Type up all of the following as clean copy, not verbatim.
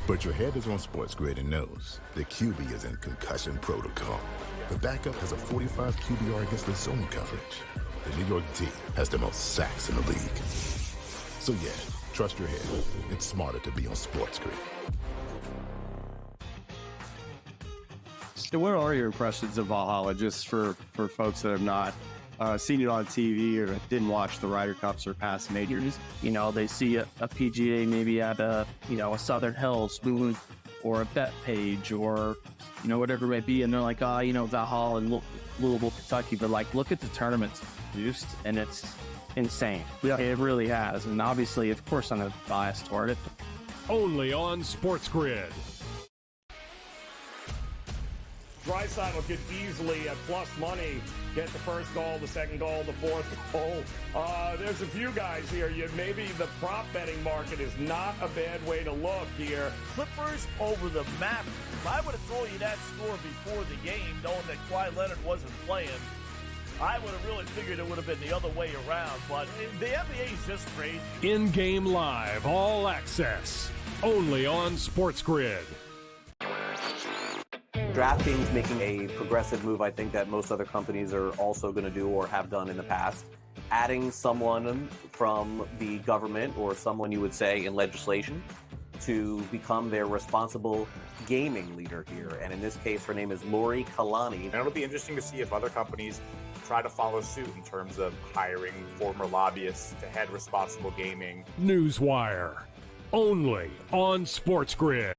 But your head is on SportsGrid and knows the QB is in concussion protocol. The backup has a 45 QBR against the zone coverage. The New York D has the most sacks in the league. So yeah, trust your head. It's smarter to be on SportsGrid. So what are your impressions of Valhalla, just for folks that have not seen it on TV or didn't watch the Ryder Cups or past majors? You know, they see a PGA maybe at a Southern Hills Spoon or a Bet Page or, whatever it may be. And they're like, Valhalla and Louisville, Kentucky. But like, look at the tournaments produced and it's insane. Yeah. It really has. And obviously, of course, I'm biased toward it. Only on SportsGrid. Draisaitl could easily, at plus money, get the first goal, the second goal, the fourth goal. There's a few guys here. Maybe the prop betting market is not a bad way to look here. Clippers over the Mavericks. If I would have told you that score before the game, knowing that Kawhi Leonard wasn't playing, I would have really figured it would have been the other way around. But the NBA is just crazy. In-game live, all access. Only on SportsGrid. DraftKings making a progressive move, I think, that most other companies are also going to do or have done in the past. Adding someone from the government or someone you would say in legislation to become their responsible gaming leader here. And in this case, her name is Lori Kalani. And it'll be interesting to see if other companies try to follow suit in terms of hiring former lobbyists to head responsible gaming. Newswire. Only on SportsGrid.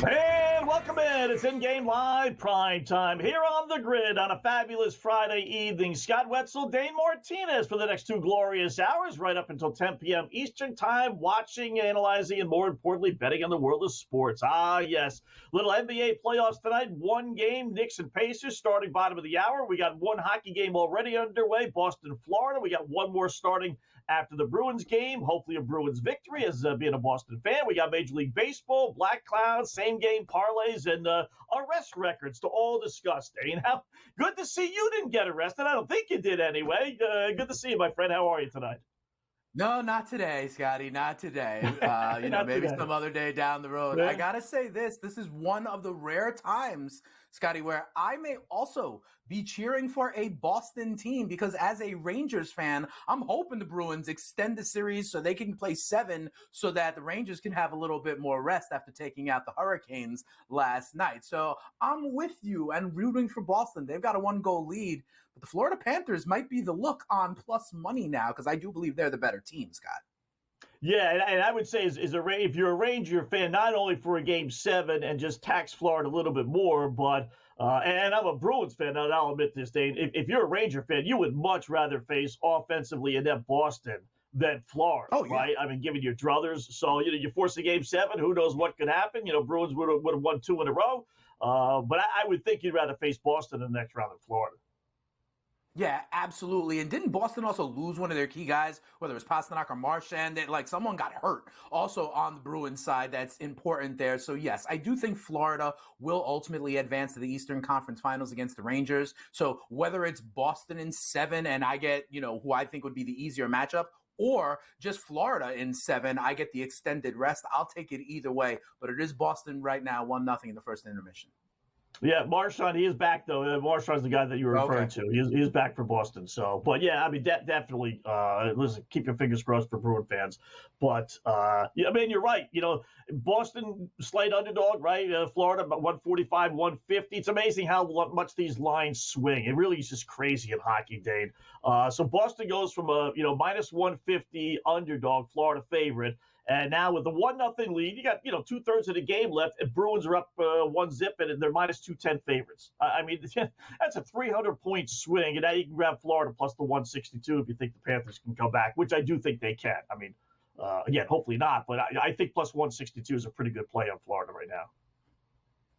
And welcome in. It's In-Game Live Prime Time here on the grid on a fabulous Friday evening. Scott Wetzel, Dane Martinez for the next 2 glorious hours, right up until 10 p.m. Eastern Time, watching, analyzing, and more importantly, betting on the world of sports. Ah, yes. Little NBA playoffs tonight. 1 game, Knicks and Pacers starting bottom of the hour. We got 1 hockey game already underway, Boston, Florida. We got 1 more starting after the Bruins game, hopefully a Bruins victory as being a Boston fan. We got Major League Baseball, Black Clouds, same game parlays, and arrest records to all discuss. Dane, how good to see you didn't get arrested. I don't think you did anyway. Good to see you, my friend. How are you tonight? No, not today, Scotty. Not today. Maybe today. Some other day down the road. Yeah. I got to say this is one of the rare times, Scotty, where I may also be cheering for a Boston team because as a Rangers fan, I'm hoping the Bruins extend the series so they can play 7 so that the Rangers can have a little bit more rest after taking out the Hurricanes last night. So I'm with you and rooting for Boston. They've got a 1-goal lead, but the Florida Panthers might be the look on plus money now because I do believe they're the better team, Scott. Yeah, and I would say if you're a Ranger fan, not only for a Game 7 and just tax Florida a little bit more, but and I'm a Bruins fan, and I'll admit this, Dane. If you're a Ranger fan, you would much rather face offensively in that Boston than Florida, right? I mean, given your druthers. So, you force a Game 7, who knows what could happen. Bruins would have won 2 in a row. But I would think you'd rather face Boston in the next round than Florida. Yeah, absolutely. And didn't Boston also lose one of their key guys, whether it was Pasternak or Marchand? Someone got hurt also on the Bruins side. That's important there. So, yes, I do think Florida will ultimately advance to the Eastern Conference Finals against the Rangers. So whether it's Boston in 7 and I get, who I think would be the easier matchup, or just Florida in 7, I get the extended rest. I'll take it either way. But it is Boston right now, 1-0 in the first intermission. Yeah, Marchand, he is back, though. Marchand's the guy that you were referring to. He is back for Boston. So, but, yeah, I mean, definitely, listen, keep your fingers crossed for Bruin fans. But, you're right. Boston, slight underdog, right? Florida, about 145, 150. It's amazing how much these lines swing. It really is just crazy in hockey, Dane. So Boston goes from a, minus 150 underdog, Florida favorite. And now with the 1-0 lead, you got, 2/3 of the game left, and Bruins are up 1-0, and they're minus 210 favorites. I mean, that's a 300-point swing, and now you can grab Florida plus the 162 if you think the Panthers can come back, which I do think they can. I mean, again, hopefully not, but I think plus 162 is a pretty good play on Florida right now.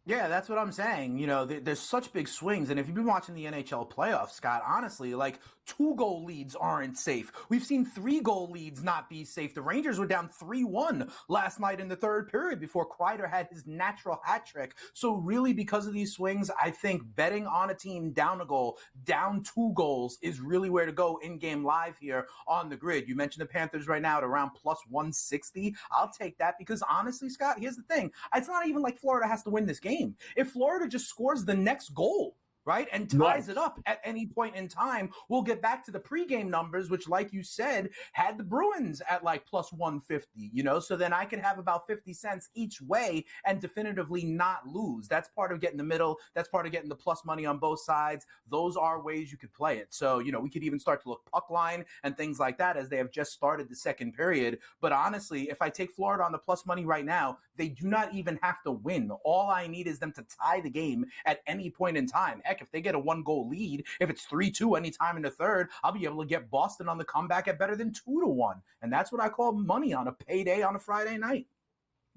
Yeah, that's what I'm saying. There's such big swings. And if you've been watching the NHL playoffs, Scott, honestly, like 2-goal leads aren't safe. We've seen 3-goal leads not be safe. The Rangers were down 3-1 last night in the third period before Kreider had his natural hat trick. So really, because of these swings, I think betting on a team down a goal, down 2 goals is really where to go in game live here on the grid. You mentioned the Panthers right now at around plus 160. I'll take that because honestly, Scott, here's the thing. It's not even like Florida has to win this game. If Florida just scores the next goal, right, and ties it up at any point in time, we'll get back to the pregame numbers, which, like you said, had the Bruins at like plus 150, so then I could have about 50 cents each way and definitively not lose. That's part of getting the middle. That's part of getting the plus money on both sides. Those are ways you could play it. So, we could even start to look puck line and things like that as they have just started the second period. But honestly, if I take Florida on the plus money right now, they do not even have to win. All I need is them to tie the game at any point in time. Heck, if they get a 1-goal lead, if it's 3-2 anytime in the third, I'll be able to get Boston on the comeback at better than 2-1. And that's what I call money on a payday on a Friday night.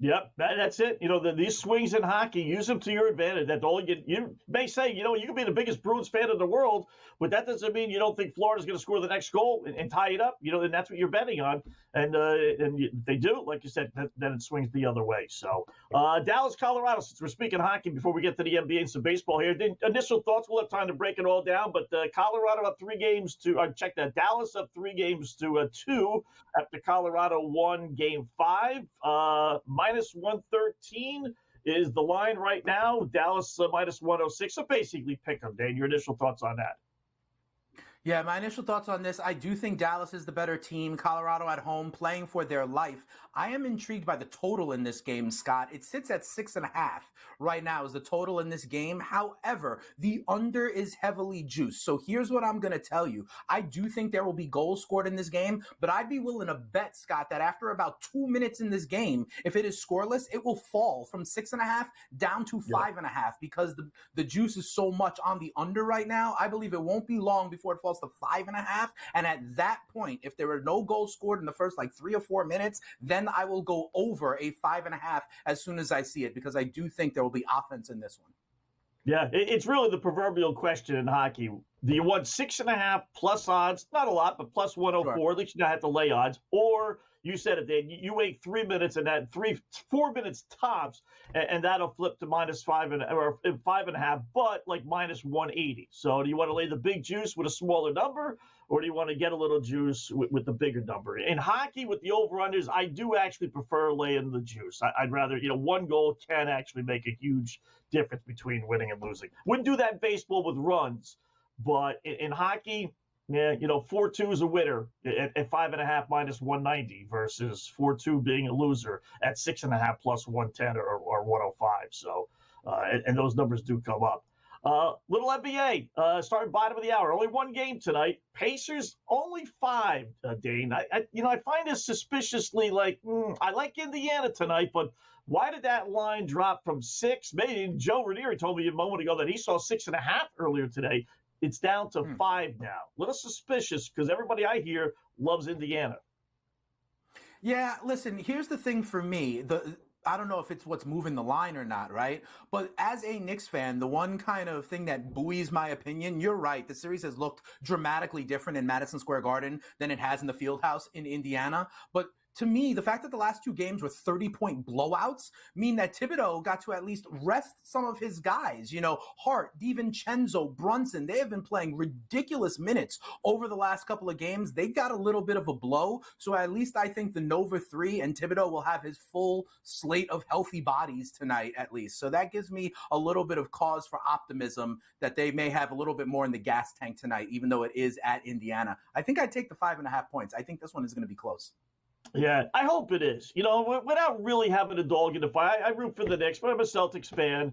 Yep, that's it. These swings in hockey, use them to your advantage. That's all you may say, you can be the biggest Bruins fan in the world, but that doesn't mean you don't think Florida's going to score the next goal and tie it up. And that's what you're betting on. And they do, like you said, then it swings the other way. So Dallas, Colorado, since we're speaking hockey before we get to the NBA and some baseball here, the initial thoughts, we'll have time to break it all down. But Colorado up 3 games to check that. Dallas up 3 games to 2 after Colorado won game 5. Minus 113 is the line right now. Dallas minus 106. So basically pick them, Dane. Your initial thoughts on that? Yeah, my initial thoughts on this, I do think Dallas is the better team. Colorado at home, playing for their life. I am intrigued by the total in this game, Scott. It sits at 6.5 right now is the total in this game. However, the under is heavily juiced. So here's what I'm going to tell you. I do think there will be goals scored in this game, but I'd be willing to bet, Scott, that after about 2 minutes in this game, if it is scoreless, it will fall from 6.5 down to 5.5 because the juice is so much on the under right now. I believe it won't be long before it falls to 5.5. And at that point, if there are no goals scored in the first 3 or 4 minutes, then I will go over a 5.5 as soon as I see it, because I do think there will be offense in this one. Yeah, it's really the proverbial question in hockey. Do you want 6.5 plus odds? Not a lot, but plus 104. Sure. At least you don't have to lay odds. Or you said it, Dan. You wait 3 minutes and that 4 minutes tops, and that'll flip to minus 5.5, but minus 180. So do you want to lay the big juice with a smaller number, or do you want to get a little juice with the bigger number? In hockey, with the over-unders, I do actually prefer laying the juice. I'd rather, 1 goal can actually make a huge difference between winning and losing. Wouldn't do that in baseball with runs, but in hockey, 4-2 is a winner at 5.5 minus 190 versus 4-2 being a loser at 6.5 plus 110 or 105. So, and those numbers do come up. Little NBA, starting bottom of the hour. Only 1 game tonight. Pacers only 5. Dane, I find this suspiciously I like Indiana tonight, but why did that line drop from 6? Maybe Joe Ranieri told me a moment ago that he saw 6.5 earlier today. It's down to 5 now. A little suspicious because everybody I hear loves Indiana. Yeah, listen, here's the thing for me. I don't know if it's what's moving the line or not, right? But as a Knicks fan, the one kind of thing that buoys my opinion, you're right. The series has looked dramatically different in Madison Square Garden than it has in the Fieldhouse in Indiana. But to me, the fact that the last 2 games were 30-point blowouts mean that Thibodeau got to at least rest some of his guys. Hart, DiVincenzo, Brunson, they have been playing ridiculous minutes over the last couple of games. They got a little bit of a blow. So at least I think the Nova 3 and Thibodeau will have his full slate of healthy bodies tonight at least. So that gives me a little bit of cause for optimism that they may have a little bit more in the gas tank tonight, even though it is at Indiana. I think I'd take the 5.5 points. I think this one is going to be close. Yeah, I hope it is. Without really having a dog in the fight, I root for the Knicks, but I'm a Celtics fan.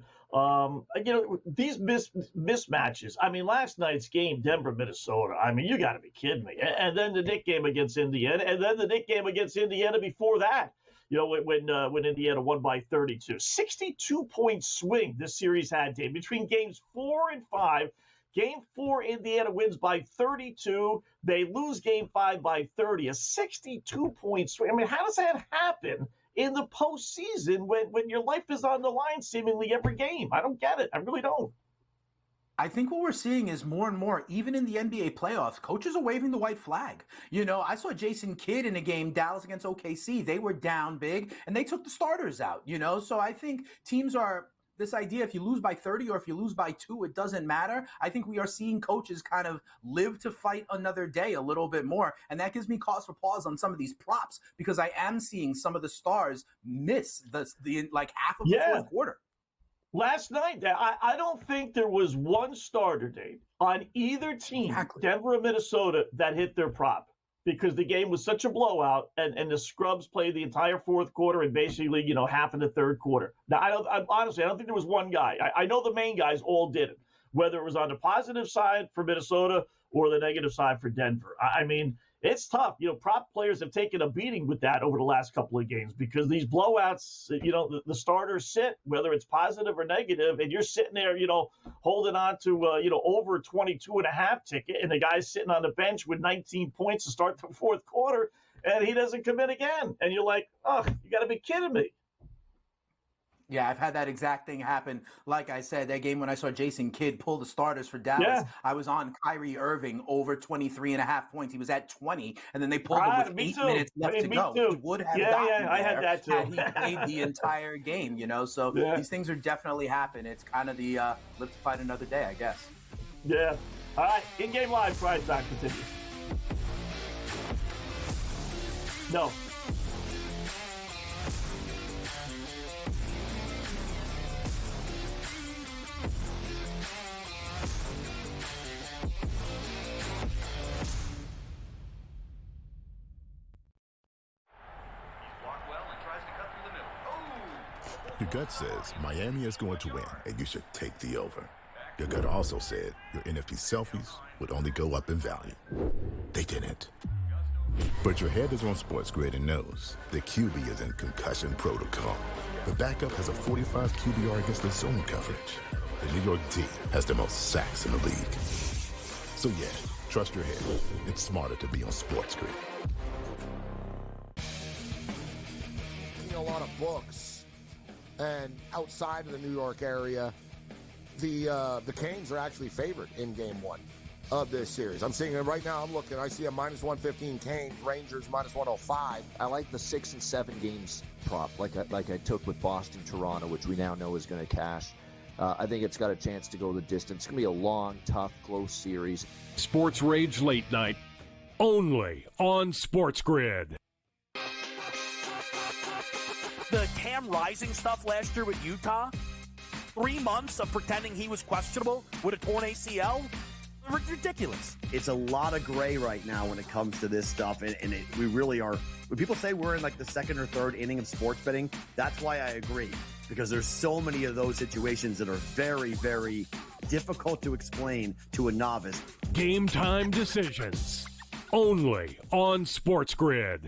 These mismatches. Last night's game, Denver, Minnesota. You got to be kidding me. And then the Knicks game against Indiana, and then the Knicks game against Indiana before that. When Indiana won by 32, 62-point swing this series had, Dave, between games 4 and 5. Game 4, Indiana wins by 32. They lose Game 5 by 30. A 62-point swing. How does that happen in the postseason when your life is on the line seemingly every game? I don't get it. I really don't. I think what we're seeing is more and more, even in the NBA playoffs, coaches are waving the white flag. I saw Jason Kidd in a game, Dallas against OKC. They were down big, and they took the starters out, So I think teams are – this idea, if you lose by 30 or if you lose by 2, it doesn't matter. I think we are seeing coaches kind of live to fight another day a little bit more, and that gives me cause for pause on some of these props because I am seeing some of the stars miss the half of the fourth quarter. Last night, I don't think there was one starter, Dave, on either team, Denver or Minnesota, that hit their prop because the game was such a blowout and the scrubs played the entire fourth quarter and basically, half of the third quarter. Now, honestly, I don't think there was one guy. I know the main guys all did it, whether it was on the positive side for Minnesota or the negative side for Denver. I mean, it's tough. Prop players have taken a beating with that over the last couple of games because these blowouts, the starters sit, whether it's positive or negative, and you're sitting there, holding on to, over 22.5 ticket, and the guy's sitting on the bench with 19 points to start the fourth quarter, and he doesn't come in again. And you're like, oh, you got to be kidding me. Yeah, I've had that exact thing happen. Like I said, that game when I saw Jason Kidd pull the starters for Dallas, I was on Kyrie Irving over 23.5 points. He was at 20, and then they pulled him with 8 minutes left to go. He would have gotten I had that too. Had he played the entire game, So these things are definitely happening. It's kind of the live to fight another day, I guess. Yeah. All right, in-game live, Pride Time continues. No. Your gut says Miami is going to win, and you should take the over. Your gut also said your NFT selfies would only go up in value. They didn't. But your head is on SportsGrid and knows the QB is in concussion protocol. The backup has a 45 QBR against the zone coverage. The New York D has the most sacks in the league. So yeah, trust your head. It's smarter to be on SportsGrid. A lot of books. And outside of the New York area, the Canes are actually favored in game 1 of this series. I'm seeing it right now. I'm looking. I see a -115 Canes, Rangers -105. I like the 6 and 7 games prop, like I took with Boston, Toronto, which we now know is going to cash. I think it's got a chance to go the distance. It's going to be a long, tough, close series. Sports Rage Late Night, only on SportsGrid. The Cam Rising stuff last year with Utah, 3 months of pretending he was questionable with a torn ACL, ridiculous. It's a lot of gray right now when it comes to this stuff, and we really are. When people say we're in like the second or third inning of sports betting, that's why I agree, because there's so many of those situations that are very, very difficult to explain to a novice. Game time decisions, only on SportsGrid.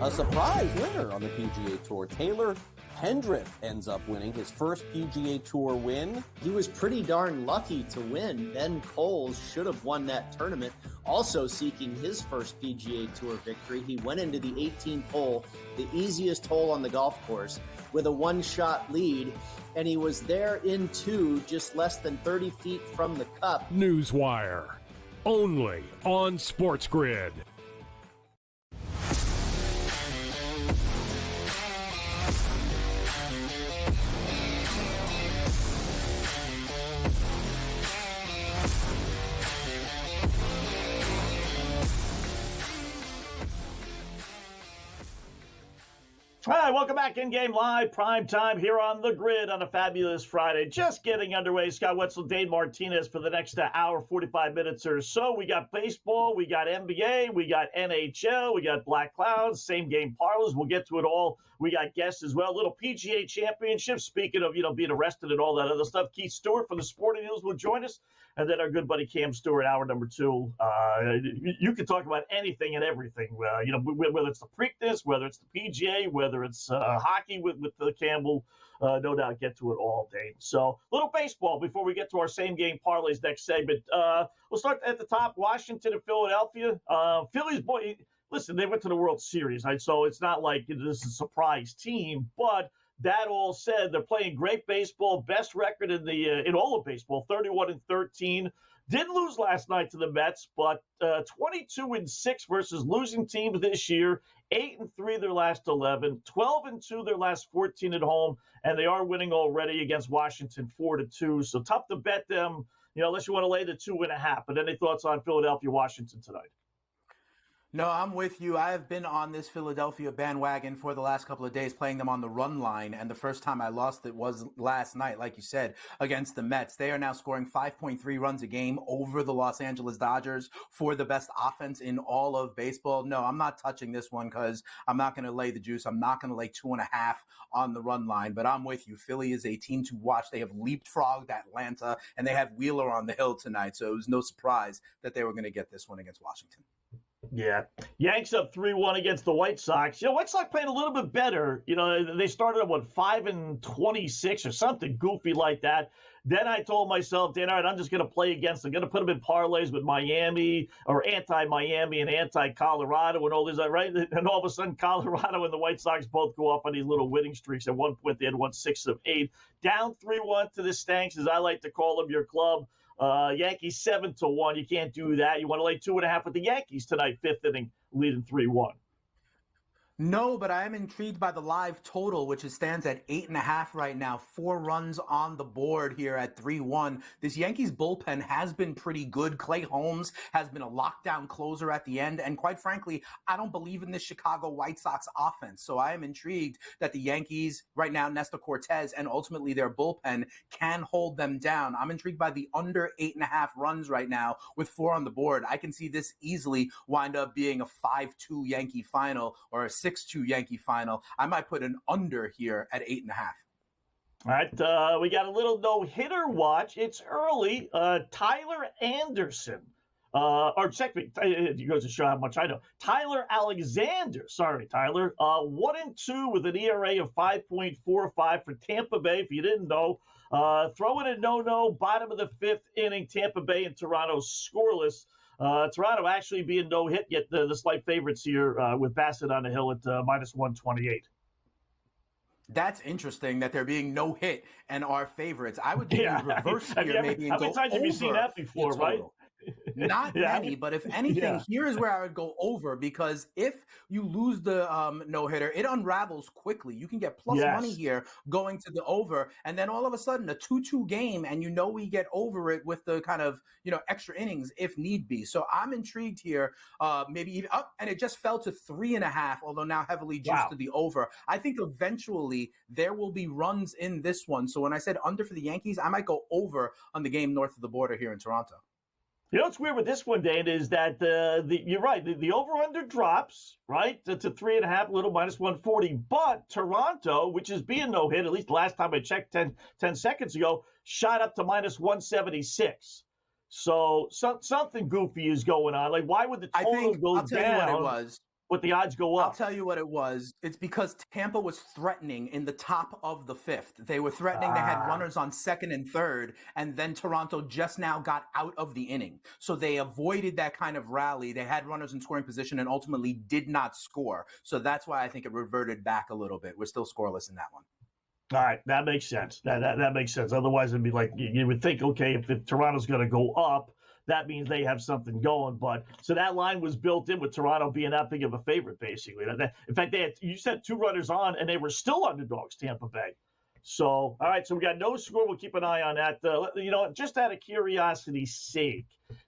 A surprise winner on the PGA Tour. Taylor Pendrith ends up winning his first PGA Tour win. He was pretty darn lucky to win. Ben Coles should have won that tournament. Also seeking his first PGA Tour victory, he went into the 18th hole, the easiest hole on the golf course, with a one-shot lead, and he was there in 2, just less than 30 feet from the cup. Newswire, only on SportsGrid. All right, welcome back. In-game live, prime time here on the grid on a fabulous Friday. Just getting underway. Scott Wetzel, Dane Martinez for the next hour, 45 minutes or so. We got baseball, we got NBA, we got NHL, we got Black Clouds, same game parlays. We'll get to it all. We got guests as well. Little PGA Championship. Speaking of, being arrested and all that other stuff, Keith Stewart from the Sporting News will join us. And then our good buddy Cam Stewart, hour number 2. You can talk about anything and everything, whether it's the Preakness, whether it's the PGA, whether it's hockey with the Campbell. No doubt get to it all day. So little baseball before we get to our same game parlays next segment. We'll start at the top. Washington and Philadelphia. listen, they went to the World Series, right? So it's not like this is a surprise team. But that all said, they're playing great baseball, best record in all of baseball, 31-13. Did lose last night to the Mets, but 22-6 versus losing teams this year. 8-3 their last 11, 12-2 their last 14 at home, and they are winning already against Washington 4-2. So tough to bet them, unless you want to lay the 2.5. But any thoughts on Philadelphia, Washington tonight? No, I'm with you. I have been on this Philadelphia bandwagon for the last couple of days, playing them on the run line. And the first time I lost it was last night, like you said, against the Mets. They are now scoring 5.3 runs a game over the Los Angeles Dodgers for the best offense in all of baseball. No, I'm not touching this one because I'm not going to lay the juice. I'm not going to lay 2.5 on the run line. But I'm with you. Philly is a team to watch. They have leapfrogged Atlanta, and they have Wheeler on the hill tonight. So it was no surprise that they were going to get this one against Washington. Yeah. Yanks up 3-1 against the White Sox. White Sox playing a little bit better. They started at 5-26 or something goofy like that. Then I told myself, Dan, all right, I'm just going to play against them. I'm going to put them in parlays with Miami or anti-Miami and anti-Colorado and all this, right? And all of a sudden, Colorado and the White Sox both go off on these little winning streaks. At one point, they had won 6 of 8. Down 3-1 to the Stanks, as I like to call them, your club. Yankees 7-1. You can't do that. You want to lay 2.5 with the Yankees tonight, 5th inning, leading 3-1. No, but I am intrigued by the live total, which stands at 8.5 right now. 4 runs on the board here at 3-1. This Yankees bullpen has been pretty good. Clay Holmes has been a lockdown closer at the end. And quite frankly, I don't believe in this Chicago White Sox offense. So I am intrigued that the Yankees right now, Nestor Cortez, and ultimately their bullpen can hold them down. I'm intrigued by the under 8.5 runs right now with 4 on the board. I can see this easily wind up being a 5-2 Yankee final or a 6-2 Yankee final. I might put an under here at 8.5. All right, we got a little no-hitter watch. It's early. Tyler Anderson, or check me, it goes to show how much I know. Tyler Alexander, sorry, Tyler, 1-2 with an ERA of 5.45 for Tampa Bay, if you didn't know. Throwing a no-no, bottom of the 5th inning, Tampa Bay and Toronto scoreless. Toronto actually being no-hit, yet the slight favorites here with Bassett on the hill at minus 128. That's interesting that they're being no-hit and are favorites. I would do reverse here maybe and go over. How many times have you seen that before, right? Not many, but if anything, here is where I would go over, because if you lose the no-hitter, it unravels quickly. You can get plus money here going to the over, and then all of a sudden a 2-2 game, and we get over it with the kind of, extra innings if need be. So I'm intrigued here, maybe even up, and it just fell to 3.5, although now heavily juiced to the over. I think eventually there will be runs in this one. So when I said under for the Yankees, I might go over on the game north of the border here in Toronto. What's weird with this one, Dane, is that you're right. The over-under drops, right, to 3.5, little minus 140. But Toronto, which is being no-hit, at least last time I checked 10 seconds ago, shot up to minus 176. So something goofy is going on. Like, why would the total go I'll tell you what it was. But the odds go up? I'll tell you what it was. It's because Tampa was threatening in the top of the 5th. They were threatening. They had runners on 2nd and 3rd, and then Toronto just now got out of the inning. So they avoided that kind of rally. They had runners in scoring position and ultimately did not score. So that's why I think it reverted back a little bit. We're still scoreless in that one. All right, that makes sense. That makes sense. Otherwise, it'd be like you would think, okay, if Toronto's going to go up, that means they have something going. But so that line was built in with Toronto being that big of a favorite, basically. In fact, you said 2 runners on, and they were still underdogs, Tampa Bay. So, all right, so we got no score. We'll keep an eye on that. Just out of curiosity's sake,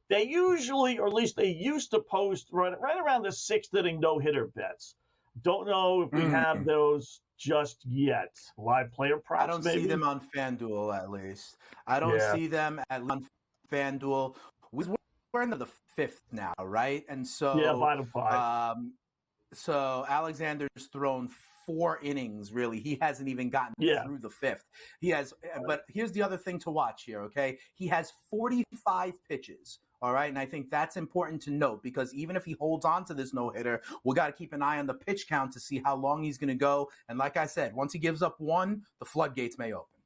they usually, or at least they used to post right around the 6th inning no-hitter bets. Don't know if we have those just yet. Live player props, I don't maybe? see them on FanDuel, at least. I don't see them at least on FanDuel. We're into the 5th now, right? And so bottom 5. So Alexander's thrown 4 innings, really. He hasn't even gotten through the 5th. He has, but here's the other thing to watch here, okay? He has 45 pitches. All right. And I think that's important to note, because even if he holds on to this no-hitter, we got to keep an eye on the pitch count to see how long he's going to go. And like I said, once he gives up 1, the floodgates may open.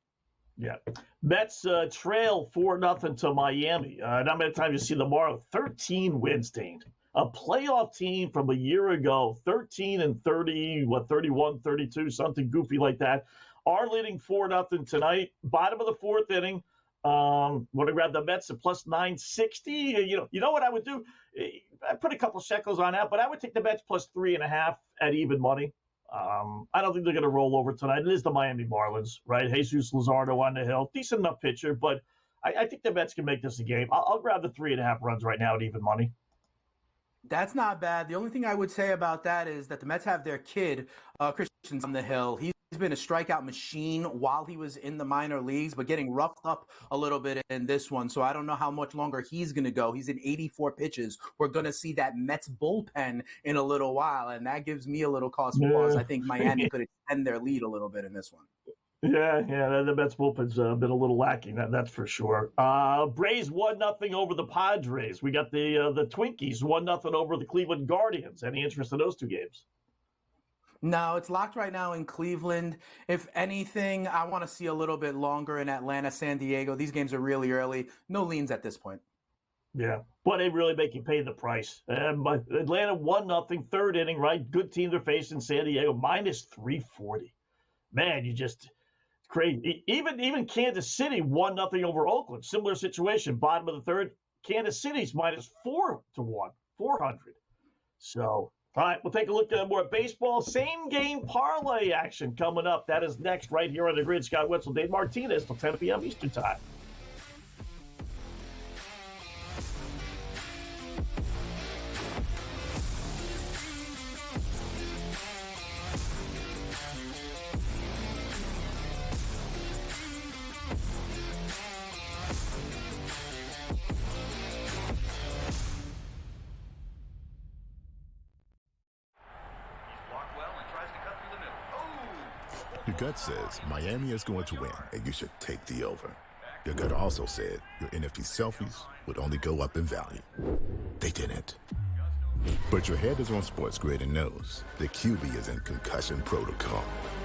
Yeah. Mets trail 4-0 to Miami. Not many times you see tomorrow. 13 wins, Dane. A playoff team from a year ago, 13 and 30, 31, 32, something goofy like that, are leading 4-0 tonight. Bottom of the fourth inning. Want to grab the Mets at plus 960. You know what I would do? I put a couple shekels on that, but I would take the Mets plus 3.5 at even money. I don't think they're going to roll over tonight. It is the Miami Marlins, right? Jesus Luzardo on the hill. Decent enough pitcher, but I think the Mets can make this a game. I'll grab the 3.5 runs right now at even money. That's not bad. The only thing I would say about that is that the Mets have their kid, Christian, on the hill. He's been a strikeout machine while he was in the minor leagues, but getting roughed up a little bit in this one. So I don't know how much longer he's going to go. He's in 84 pitches. We're going to see that Mets bullpen in a little while, and that gives me a little cause for pause. I think Miami could extend their lead a little bit in this one. Yeah, the Mets bullpen's been a little lacking, that's for sure. Braves 1-0 over the Padres. We got the Twinkies 1-0 over the Cleveland Guardians. Any interest in those two games? No, it's locked right now in Cleveland. If anything, I want to see a little bit longer in Atlanta, San Diego. These games are really early. No leans at this point. Yeah, but they really make you pay the price. But Atlanta 1-0, third inning, right? Good team they're facing, San Diego, minus 340. Man, you just crazy. Even Kansas City 1-0 over Oakland. Similar situation. Bottom of the third. Kansas City's minus 4-1, 400. So, all right, we'll take a look at more at baseball. Same game parlay action coming up. That is next right here on the grid. Scott Wetzel, Dane Martinez till 10 p.m. Eastern Time. Your gut says Miami is going to win, and you should take the over. Your gut also said your NFT selfies would only go up in value. They didn't. But your head is on SportsGrid and knows the QB is in concussion protocol.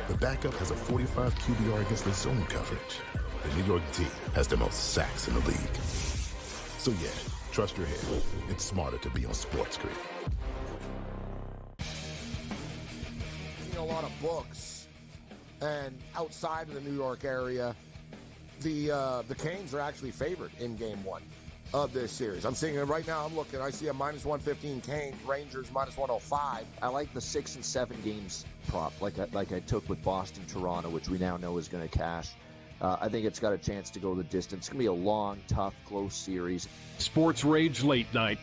The backup has a 45 QBR against the zone coverage. The New York D has the most sacks in the league. So yeah, trust your head. It's smarter to be on SportsGrid. A lot of books. And outside of the New York area, the Canes are actually favored in game one of this series. I'm seeing it right now. I'm looking. I see a minus 115 Canes, Rangers minus 105. I like the 6 and 7 games prop, like I took with Boston, Toronto, which we now know is going to cash. I think it's got a chance to go the distance. It's going to be a long, tough, close series. Sports Rage Late Night,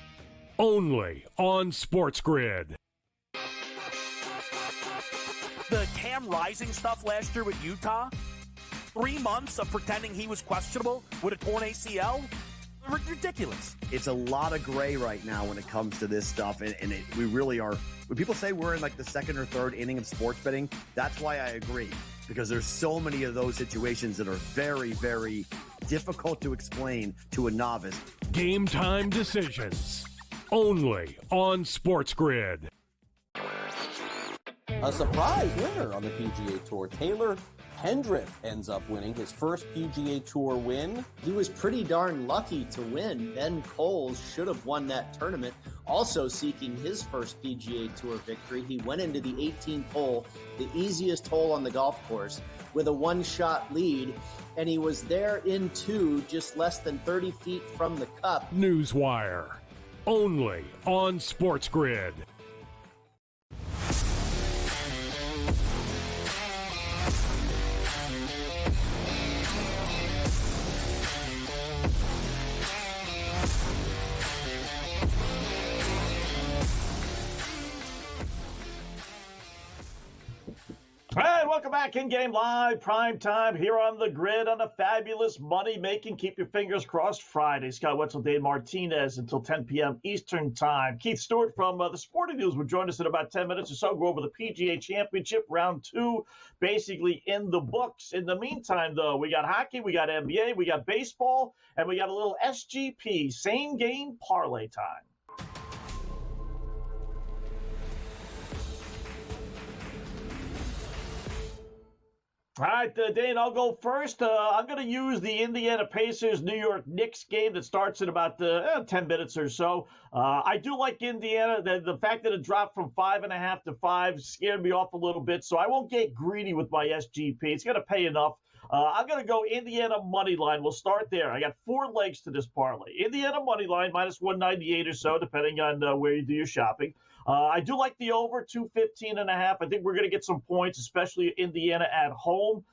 only on SportsGrid. The Cam Rising stuff last year with Utah, 3 months of pretending he was questionable with a torn ACL, ridiculous. It's a lot of gray right now when it comes to this stuff, and we really are. When people say we're in like the second or third inning of sports betting, that's why I agree, because there's so many of those situations that are very, very difficult to explain to a novice. Game time decisions, only on SportsGrid. A surprise winner on the PGA Tour. Taylor Pendrith ends up winning his first PGA Tour win. He was pretty darn lucky to win. Ben Coles should have won that tournament. Also seeking his first PGA Tour victory, he went into the 18th hole, the easiest hole on the golf course, with a one-shot lead, and he was there in two, just less than 30 feet from the cup. Newswire, only on SportsGrid. All right, welcome back. InGame Live, prime time here on the grid on a fabulous money-making, keep your fingers crossed Friday. Scott Wetzel, Dane Martinez until 10 p.m. Eastern Time. Keith Stewart from the Sporting News will join us in about 10 minutes or so. Go over the PGA Championship, round 2, basically in the books. In the meantime, though, we got hockey, we got NBA, we got baseball, and we got a little SGP, same game parlay time. All right, Dane, I'll go first. I'm going to use the Indiana Pacers New York Knicks game that starts in about 10 minutes or so. I do like Indiana. The fact that it dropped from 5.5 to 5 scared me off a little bit, so I won't get greedy with my SGP. It's going to pay enough. I'm going to go Indiana money line. We'll start there. I got 4 legs to this parlay. Indiana money line minus 198 or so, depending on where you do your shopping. I do like the over 215.5. I think we're going to get some points, especially Indiana at home.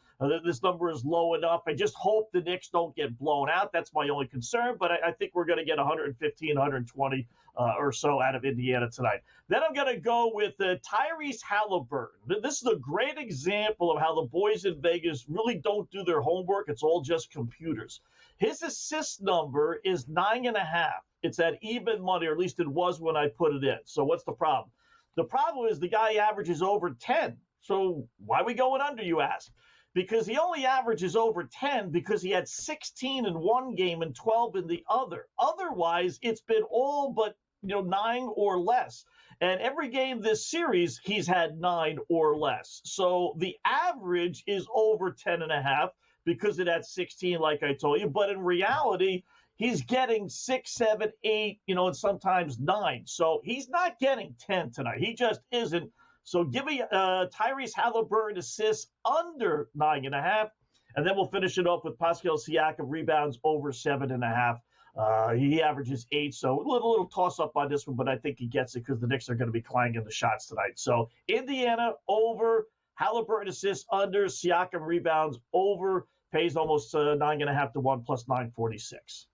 This number is low enough. I just hope the Knicks don't get blown out. That's my only concern, but I think we're going to get 115, 120 or so out of Indiana tonight. Then I'm going to go with Tyrese Halliburton. This is a great example of how the boys in Vegas really don't do their homework. It's all just computers. His assist number is 9.5. It's at even money, or at least it was when I put it in. So what's the problem? The problem is the guy averages over 10. So why are we going under, you ask? Because he only averages over 10 because he had 16 in one game and 12 in the other. Otherwise, it's been all but 9 or less. And every game this series, he's had 9 or less. So the average is over 10.5 because it had 16, like I told you. But in reality, he's getting 6, 7, 8, and sometimes 9. So he's not getting 10 tonight. He just isn't. So give me Tyrese Halliburton assists under 9.5, and then we'll finish it up with Pascal Siakam rebounds over 7.5. He averages 8, so a little toss-up on this one, but I think he gets it because the Knicks are going to be clanging the shots tonight. So Indiana over, Halliburton assists under, Siakam rebounds over, pays almost 9.5 to 1 plus 946.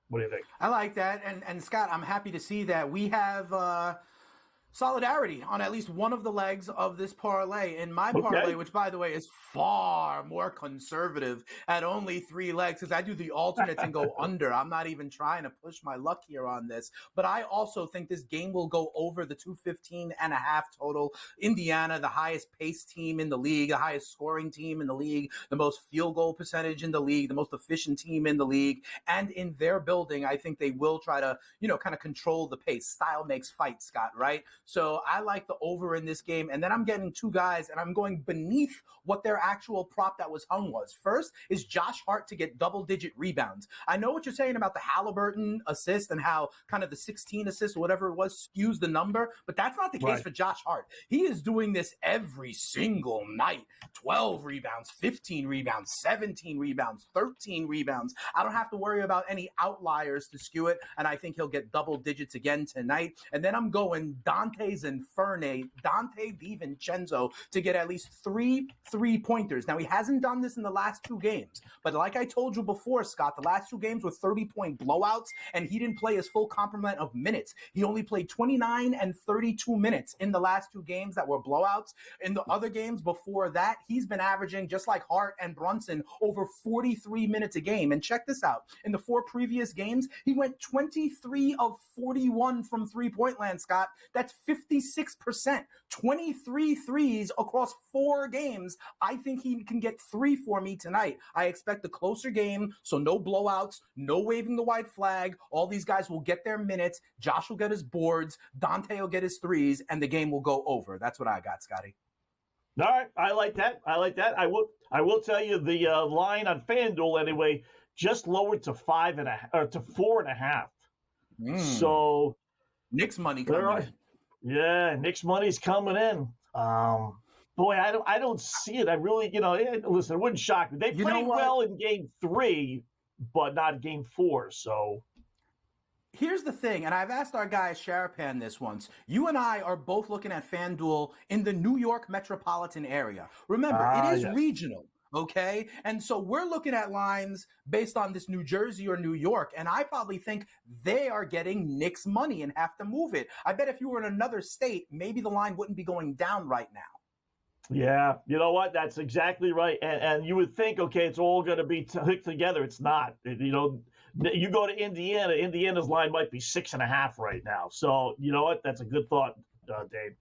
What do you think? I like that. And Scott, I'm happy to see that we have solidarity on at least one of the legs of this parlay. In my parlay, which, by the way, is far more conservative at only 3 legs, because I do the alternates and go under. I'm not even trying to push my luck here on this. But I also think this game will go over the 215.5 total. Indiana, the highest pace team in the league, the highest scoring team in the league, the most field goal percentage in the league, the most efficient team in the league. And in their building, I think they will try to, kind of control the pace. Style makes fight, Scott, right? So I like the over in this game. And then I'm getting 2 guys, and I'm going beneath what their actual prop that was hung was. First is Josh Hart to get double-digit rebounds. I know what you're saying about the Halliburton assist and how kind of the 16 assists or whatever it was skews the number, but that's not the case for Josh Hart. He is doing this every single night. 12 rebounds, 15 rebounds, 17 rebounds, 13 rebounds. I don't have to worry about any outliers to skew it, and I think he'll get double digits again tonight. And then I'm going Dante DiVincenzo to get at least 3 3-pointers. Now, he hasn't done this in the last 2 games, but like I told you before, Scott, the last 2 games were 30-point blowouts, and he didn't play his full complement of minutes. He only played 29 and 32 minutes in the last 2 games that were blowouts. In the other games before that, he's been averaging, just like Hart and Brunson, over 43 minutes a game. And check this out. In the 4 previous games, he went 23 of 41 from three-point land, Scott. That's 56%, 23 threes across 4 games. I think he can get 3 for me tonight. I expect a closer game, so no blowouts, no waving the white flag. All these guys will get their minutes. Josh will get his boards. Dante will get his threes, and the game will go over. That's what I got, Scotty. All right, I like that. I will tell you the line on FanDuel anyway just lowered to 5.5 or to 4.5. So Knicks money coming in. Yeah, Knicks money's coming in. Boy, I don't see it. I really, listen, it wouldn't shock me. They played well in game 3, but not game 4. So here's the thing, and I've asked our guy Sharapan this once. You and I are both looking at FanDuel in the New York metropolitan area. Remember, it is regional. Okay. And so we're looking at lines based on this New Jersey or New York. And I probably think they are getting Knicks money and have to move it. I bet if you were in another state, maybe the line wouldn't be going down right now. Yeah. You know what? That's exactly right. And you would think, okay, it's all going to be hooked together. It's not. You go to Indiana. Indiana's line might be 6.5 right now. So you know what? That's a good thought, Dave.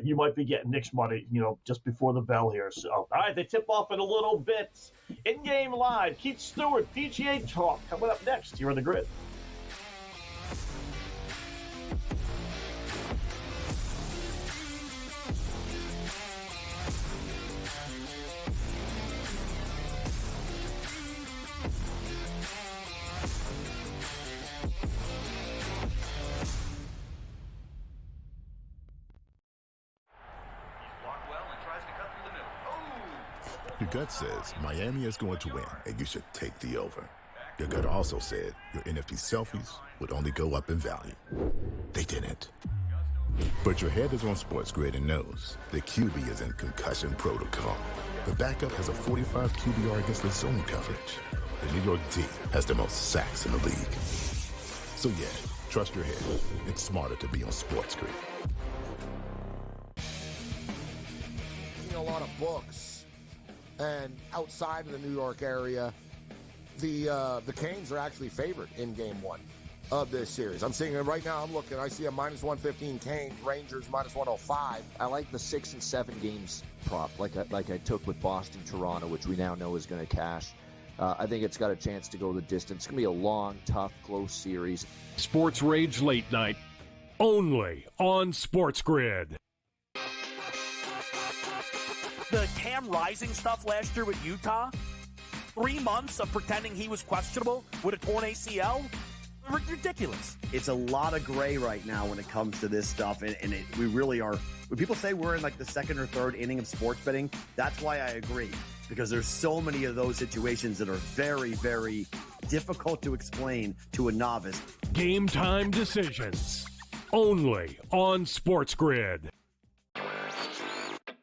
You might be getting Knicks money, just before the bell here. So, all right, they tip off in a little bit. In-game live, Keith Stewart, PGA Talk, coming up next here on the Grid. Your gut says Miami is going to win, and you should take the over. Your gut also said your NFT selfies would only go up in value. They didn't. But your head is on SportsGrid and knows the QB is in concussion protocol. The backup has a 45 QBR against the zone coverage. The New York D has the most sacks in the league. So yeah, trust your head. It's smarter to be on SportsGrid. A lot of books, and outside of the New York area, the Canes are actually favored in Game 1 of this series. I'm seeing it right now. I'm looking. I see a -115 Canes, Rangers -105. I like the 6 and 7 games prop, like I took with Boston, Toronto, which we now know is going to cash. I think it's got a chance to go the distance. It's going to be a long, tough, close series. Sports Rage Late Night, only on SportsGrid. The Cam Rising stuff last year with Utah, 3 months of pretending he was questionable with a torn ACL, ridiculous. It's a lot of gray right now when it comes to this stuff, and we really are. When people say we're in like the second or third inning of sports betting, that's why I agree, because there's so many of those situations that are very, very difficult to explain to a novice. Game time decisions, only on SportsGrid.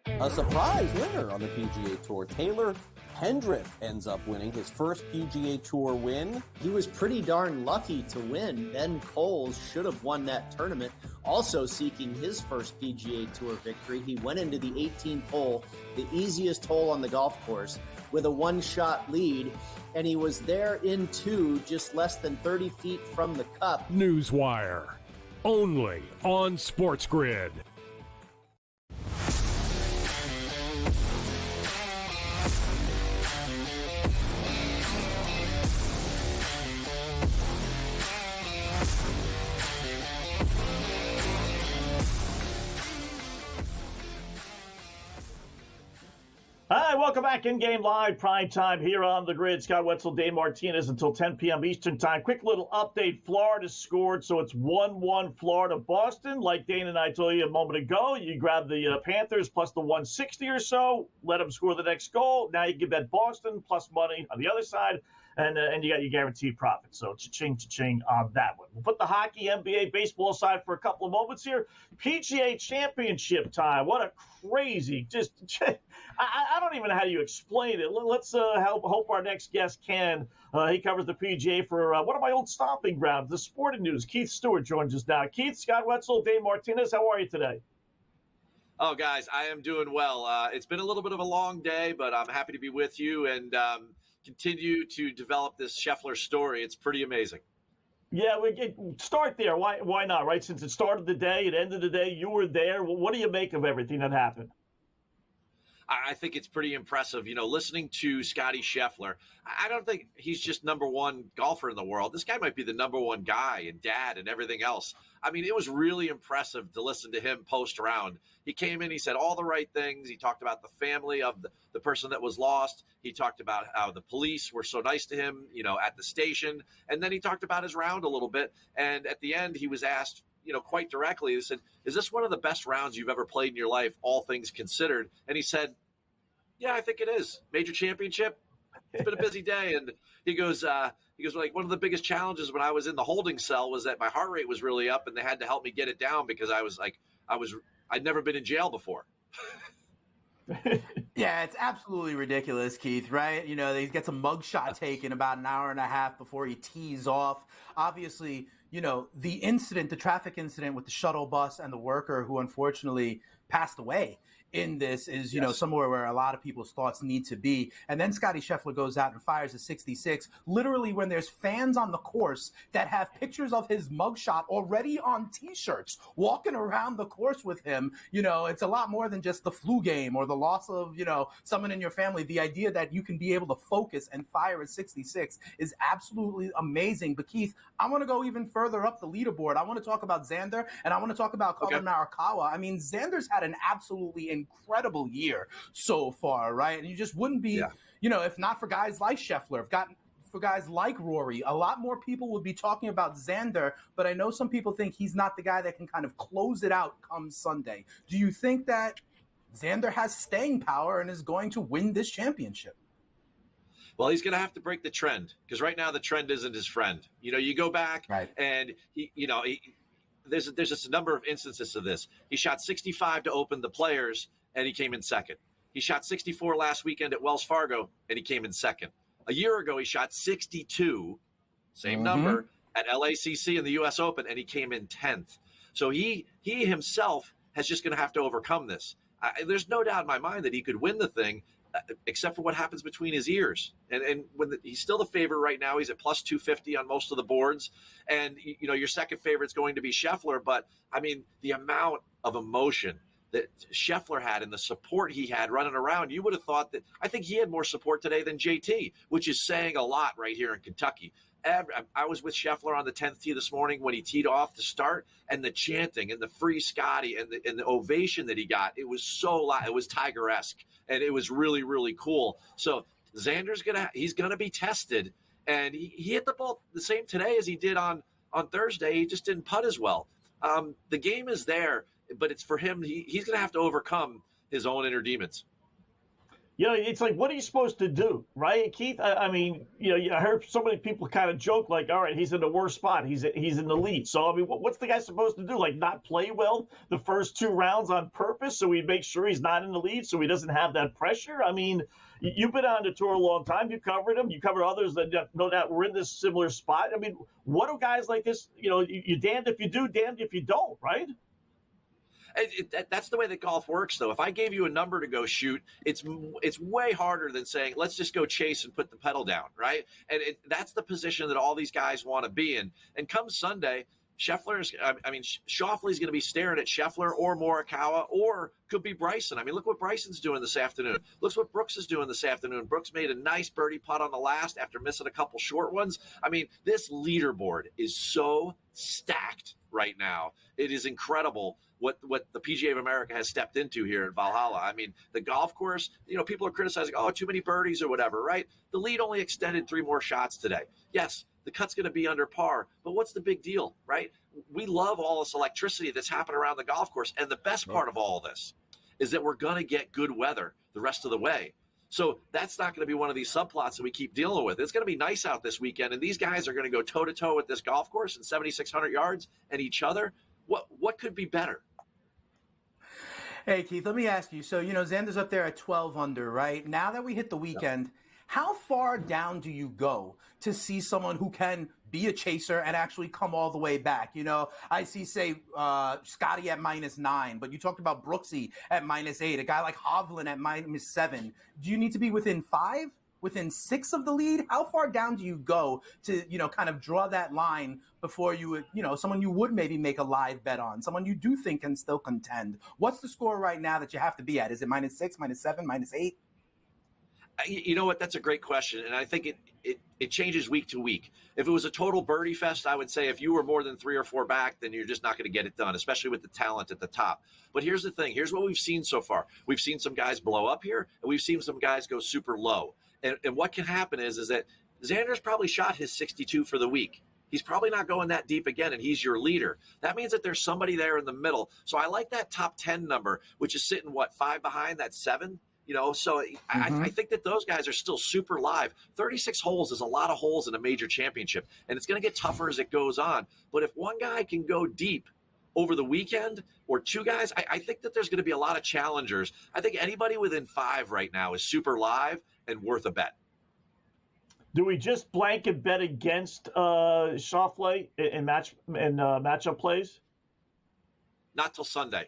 A surprise winner on the PGA Tour. Taylor Pendrith ends up winning his first PGA Tour win. He was pretty darn lucky to win. Ben Coles should have won that tournament. Also seeking his first PGA Tour victory, he went into the 18th hole, the easiest hole on the golf course, with a one-shot lead, and he was there in 2, just less than 30 feet from the cup. Newswire, only on SportsGrid. Hi, welcome back. In-game live, prime time here on the grid. Scott Wetzel, Dane Martinez until 10 p.m. Eastern time. Quick little update. Florida scored, so it's 1-1 Florida-Boston. Like Dane and I told you a moment ago, you grab the Panthers plus the 160 or so, let them score the next goal. Now you can bet Boston plus money on the other side, and you got your guaranteed profit. So cha-ching on that one. We'll put the hockey, NBA, baseball aside for a couple of moments here. PGA Championship time. What a crazy, I don't even know how you explain it. Let's hope our next guest can. He covers the PGA for one of my old stomping grounds, the Sporting News. Keith Stewart joins us now. Keith, Scott Wetzel, Dane Martinez, how are you today? Oh, guys, I am doing well. It's been a little bit of a long day, but I'm happy to be with you and continue to develop this Scheffler story. It's pretty amazing. Yeah, we start there. Why not, right? Since it started the day, it ended the day, you were there. What do you make of everything that happened? I think it's pretty impressive. You know, listening to Scotty Scheffler, I don't think he's just number one golfer in the world. This guy might be the number one guy and dad and everything else. I mean, it was really impressive to listen to him post round. He came in, he said all the right things. He talked about the family of the person that was lost. He talked about how the police were so nice to him, you know, at the station. And then he talked about his round a little bit. And at the end, he was asked, you know, quite directly, he said, is this one of the best rounds you've ever played in your life, all things considered? And he said, yeah, I think it is. Major championship. It's been a busy day. And he goes, like, one of the biggest challenges when I was in the holding cell was that my heart rate was really up and they had to help me get it down because I'd never been in jail before. Yeah, it's absolutely ridiculous, Keith, right? You know, he gets a mugshot taken about an hour and a half before he tees off. Obviously, you know, the traffic incident with the shuttle bus and the worker who unfortunately passed away in this is, you know, somewhere where a lot of people's thoughts need to be. And then Scotty Scheffler goes out and fires a 66, literally when there's fans on the course that have pictures of his mugshot already on T-shirts, walking around the course with him. You know, it's a lot more than just the flu game or the loss of, you know, someone in your family. The idea that you can be able to focus and fire a 66 is absolutely amazing. But Keith, I want to go even further up the leaderboard. I want to talk about Xander, and I want to talk about Colin Morikawa. I mean, Xander's had an absolutely incredible year so far, right? And you just wouldn't be, you know, if not for guys like Scheffler, for guys like Rory, a lot more people would be talking about Xander, but I know some people think he's not the guy that can kind of close it out come Sunday. Do you think that Xander has staying power and is going to win this championship. Well, he's going to have to break the trend because right now the trend isn't his friend. You go back and there's just a number of instances of this. He shot 65 to open the Players and he came in second. He shot 64 last weekend at Wells Fargo and he came in second. A year ago, he shot 62, same number, at LACC in the U.S. Open, and he came in 10th. So he himself is just going to have to overcome this. There's no doubt in my mind that he could win the thing, except for what happens between his ears. And he's still the favorite right now. He's at plus 250 on most of the boards. And, your second favorite is going to be Scheffler. But, the amount of emotion that Scheffler had and the support he had running around, you would have thought that I think he had more support today than JT, which is saying a lot right here in Kentucky. I was with Scheffler on the 10th tee this morning when he teed off to start, and the chanting and the free Scotty and the ovation that he got, it was so loud. It was Tiger-esque, and it was really, really cool. So Xander's he's gonna be tested, and he hit the ball the same today as he did on Thursday. He just didn't putt as well. The game is there, but it's for him. He's going to have to overcome his own inner demons. It's like, what are you supposed to do, right, Keith? I heard so many people kind of joke, like, all right, he's in the worst spot. He's in the lead. So, what's the guy supposed to do? Like, not play well the first two rounds on purpose so he makes sure he's not in the lead so he doesn't have that pressure? You've been on the tour a long time. You covered him. You covered others that no doubt were in this similar spot. What do guys like this, you're damned if you do, damned if you don't, right? That's the way that golf works, though. If I gave you a number to go shoot, it's way harder than saying, let's just go chase and put the pedal down, right? And that's the position that all these guys want to be in. And come Sunday, Schauffele's going to be staring at Scheffler or Morikawa, or could be Bryson. Look what Bryson's doing this afternoon. Look what Brooks is doing this afternoon. Brooks made a nice birdie putt on the last after missing a couple short ones. This leaderboard is so stacked right now. It is incredible what the PGA of America has stepped into here at Valhalla. The golf course, people are criticizing, too many birdies or whatever, right? The lead only extended 3 more shots today. Yes, the cut's going to be under par, but what's the big deal, right? We love all this electricity that's happening around the golf course, and the best part of all of this is that we're going to get good weather the rest of the way. So that's not going to be one of these subplots that we keep dealing with. It's going to be nice out this weekend, and these guys are going to go toe-to-toe with this golf course in 7,600 yards and each other. What could be better? Hey, Keith, let me ask you. So, Xander's up there at 12 under, right? Now that we hit the weekend, how far down do you go to see someone who can be a chaser and actually come all the way back? I see, say, Scotty at -9, but you talked about Brooksy at -8, a guy like Hovland at -7. Do you need to be within 5? Within 6 of the lead? How far down do you go to, kind of draw that line before you would, someone you would maybe make a live bet on, someone you do think can still contend? What's the score right now that you have to be at? Is it -6, -7, -8? You know what? That's a great question. And I think it changes week to week. If it was a total birdie fest, I would say if you were more than 3 or 4 back, then you're just not going to get it done, especially with the talent at the top. But here's the thing. Here's what we've seen so far. We've seen some guys blow up here, and we've seen some guys go super low. And what can happen is that Xander's probably shot his 62 for the week. He's probably not going that deep again, and he's your leader. That means that there's somebody there in the middle. So I like that top 10 number, which is sitting, 5 behind? That's 7? So I think that those guys are still super live. 36 holes is a lot of holes in a major championship, and it's going to get tougher as it goes on. But if one guy can go deep over the weekend, or 2 guys, I think that there's going to be a lot of challengers. I think anybody within 5 right now is super live and worth a bet. Do we just blanket bet against Schauffele in matchup plays? Not till Sunday.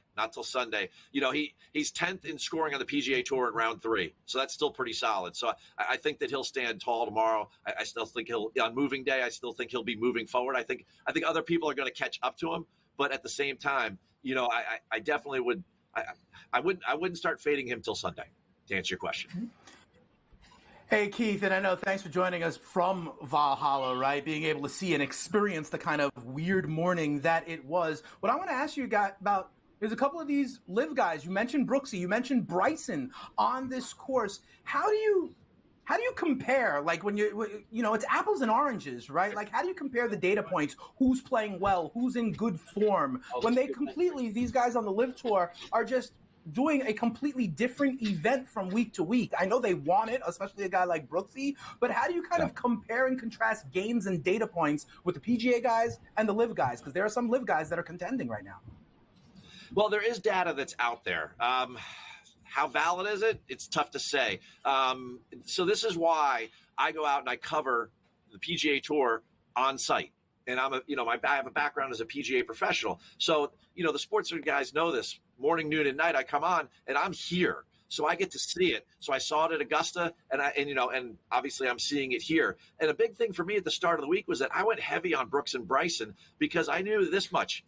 He's 10th in scoring on the PGA Tour in round 3, so that's still pretty solid. So I think that he'll stand tall tomorrow. I still think on moving day, I still think he'll be moving forward. I think other people are going to catch up to him, but at the same time, I definitely would. I wouldn't start fading him till Sunday. To answer your question. Hey, Keith, and I know thanks for joining us from Valhalla, right? Being able to see and experience the kind of weird morning that it was. What I want to ask you about is a couple of these live guys. You mentioned Brooksy, you mentioned Bryson on this course. How do you compare, like when it's apples and oranges, right? Like, how do you compare the data points? Who's playing well? Who's in good form? When these guys on the live tour are just doing a completely different event from week to week. I know they want it, especially a guy like Brooksy, but how do you kind of compare and contrast gains and data points with the PGA guys and the LIV guys? Because there are some LIV guys that are contending right now. Well, there is data that's out there. How valid is it? It's tough to say. So this is why I go out and I cover the PGA Tour on site. And I have a background as a PGA professional. So, the SportsGrid guys know this. Morning, noon, and night, I come on and I'm here. So I get to see it. So I saw it at Augusta and obviously I'm seeing it here. And a big thing for me at the start of the week was that I went heavy on Brooks and Bryson because I knew this much.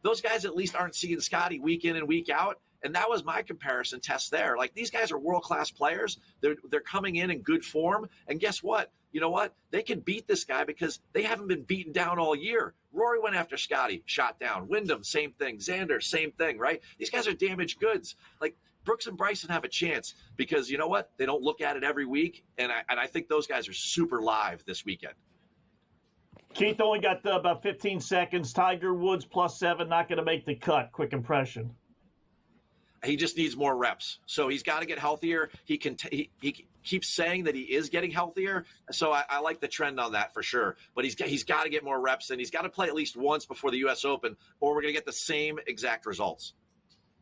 Those guys at least aren't seeing Scotty week in and week out. And that was my comparison test there. Like, these guys are world-class players. They're coming in good form. And guess what? You know what? They can beat this guy because they haven't been beaten down all year. Rory went after Scotty, shot down. Wyndham, same thing. Xander, same thing, right? These guys are damaged goods. Like, Brooks and Bryson have a chance because, you know what? They don't look at it every week. And I think those guys are super live this weekend. Keith only got about 15 seconds. Tiger Woods +7, not going to make the cut. Quick impression. He just needs more reps. So he's got to get healthier. He keeps saying that he is getting healthier. So I like the trend on that for sure. But he's got to get more reps, and he's got to play at least once before the U.S. Open, or we're going to get the same exact results.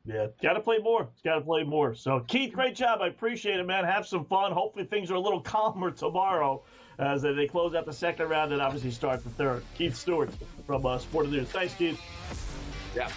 Yeah, got to play more. It's got to play more. So, Keith, great job. I appreciate it, man. Have some fun. Hopefully things are a little calmer tomorrow as they close out the second round and obviously start the third. Keith Stewart from Sport News. Thanks, Keith. Yeah.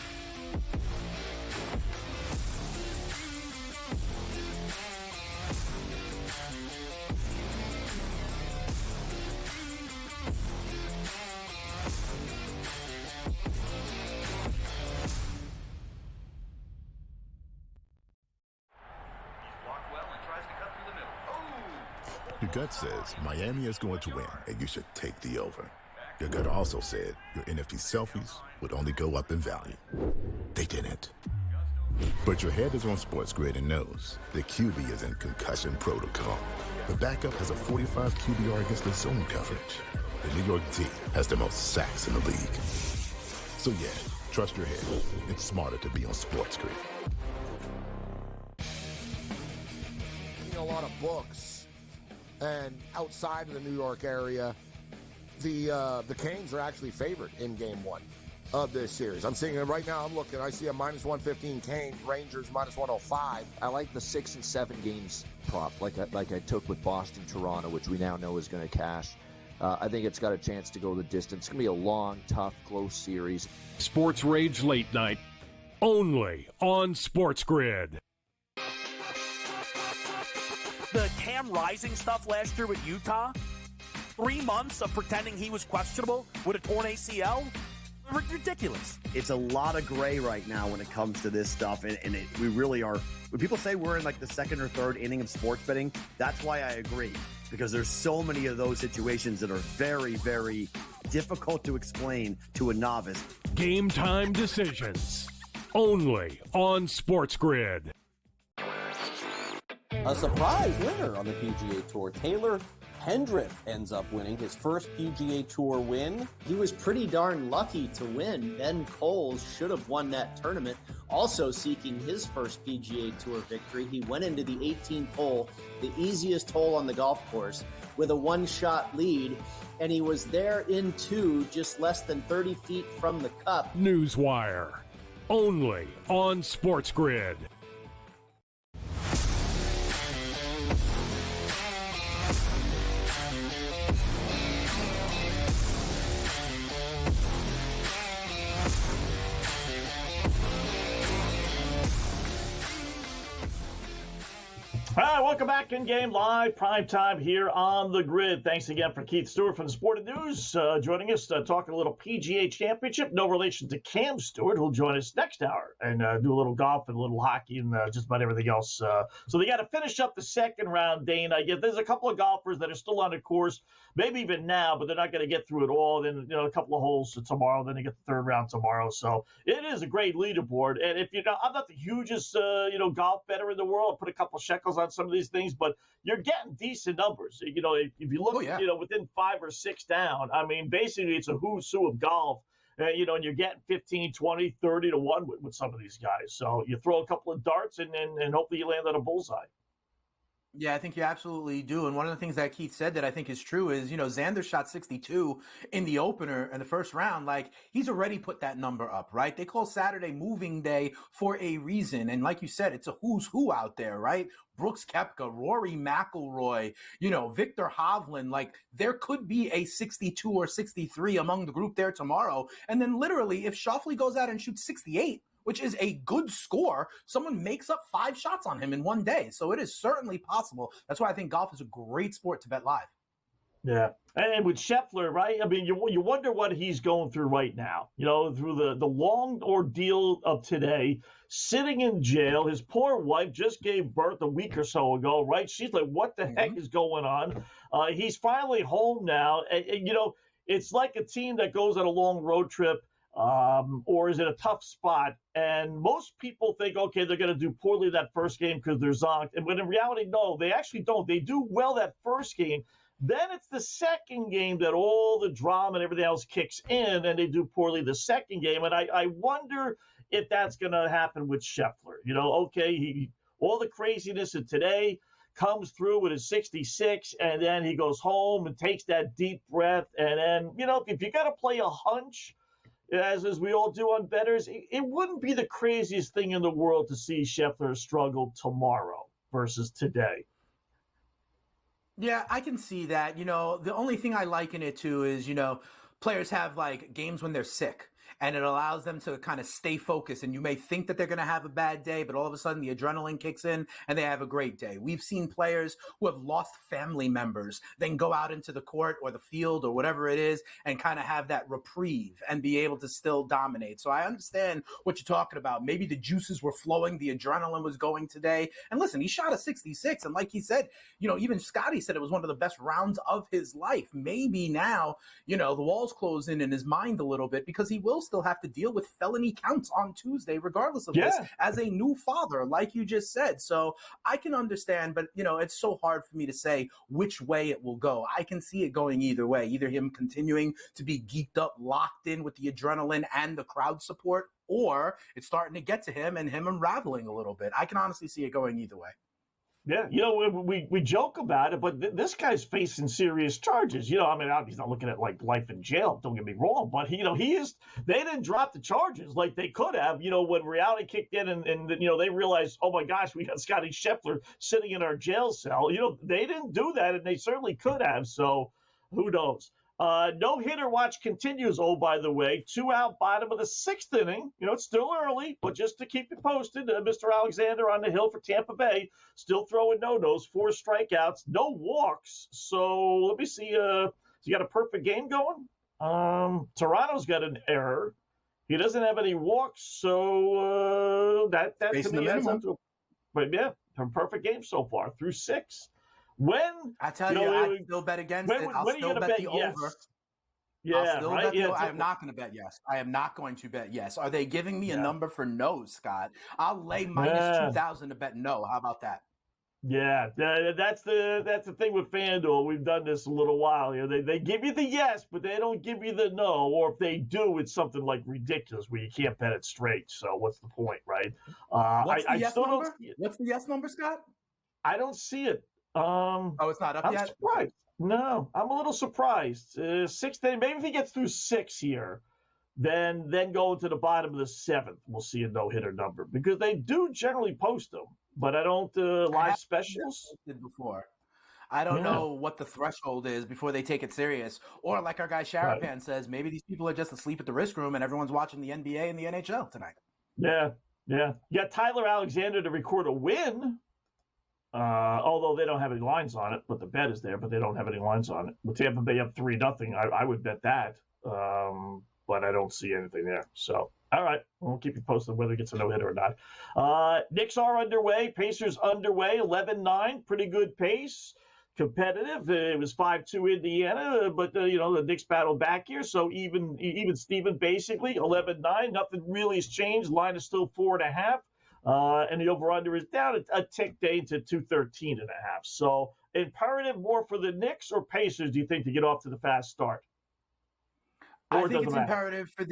Your gut says Miami is going to win, and you should take the over. Your gut also said your NFT selfies would only go up in value. They didn't. But your head is on SportsGrid and knows the QB is in concussion protocol. The backup has a 45 QBR against the zone coverage. The New York D has the most sacks in the league. So yeah, trust your head. It's smarter to be on SportsGrid. A lot of books. And outside of the New York area, the Canes are actually favored in Game 1 of this series. I'm seeing it right now. I'm looking. I see a -115 Canes, Rangers -105. I like the 6 and 7 games prop, like I took with Boston, Toronto, which we now know is going to cash. I think it's got a chance to go the distance. It's going to be a long, tough, close series. Sports Rage Late Night, only on SportsGrid. The Cam Rising stuff last year with Utah, 3 months of pretending he was questionable with a torn ACL, ridiculous. It's a lot of gray right now when it comes to this stuff, and we really are. When people say we're in like the second or third inning of sports betting, that's why I agree, because there's so many of those situations that are very, very difficult to explain to a novice. Game time decisions, only on SportsGrid. A surprise winner on the PGA Tour. Taylor Pendrith ends up winning his first PGA Tour win. He was pretty darn lucky to win. Ben Coles should have won that tournament. Also seeking his first PGA Tour victory, he went into the 18th hole, the easiest hole on the golf course, with a one-shot lead, and he was there in 2, just less than 30 feet from the cup. Newswire, only on SportsGrid. All right, welcome back. In-game live, prime time here on the grid. Thanks again for Keith Stewart from the Sport News joining us, talking a little PGA Championship. No relation to Cam Stewart, who'll join us next hour and do a little golf and a little hockey and just about everything else. So they got to finish up the second round, Dane. I guess there's a couple of golfers that are still on the course, maybe even now, but they're not going to get through it all. Then, a couple of holes tomorrow, then they get the third round tomorrow. So it is a great leaderboard. And if I'm not the hugest, golf bettor in the world. I'll put a couple of shekels on some of these things, but you're getting decent numbers. If you look, within 5 or 6 down, I mean, basically it's a who's who of golf. and you're getting 15, 20, 30 to 1 with some of these guys. So you throw a couple of darts and hopefully you land on a bullseye. Yeah, I think you absolutely do. And one of the things that Keith said that I think is true is, Xander shot 62 in the opener in the first round. Like, he's already put that number up, right? They call Saturday moving day for a reason. And like you said, it's a who's who out there, right? Brooks Koepka, Rory McIlroy, Victor Hovland. Like, there could be a 62 or 63 among the group there tomorrow. And then literally, if Schauffele goes out and shoots 68, which is a good score, someone makes up 5 shots on him in one day. So it is certainly possible. That's why I think golf is a great sport to bet live. Yeah. And with Scheffler, right? I mean, you wonder what he's going through right now, through the long ordeal of today, sitting in jail. His poor wife just gave birth a week or so ago, right? She's like, what the heck is going on? He's finally home now. And, it's like a team that goes on a long road trip. Or is it a tough spot? And most people think, okay, they're going to do poorly that first game because they're zonked. And when in reality, no, they actually don't. They do well that first game. Then it's the second game that all the drama and everything else kicks in, and they do poorly the second game. And I wonder if that's going to happen with Scheffler. Okay, all the craziness of today comes through with his 66, and then he goes home and takes that deep breath. And then, if you got to play a hunch, as we all do on bettors, it wouldn't be the craziest thing in the world to see Scheffler struggle tomorrow versus today. Yeah, I can see that. The only thing I liken it to is, players have like games when they're sick. And it allows them to kind of stay focused. And you may think that they're going to have a bad day, but all of a sudden the adrenaline kicks in and they have a great day. We've seen players who have lost family members then go out into the court or the field or whatever it is and kind of have that reprieve and be able to still dominate. So I understand what you're talking about. Maybe the juices were flowing, the adrenaline was going today. And listen, he shot a 66. And like he said, even Scotty said it was one of the best rounds of his life. Maybe now, the walls close in his mind a little bit because he will still have to deal with felony counts on Tuesday, regardless of this, as a new father, like you just said. So I can understand, but, it's so hard for me to say which way it will go. I can see it going either way, either him continuing to be geeked up, locked in with the adrenaline and the crowd support, or it's starting to get to him and him unraveling a little bit. I can honestly see it going either way. Yeah, we joke about it, but this guy's facing serious charges. I mean, he's not looking at like life in jail. Don't get me wrong, but he is. They didn't drop the charges like they could have. When reality kicked in and they realized, oh my gosh, we got Scotty Scheffler sitting in our jail cell. They didn't do that, and they certainly could have. So who knows? No hitter watch continues. Oh, by the way, 2 out, bottom of the 6th inning. It's still early, but just to keep you posted, Mr. Alexander on the hill for Tampa Bay, still throwing no-nos, 4 strikeouts, no walks. So let me see. Has he got a perfect game going? Toronto's got an error. He doesn't have any walks, so that to me adds up to. But yeah, a perfect game so far through 6. When I tell you, I still bet against it. I'll still bet the yes? over. Yeah, I'll still right? bet Yeah, I am not going to bet yes. I am not going to bet yes. Are they giving me a number for no, Scott? I'll lay minus 2,000 to bet no. How about that? Yeah, that's the thing with FanDuel. We've done this a little while. They give you the yes, but they don't give you the no. Or if they do, it's something like ridiculous where you can't bet it straight. So what's the point, right? What's the yes number? What's the yes number, Scott? I don't see it. It's not up yet? I'm surprised. No, I'm a little surprised. 6th inning, maybe if he gets through 6 here, then go to the bottom of the 7th. We'll see a no-hitter number because they do generally post them, but I don't live specials. Before. I don't know what the threshold is before they take it serious. Or like our guy Sharapan says, maybe these people are just asleep at the risk room and everyone's watching the NBA and the NHL tonight. Yeah. You got Tyler Alexander to record a win. Although they don't have any lines on it, but the bet is there, but they don't have any lines on it. With Tampa Bay up 3-0, I would bet that, but I don't see anything there. So, all right, we'll keep you posted whether it gets a no-hitter or not. Knicks are underway. Pacers underway, 11-9, pretty good pace. Competitive. It was 5-2 Indiana, but, the Knicks battled back here, so even Steven basically, 11-9. Nothing really has changed. Line is still 4.5. And the over-under is down a tick day to 213.5. So imperative more for the Knicks or Pacers, do you think, to get off to the fast start? I think it's imperative for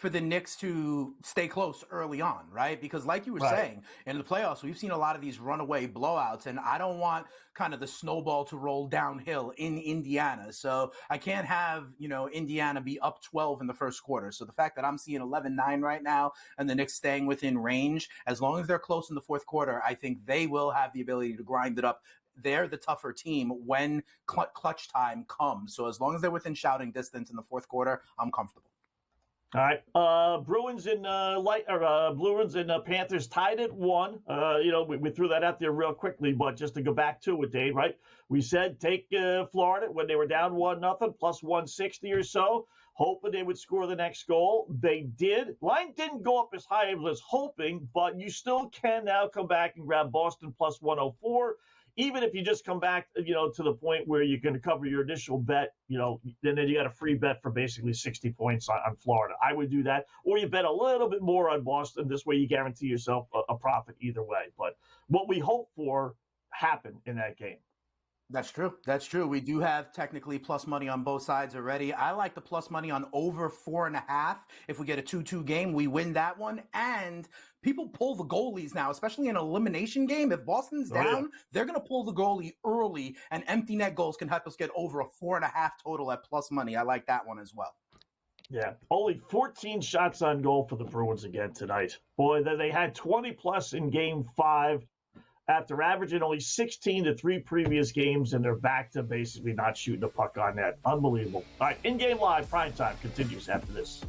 the Knicks to stay close early on, right? Because like you were saying, in the playoffs, we've seen a lot of these runaway blowouts, and I don't want kind of the snowball to roll downhill in Indiana. So I can't have, Indiana be up 12 in the first quarter. So the fact that I'm seeing 11-9 right now and the Knicks staying within range, as long as they're close in the fourth quarter, I think they will have the ability to grind it up. They're the tougher team when clutch time comes. So as long as they're within shouting distance in the fourth quarter, I'm comfortable. All right. Bruins and Bruins and Panthers tied at 1. We threw that out there real quickly, but just to go back to it, Dave, right? We said take Florida when they were down 1-0, plus 160 or so, hoping they would score the next goal. They did. Line didn't go up as high as I was hoping, but you still can now come back and grab Boston plus 104. Even if you just come back, to the point where you can cover your initial bet, then you got a free bet for basically 60 points on Florida. I would do that. Or you bet a little bit more on Boston. This way you guarantee yourself a profit either way. But what we hope for happened in that game. That's true. That's true. We do have technically plus money on both sides already. I like the plus money on over 4.5. If we get a 2-2 game, we win that one. And people pull the goalies now, especially in an elimination game. If Boston's down, they're going to pull the goalie early, and empty net goals can help us get over a 4.5 total at plus money. I like that one as well. Yeah, only 14 shots on goal for the Bruins again tonight. Boy, they had 20 plus in game 5. After averaging only 16 to 3 previous games, and they're back to basically not shooting a puck on net. Unbelievable. All right, in-game live primetime continues after this.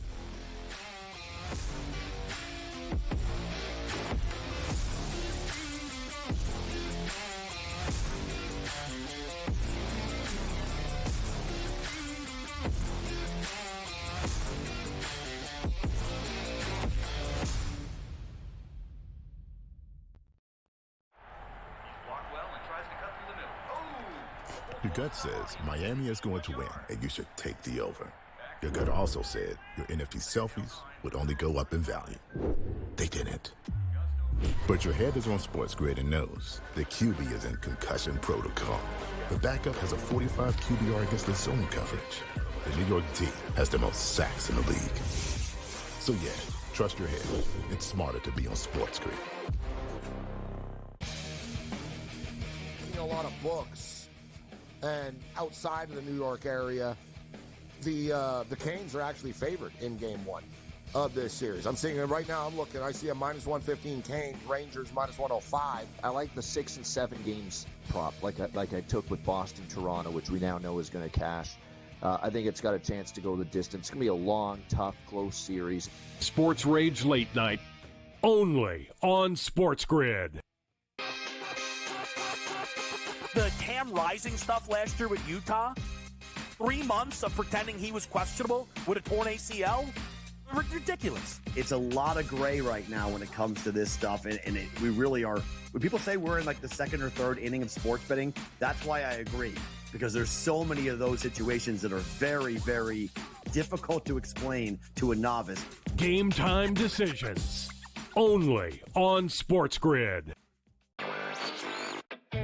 Your gut says Miami is going to win, and you should take the over. Your gut also said your NFT selfies would only go up in value. They didn't. But your head is on SportsGrid and knows the QB is in concussion protocol. The backup has a 45 QBR against the zone coverage. The New York D has the most sacks in the league. So yeah, trust your head. It's smarter to be on SportsGrid. A lot of books. And outside of the New York area, the Canes are actually favored in game 1 of this series. I'm seeing it right now. I'm looking. I see a minus 115 Canes, Rangers minus 105. I like the 6 and 7 games prop, like I took with Boston, Toronto, which we now know is going to cash. I think it's got a chance to go the distance. It's going to be a long, tough, close series. Sports Rage Late Night, only on SportsGrid. The Cam Rising stuff last year with Utah, 3 months of pretending he was questionable with a torn ACL, ridiculous. It's a lot of gray right now when it comes to this stuff, and we really are. When people say we're in like the second or third inning of sports betting, that's why I agree, because there's so many of those situations that are very, very difficult to explain to a novice. Game time decisions, only on SportsGrid.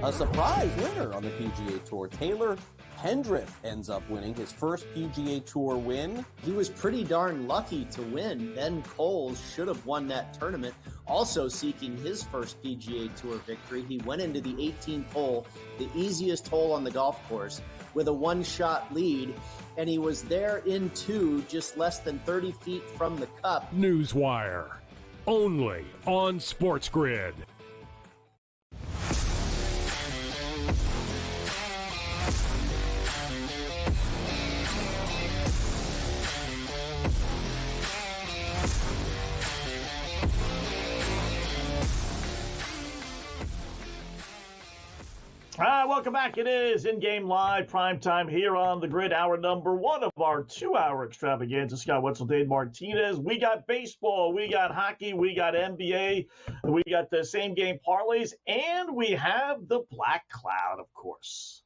A surprise winner on the PGA Tour. Taylor Pendrith ends up winning his first PGA Tour win. He was pretty darn lucky to win. Ben Coles should have won that tournament. Also seeking his first PGA Tour victory, he went into the 18th hole, the easiest hole on the golf course, with a one-shot lead, and he was there in 2, just less than 30 feet from the cup. Newswire, only on SportsGrid. Welcome back. It is in-game live primetime here on the grid. Hour number 1 of our 2-hour extravaganza. Scott Wetzel, Dane Martinez. We got baseball, we got hockey, we got NBA, we got the same game parlays, and we have the Black Cloud, of course.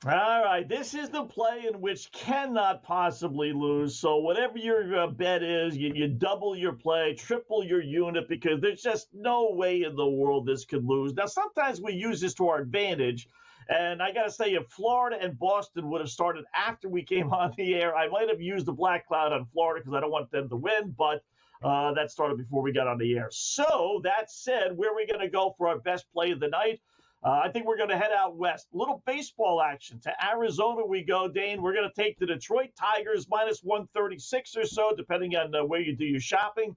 All right, this is the play in which cannot possibly lose. So whatever your bet is, you double your play, triple your unit, because there's just no way in the world this could lose. Now, sometimes we use this to our advantage. And I got to say, if Florida and Boston would have started after we came on the air, I might have used the black cloud on Florida because I don't want them to win, but that started before we got on the air. So that said, where are we going to go for our best play of the night? I think we're going to head out west. Little baseball action. To Arizona we go, Dane. We're going to take the Detroit Tigers minus 136 or so, depending on where you do your shopping.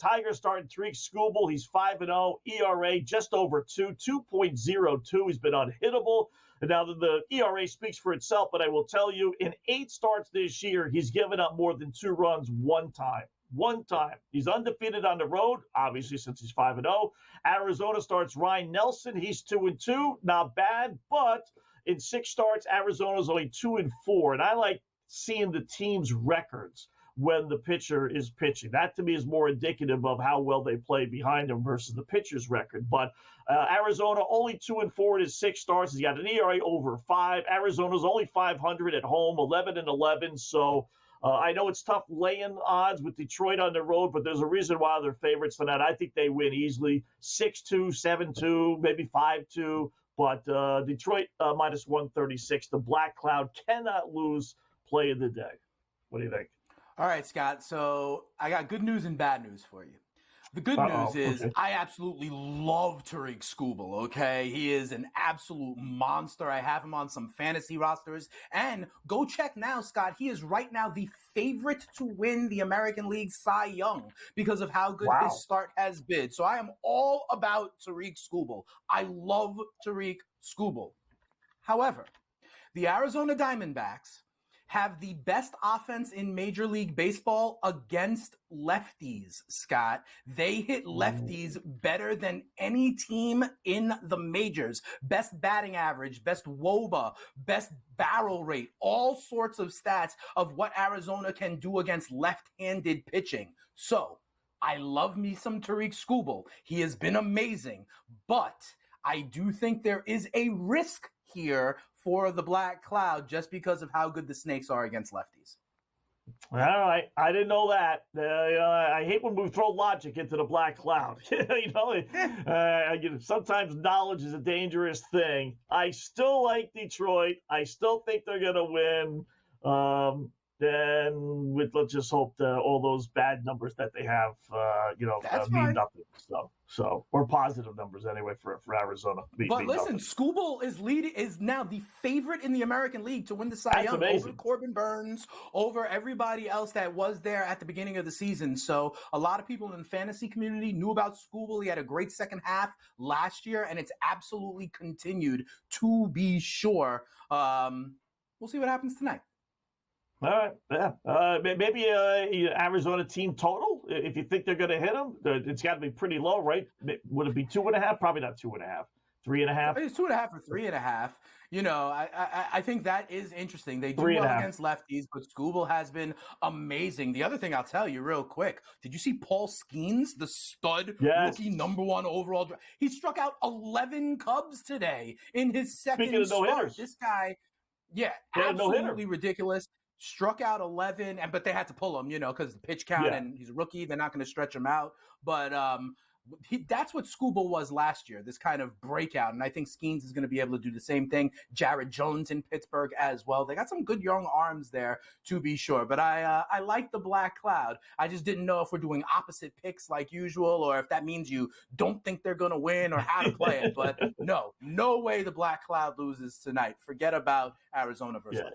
Tigers starting Tariq Skubal. He's 5-0. ERA just over 2.02. He's been unhittable. And now the ERA speaks for itself, but I will tell you, in 8 starts this year, he's given up more than 2 runs one time. One time. He's undefeated on the road, obviously, since he's 5-0. Arizona starts Ryan Nelson. He's 2-2. Not bad, but in 6 starts, Arizona's only 2-4. And I like seeing the team's records when the pitcher is pitching. That, to me, is more indicative of how well they play behind him versus the pitcher's record. But Arizona only 2-4 in his 6 starts. He's got an ERA over 5. Arizona's only 500 at home, 11-11. So I know it's tough laying odds with Detroit on the road, but there's a reason why they're favorites tonight. I think they win easily, 6-2, 7-2, maybe 5-2. But Detroit minus 136. The Black Cloud cannot lose play of the day. What do you think? All right, Scott. So I got good news and bad news for you. The good news is I absolutely love Tariq Skubal, okay? He is an absolute monster. I have him on some fantasy rosters. And go check now, Scott. He is right now the favorite to win the American League Cy Young because of how good his start has been. So I am all about Tariq Skubal. I love Tariq Skubal. However, the Arizona Diamondbacks have the best offense in Major League Baseball against lefties, Scott. They hit lefties better than any team in the majors. Best batting average, best WOBA, best barrel rate, all sorts of stats of what Arizona can do against left-handed pitching. So I love me some Tariq Skubal. He has been amazing, but I do think there is a risk here for the Black Cloud just because of how good the Snakes are against lefties. All right. I didn't know that. I hate when we throw logic into the Black Cloud. Sometimes knowledge is a dangerous thing. I still like Detroit. I still think they're going to win. Let's just hope that all those bad numbers that they have, mean nothing. So or positive numbers anyway for Arizona. But listen, Skubal is now the favorite in the American League to win the Cy Young over Corbin Burns, over everybody else that was there at the beginning of the season. So a lot of people in the fantasy community knew about Skubal. He had a great second half last year, and it's absolutely continued to be sure. We'll see what happens tonight. All right, yeah. Maybe Arizona team total. If you think they're going to hit them, it's got to be pretty low, right? Would it be 2.5? Probably not 2.5. 3.5. It's 2.5 or 3.5. I think that is interesting. They do well against lefties, but Skubal has been amazing. The other thing I'll tell you real quick: did you see Paul Skeens, the stud rookie #1 overall? He struck out 11 Cubs today in his second start. This guy, absolutely ridiculous. Struck out 11, but they had to pull him, because the pitch count and he's a rookie. They're not going to stretch him out. But that's what Skubal was last year, this kind of breakout. And I think Skeens is going to be able to do the same thing. Jared Jones in Pittsburgh as well. They got some good young arms there, to be sure. But I like the Black Cloud. I just didn't know if we're doing opposite picks like usual or if that means you don't think they're going to win or how to play it. But no way the Black Cloud loses tonight. Forget about Arizona versus lefties.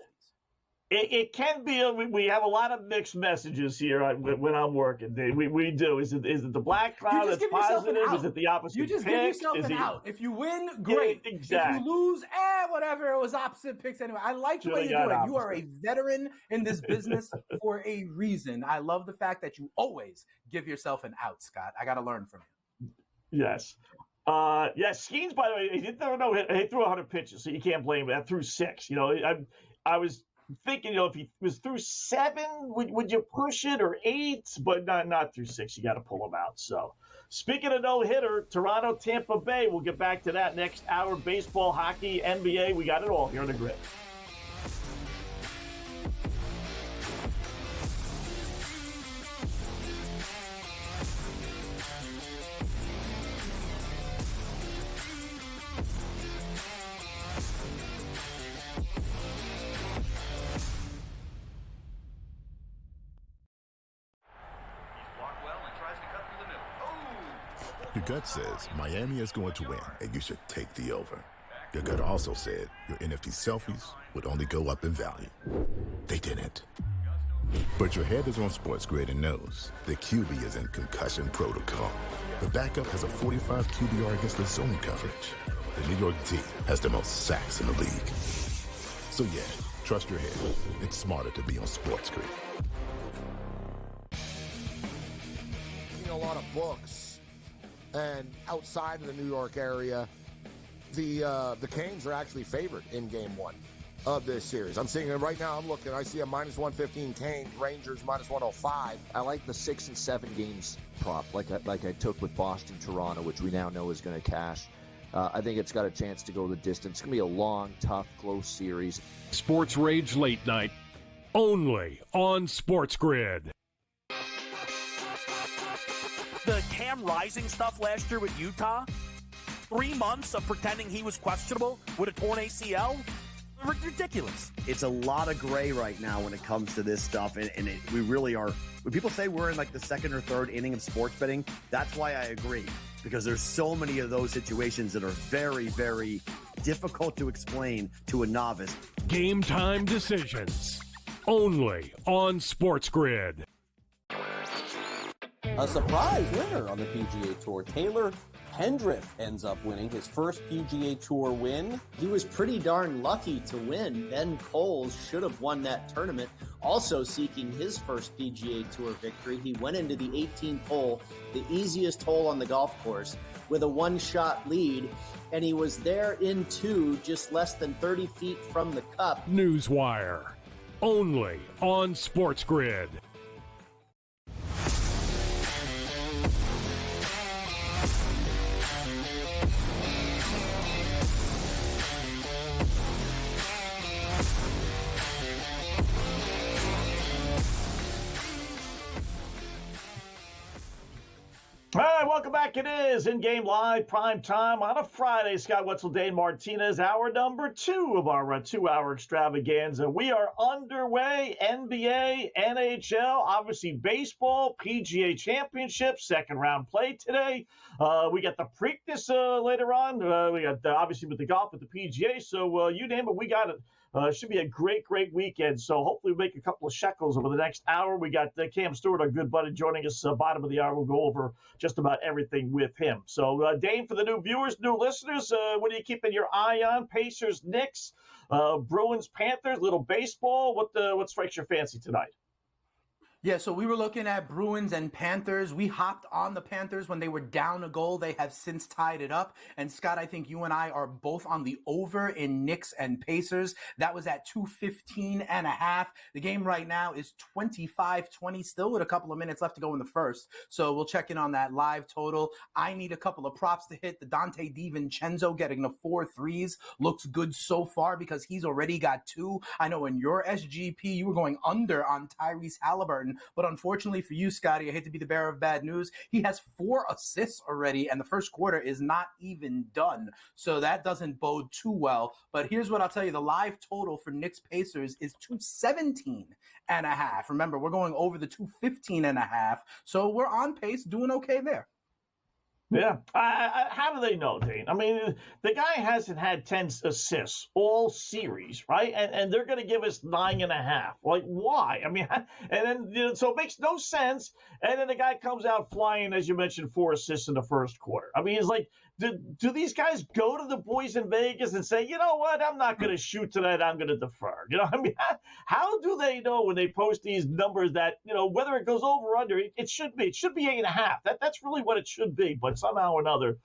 It can be. We have a lot of mixed messages here when I'm working. We do. Is it the Black Cloud that's positive? Is it the opposite? You just pick? give yourself an out. If you win, great. Yeah, exactly. If you lose, whatever. It was opposite picks anyway. I like the way you do it. You are a veteran in this business for a reason. I love the fact that you always give yourself an out, Scott. I got to learn from you. Yes. Skeens, by the way, he threw 100 pitches, so you can't blame him. That threw 6. I was thinking, if he was through 7, would you push it, or 8? But not through 6. You got to pull him out. So, speaking of no-hitter, Toronto, Tampa Bay. We'll get back to that next hour. Baseball, hockey, NBA. We got it all here on the Grid. Your gut says Miami is going to win, and you should take the over. Your gut also said your NFT selfies would only go up in value. They didn't. But your head is on SportsGrid and knows the QB is in concussion protocol. The backup has a 45 QBR against the zone coverage. The New York D has the most sacks in the league. So yeah, trust your head. It's smarter to be on SportsGrid. A lot of books, and outside of the New York area, the Canes are actually favored in Game 1 of this series. I'm seeing it right now. I'm looking. I see a -115 Canes, Rangers -105. I like the 6 and 7 games prop, like I took with Boston, Toronto, which we now know is going to cash. I think it's got a chance to go the distance. It's going to be a long, tough, close series. Sports Rage Late Night, only on SportsGrid. The Cam Rising stuff last year with Utah, 3 months of pretending he was questionable with a torn ACL, ridiculous. It's a lot of gray right now when it comes to this stuff, and we really are. When people say we're in like the second or third inning of sports betting, that's why I agree, because there's so many of those situations that are very, very difficult to explain to a novice. Game time decisions, only on SportsGrid. A surprise winner on the PGA Tour. Taylor Pendrith ends up winning his first PGA Tour win. He was pretty darn lucky to win. Ben Coles should have won that tournament. Also seeking his first PGA Tour victory, he went into the 18th hole, the easiest hole on the golf course, with a one-shot lead, and he was there in 2, just less than 30 feet from the cup. Newswire, only on SportsGrid. All right, welcome back. It is In-Game Live, prime time on a Friday. Scott Wetzel, Dane Martinez, hour number 2 of our 2-hour extravaganza. We are underway. NBA, NHL, obviously baseball, PGA Championship, second round play today. We got the Preakness later on. We got obviously with the golf with the PGA. So you name it, we got it. Should be a great, great weekend. So hopefully we make a couple of shekels over the next hour. We got Cam Stewart, our good buddy, joining us bottom of the hour. We'll go over just about everything with him. So Dane, for the new viewers, new listeners, what are you keeping your eye on? Pacers, Knicks, Bruins, Panthers, little baseball. What strikes your fancy tonight? Yeah, so we were looking at Bruins and Panthers. We hopped on the Panthers when they were down a goal. They have since tied it up. And Scott, I think you and I are both on the over in Knicks and Pacers. That was at 215.5. The game right now is 25-20, still with a couple of minutes left to go in the first. So we'll check in on that live total. I need a couple of props to hit. The Dante DiVincenzo getting the 4 threes looks good so far because he's already got 2. I know in your SGP, you were going under on Tyrese Halliburton. But unfortunately for you, Scotty, I hate to be the bearer of bad news. He has 4 assists already, and the first quarter is not even done. So that doesn't bode too well. But here's what I'll tell you. The live total for Knicks Pacers is 217.5. Remember, we're going over the 215.5. So we're on pace, doing okay there. Yeah. How do they know, Dane? I mean, the guy hasn't had 10 assists all series, right? And they're going to give us 9.5. Like, why? I mean, and then, so it makes no sense. And then the guy comes out flying, as you mentioned, 4 assists in the first quarter. I mean, it's like, do these guys go to the boys in Vegas and say, you know what, I'm not going to shoot tonight, I'm going to defer? You know, I mean, how do they know when they post these numbers that, you know, whether it goes over or under, it should be 8.5. That's really what it should be. But somehow or another,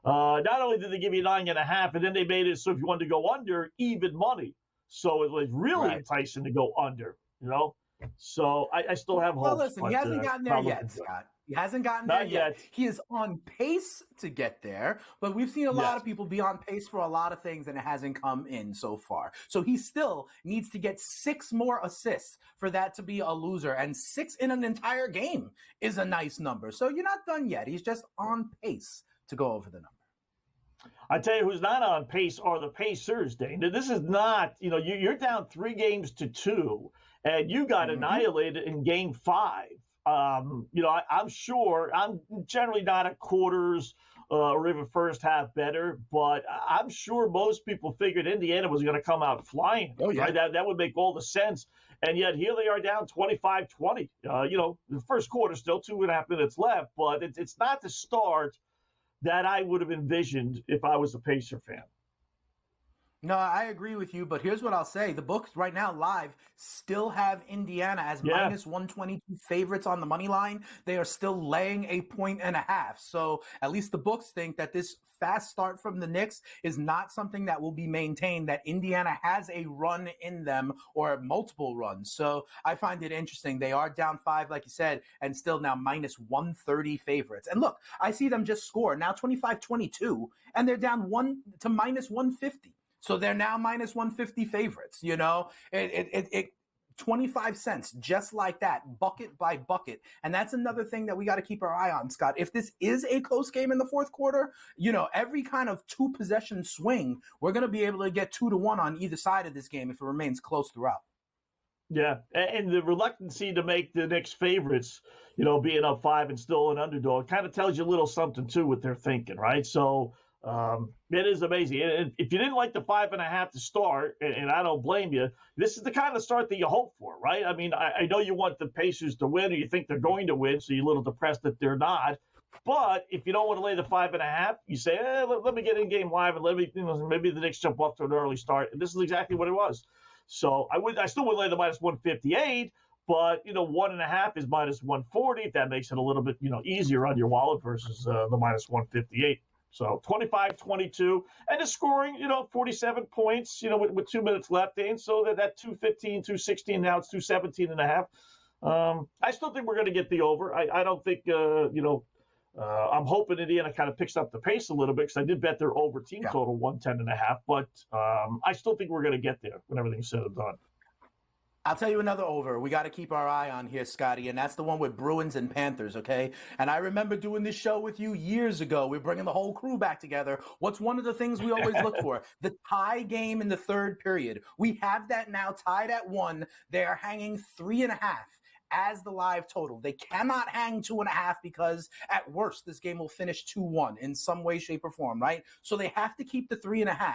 not only did they give you 9.5, and then they made it so if you wanted to go under, even money. So it was really enticing to go under, So I still have hope. Well, listen, he hasn't gotten there yet, Scott. He hasn't gotten there yet. He is on pace to get there, but we've seen a lot of people be on pace for a lot of things, and it hasn't come in so far. So he still needs to get 6 more assists for that to be a loser, and 6 in an entire game is a nice number. So you're not done yet. He's just on pace to go over the number. I tell you who's not on pace are the Pacers, Dane. This is not, you're down 3-2, and you got annihilated in Game 5. I'm sure I'm generally not a quarters or even first half better, but I'm sure most people figured Indiana was going to come out flying. Oh, yeah. Right? That would make all the sense. And yet here they are down 25-20. The first quarter, still 2.5 minutes left, but it's not the start that I would have envisioned if I was a Pacer fan. No, I agree with you, but here's what I'll say. The books right now live still have Indiana as minus 122 favorites on the money line. They are still laying 1.5 points. So at least the books think that this fast start from the Knicks is not something that will be maintained, that Indiana has a run in them or multiple runs. So I find it interesting. They are down 5, like you said, and still now minus 130 favorites. And look, I see them just score now 25-22, and they're down 1 to minus 150. So they're now minus 150 favorites, it 25 cents, just like that, bucket by bucket. And that's another thing that we got to keep our eye on, Scott. If this is a close game in the fourth quarter, every kind of 2-possession swing, we're going to be able to get 2-1 on either side of this game if it remains close throughout. Yeah, and the reluctancy to make the Knicks favorites, being up 5 and still an underdog, kind of tells you a little something, too, what they're thinking, right? So it is amazing. And if you didn't like the 5.5 to start, and I don't blame you, this is the kind of start that you hope for, right? I mean, I know you want the Pacers to win, or you think they're going to win, so you're a little depressed that they're not. But if you don't want to lay the 5.5, you say, let me get in game live and let me, maybe the Knicks jump off to an early start. And this is exactly what it was. So I still would lay the minus 158. But, 1.5 is minus 140. That makes it a little bit, easier on your wallet versus the minus 158. So 25-22, and the scoring, 47 points, with 2 minutes left, Dane. So that 215, 216, now it's 217.5. I still think we're going to get the over. I don't think, I'm hoping Indiana kind of picks up the pace a little bit, because I did bet their over team total 110.5. But I still think we're going to get there when everything's said and done. I'll tell you another over we got to keep our eye on here, Scotty, and that's the one with Bruins and Panthers, okay? And I remember doing this show with you years ago. We're bringing the whole crew back together. What's one of the things we always look for? The tie game in the third period. We have that now tied at 1. They are hanging 3.5 as the live total. They cannot hang 2.5 because at worst, this game will finish 2-1 in some way, shape, or form, right? So they have to keep the 3.5.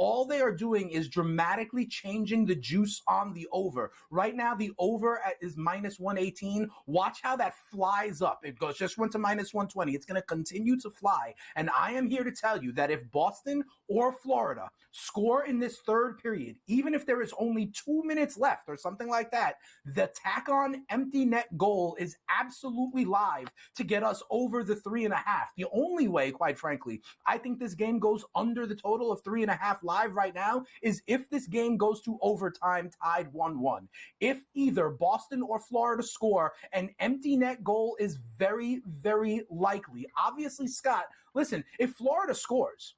All they are doing is dramatically changing the juice on the over. Right now, the over is minus 118. Watch how that flies up. It just went to minus 120. It's going to continue to fly. And I am here to tell you that if Boston or Florida score in this third period, even if there is only 2 minutes left or something like that, the tack-on empty net goal is absolutely live to get us over the 3.5. The only way, quite frankly, I think this game goes under the total of 3.5 live right now is if this game goes to overtime tied 1-1. If either Boston or Florida score, an empty net goal is very, very likely. Obviously, Scott, listen, if Florida scores,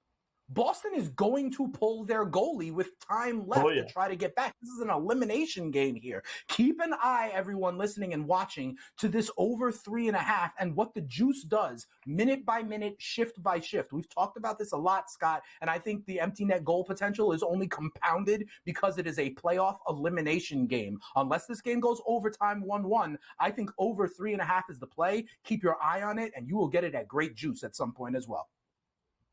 Boston is going to pull their goalie with time left to try to get back. This is an elimination game here. Keep an eye, everyone listening and watching, to this over 3.5 and what the juice does minute by minute, shift by shift. We've talked about this a lot, Scott, and I think the empty net goal potential is only compounded because it is a playoff elimination game. Unless this game goes overtime 1-1, I think over 3.5 is the play. Keep your eye on it, and you will get it at great juice at some point as well.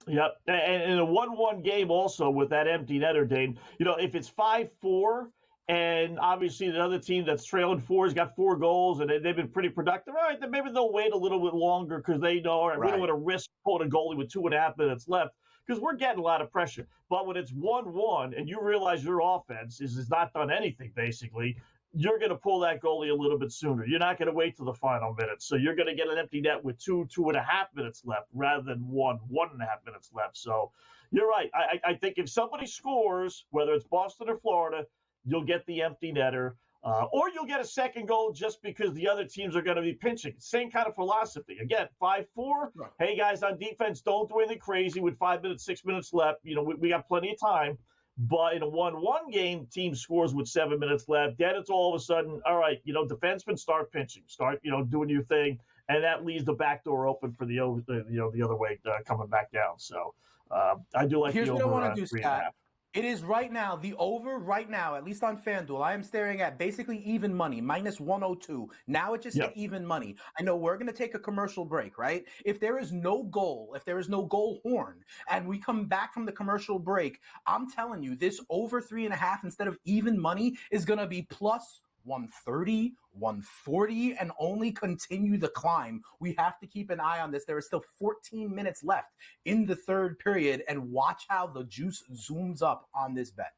Yep, and in a 1-1 game also with that empty netter, Dane, if it's 5-4 and obviously the other team that's trailing 4 has got 4 goals and they've been pretty productive, all right, then maybe they'll wait a little bit longer because they know, all right, we don't want to risk pulling a goalie with 2.5 minutes left because we're getting a lot of pressure. But when it's 1-1 and you realize your offense has not done anything, basically, you're going to pull that goalie a little bit sooner. You're not going to wait till the final minutes. So you're going to get an empty net with 2.5 minutes left rather than 1.5 minutes left. So, you're right. I think if somebody scores, whether it's Boston or Florida, you'll get the empty netter. Or you'll get a second goal just because the other teams are going to be pinching. Same kind of philosophy. Again, 5-4. Right. Hey, guys, on defense, don't do anything crazy with 5 minutes, 6 minutes left. We got plenty of time. But in a 1-1 game, team scores with 7 minutes left. Then it's all of a sudden, all right, defensemen start pinching, start, doing your thing. And that leaves the back door open for the other way coming back down. So I do like Here's the what over I want to do, 3.5. Scott. It is right now, the over right now, at least on FanDuel, I am staring at basically even money, minus 102. Now it just hit even money. I know we're going to take a commercial break, right? If there is no goal, if there is no goal horn, and we come back from the commercial break, I'm telling you, this over 3.5 instead of even money is going to be plus 130, 140, and only continue the climb. We have to keep an eye on this. There is still 14 minutes left in the third period, and watch how the juice zooms up on this bet.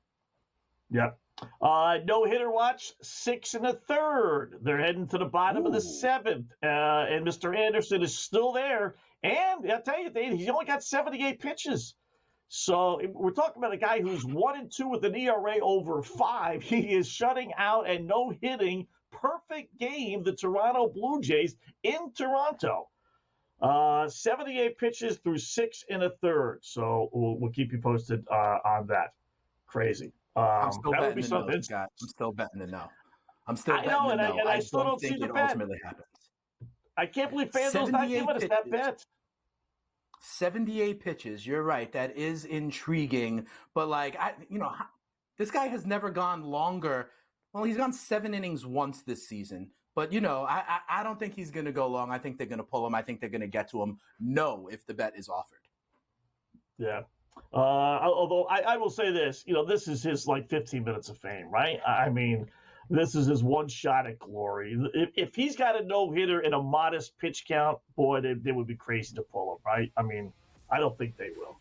Yep. No hitter watch, 6 1/3. They're heading to the bottom of the 7th, and Mr. Anderson is still there. And I'll tell you, Dave, he's only got 78 pitches. So we're talking about a guy who's 1-2 with an ERA over 5. He is shutting out and no hitting. Perfect game, the Toronto Blue Jays in Toronto. 78 pitches through 6 1/3. So we'll keep you posted on that. Crazy. I'm still betting the no, Scott. I'm still betting the no. I'm still betting the no. I still don't see the bet. Ultimately happens. I can't believe FanDuel's not giving us that bet. 78 pitches. You're right. That is intriguing. But this guy has never gone longer. Well, he's gone 7 innings once this season. But, I don't think he's going to go long. I think they're going to pull him. I think they're going to get to him. No, if the bet is offered. Yeah. Although I will say this, this is his 15 minutes of fame, right? I mean, this is his one shot at glory. If he's got a no-hitter in a modest pitch count, boy, they would be crazy to pull him, right? I mean, I don't think they will,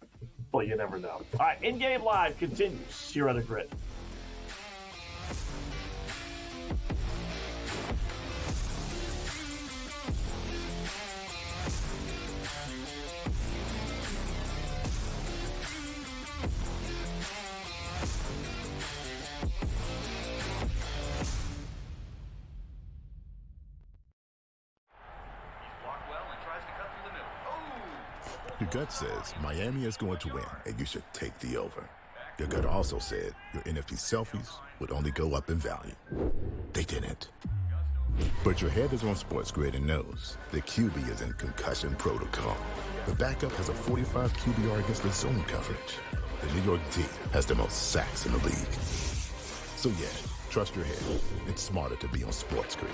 but you never know. All right, In-Game Live continues here on the Grid. Your gut says Miami is going to win, and you should take the over. Your gut also said your NFT selfies would only go up in value. They didn't. But your head is on SportsGrid and knows the QB is in concussion protocol. The backup has a 45 QBR against the zone coverage. The New York D has the most sacks in the league. So yeah, trust your head. It's smarter to be on SportsGrid.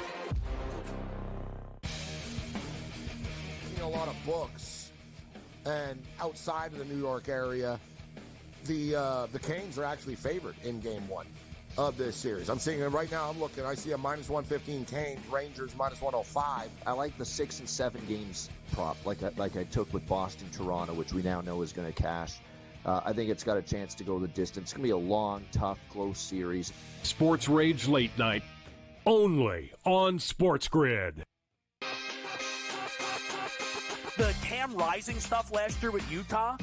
A lot of books. And outside of the New York area, the Canes are actually favored in Game 1 of this series. I'm seeing it right now. I'm looking. I see a minus 115 Canes, Rangers minus 105. I like the 6 and 7 games prop, like I took with Boston, Toronto, which we now know is going to cash. I think it's got a chance to go the distance. It's going to be a long, tough, close series. Sports Rage Late Night, only on SportsGrid. The Cam Rising stuff last year with Utah,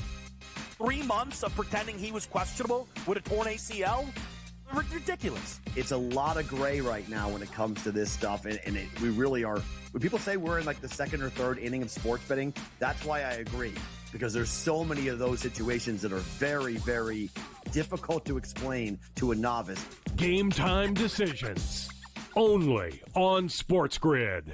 3 months of pretending he was questionable with a torn ACL, ridiculous. It's a lot of gray right now when it comes to this stuff, and we really are. When people say we're in the second or third inning of sports betting, that's why I agree, because there's so many of those situations that are very, very difficult to explain to a novice. Game time decisions, only on SportsGrid.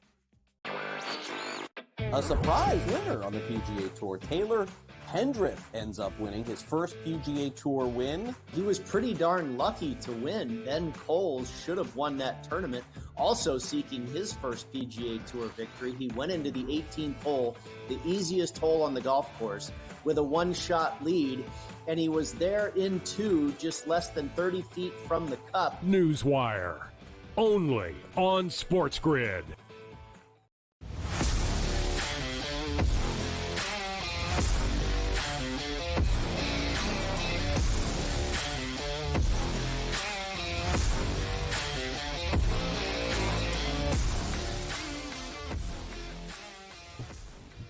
A surprise winner on the PGA Tour. Taylor Hendrick ends up winning his first PGA Tour win. He was pretty darn lucky to win. Ben Coles should have won that tournament. Also seeking his first PGA Tour victory, he went into the 18th hole, the easiest hole on the golf course, with a one-shot lead, and he was there in 2, just less than 30 feet from the cup. Newswire, only on SportsGrid.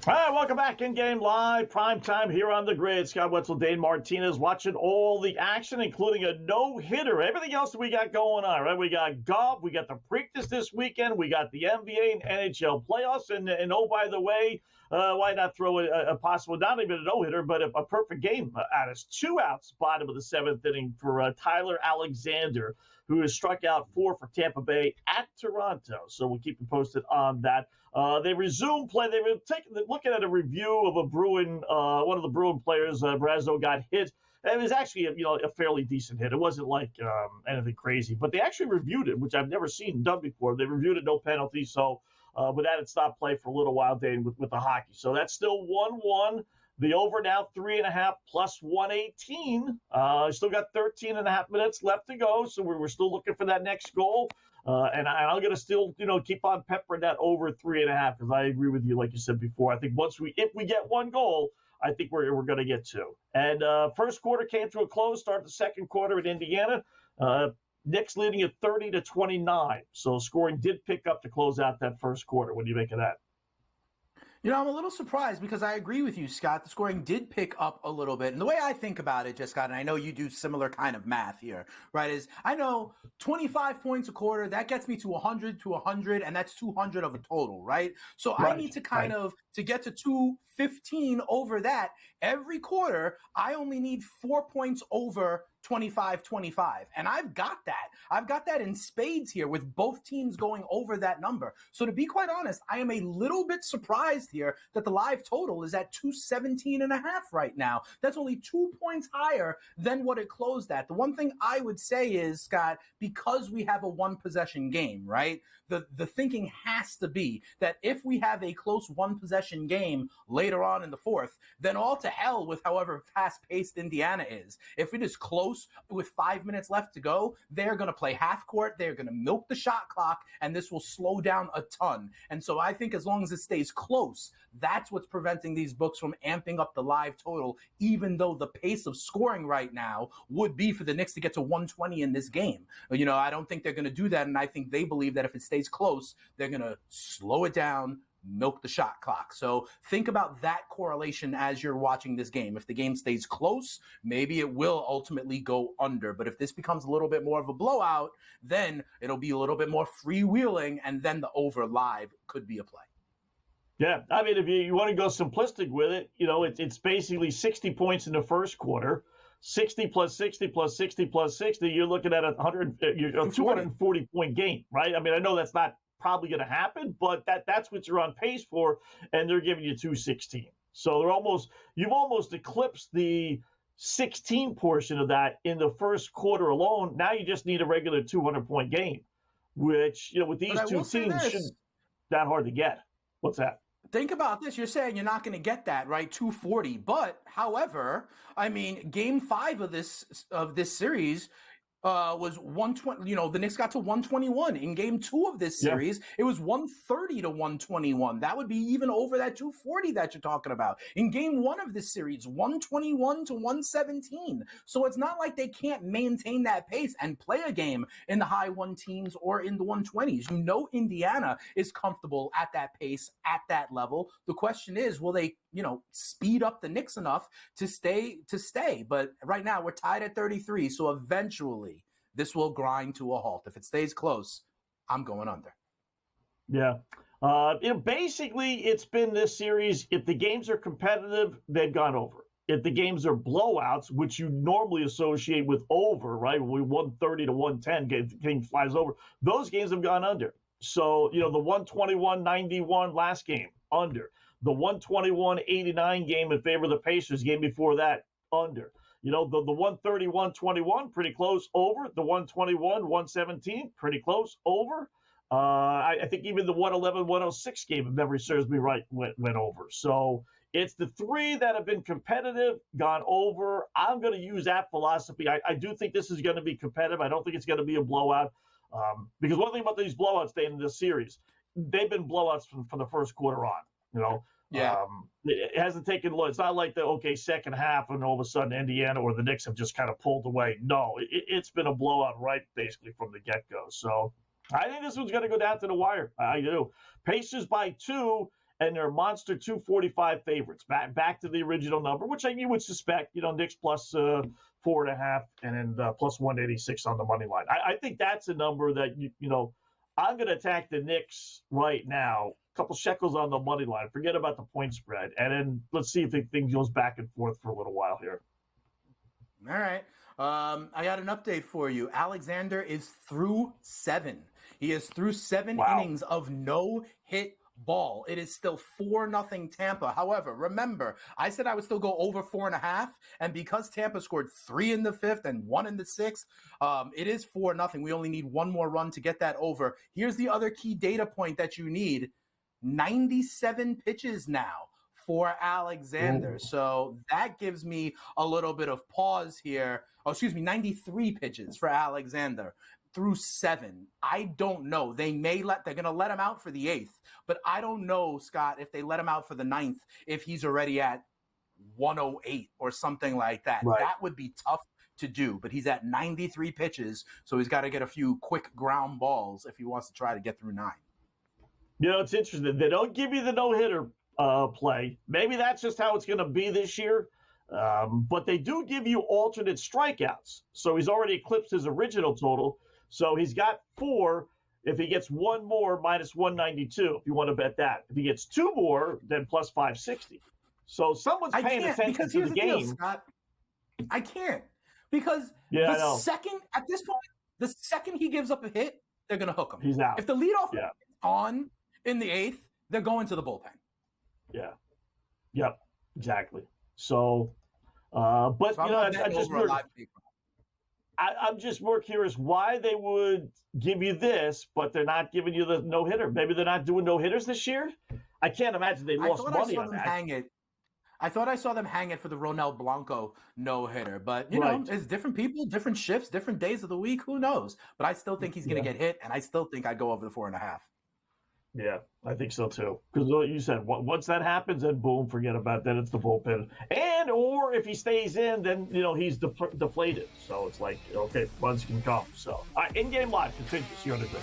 All right, welcome back. In-game live, prime time here on the grid. Scott Wetzel, Dane Martinez, watching all the action, including a no-hitter. Everything else that we got going on, right? We got golf, we got the Preakness this weekend, we got the NBA and NHL playoffs, and oh, by the way, why not throw a possible, not even a no-hitter, but a perfect game at us. 2 outs, bottom of the 7th inning for Tyler Alexander, who has struck out 4 for Tampa Bay at Toronto. So we'll keep you posted on that. They resumed play. They were looking at a review of a Bruin, one of the Bruin players, Brazo, got hit. It was actually a fairly decent hit. It wasn't like anything crazy, but they actually reviewed it, which I've never seen done before. They reviewed it, no penalty. So, but that had stopped play for a little while, Dane, with the hockey. So that's still 1-1. The over now 3.5 plus 118. Still got 13.5 minutes left to go, so we're still looking for that next goal. And I'm going to still, keep on peppering that over 3.5 because I agree with you, like you said before. I think if we get 1 goal, I think we're going to get 2. And first quarter came to a close. Start the second quarter in Indiana. Knicks leading at 30-29. So scoring did pick up to close out that first quarter. What do you make of that? I'm a little surprised because I agree with you, Scott. The scoring did pick up a little bit. And the way I think about it, Scott, and I know you do similar kind of math here, right, is I know 25 points a quarter, that gets me to 100 to 100, and that's 200 of a total, right? So right, I need to to get to 215 over that every quarter, I only need 4 points over 25-25. And I've got that. I've got that in spades here with both teams going over that number. So to be quite honest, I am a little bit surprised here that the live total is at 217.5 right now. That's only 2 points higher than what it closed at. The one thing I would say is, Scott, because we have a 1-possession game, right? The thinking has to be that if we have a close 1-possession game later on in the fourth, then all to hell with however fast-paced Indiana is. If it is close with 5 minutes left to go, they're going to play half court, they're going to milk the shot clock, and this will slow down a ton. And so I think as long as it stays close, that's what's preventing these books from amping up the live total, even though the pace of scoring right now would be for the Knicks to get to 120 in this game. I don't think they're going to do that, and I think they believe that if it stays close, they're going to slow it down, milk the shot clock. So think about that correlation as you're watching this game. If the game stays close, maybe it will ultimately go under. But if this becomes a little bit more of a blowout, then it'll be a little bit more freewheeling, and then the over live could be a play. Yeah, I mean, if you want to go simplistic with it, it's basically 60 points in the first quarter, 60 plus 60 plus 60 plus 60. You're looking at a 240-point game, right? I mean, I know that's not probably going to happen, but that's what you're on pace for, and they're giving you 216. So you've almost eclipsed the 16 portion of that in the first quarter alone. Now you just need a regular 200-point game, which with these two teams shouldn't that hard to get. What's that? Think about this. You're saying you're not going to get that, right? 240. But, however, I mean, game 5 of this series was 120. The Knicks got to 121. In game 2 of this series, it was 130 to 121. That would be even over that 240 that you're talking about. In game 1 of this series, 121 to 117. So it's not like they can't maintain that pace and play a game in the high 110s or in the 120s. Indiana is comfortable at that pace, at that level. The question is, will they, speed up the Knicks enough to stay? But right now we're tied at 33. So eventually this will grind to a halt. If it stays close, I'm going under. Yeah. Basically it's been this series. If the games are competitive, they've gone over. If the games are blowouts, which you normally associate with over, right? When we 130 to 110, game flies over. Those games have gone under. So, the 121-91 last game, under. The 121-89 game in favor of the Pacers, game before that, under. The 130-121, pretty close, over. The 121-117, pretty close, over. I think even the 111-106 game, if memory serves me right, went over. So it's the 3 that have been competitive, gone over. I'm going to use that philosophy. I do think this is going to be competitive. I don't think it's going to be a blowout. Because one thing about these blowouts, Dave, in this series, they've been blowouts from the first quarter on. It hasn't taken long. It's not like second half and all of a sudden Indiana or the Knicks have just kind of pulled away. No, it's been a blowout right basically from the get-go. So I think this one's going to go down to the wire. I do. Pacers by 2, and they're monster 245 favorites, back to the original number, which you would suspect. Knicks plus 4.5, and then plus 186 on the money line. I think that's a number that I'm going to attack the Knicks right now. A couple shekels on the money line. Forget about the point spread, and then let's see if the thing goes back and forth for a little while here. All right. I got an update for you. Alexander is through 7. He is through 7 innings of no-hit ball. It is still 4-0 Tampa. However, remember, I said I would still go over 4.5, and because Tampa scored 3 in the 5th and 1 in the 6th, it is 4-0. We only need one more run to get that over. Here's the other key data point that you need. 97 pitches now for Alexander. Ooh. So that gives me a little bit of pause here. 93 pitches for Alexander through 7. I don't know. They're going to let him out for the 8th, but I don't know, Scott, if they let him out for the 9th, if he's already at 108 or something like that. Right. That would be tough to do, but he's at 93 pitches, so he's got to get a few quick ground balls if he wants to try to get through 9. It's interesting. They don't give you the no-hitter play. Maybe that's just how it's going to be this year. But they do give you alternate strikeouts. So he's already eclipsed his original total. So he's got 4. If he gets 1 more, minus 192, if you want to bet that. If he gets 2 more, then plus 560. So someone's paying attention to the game. Deal, Scott. I can't. Because second, at this point, the second he gives up a hit, they're going to hook him. He's out. If the leadoff is on in the 8th, they're going to the bullpen. Yeah. Yep. Exactly. So, I'm just more curious why they would give you this, but they're not giving you the no-hitter. Maybe they're not doing no-hitters this year. I can't imagine they lost money on that. I thought I saw them hang it for the Ronel Blanco no-hitter, but you know, it's different people, different shifts, different days of the week. Who knows? But I still think he's going to get hit, and I still think I'd go over the 4.5. Yeah, I think so too. Because you said once that happens, then boom, forget about that. It's the bullpen, or if he stays in, then he's deflated. So it's like runs can come. So all right, in-game live continues here on the Grid.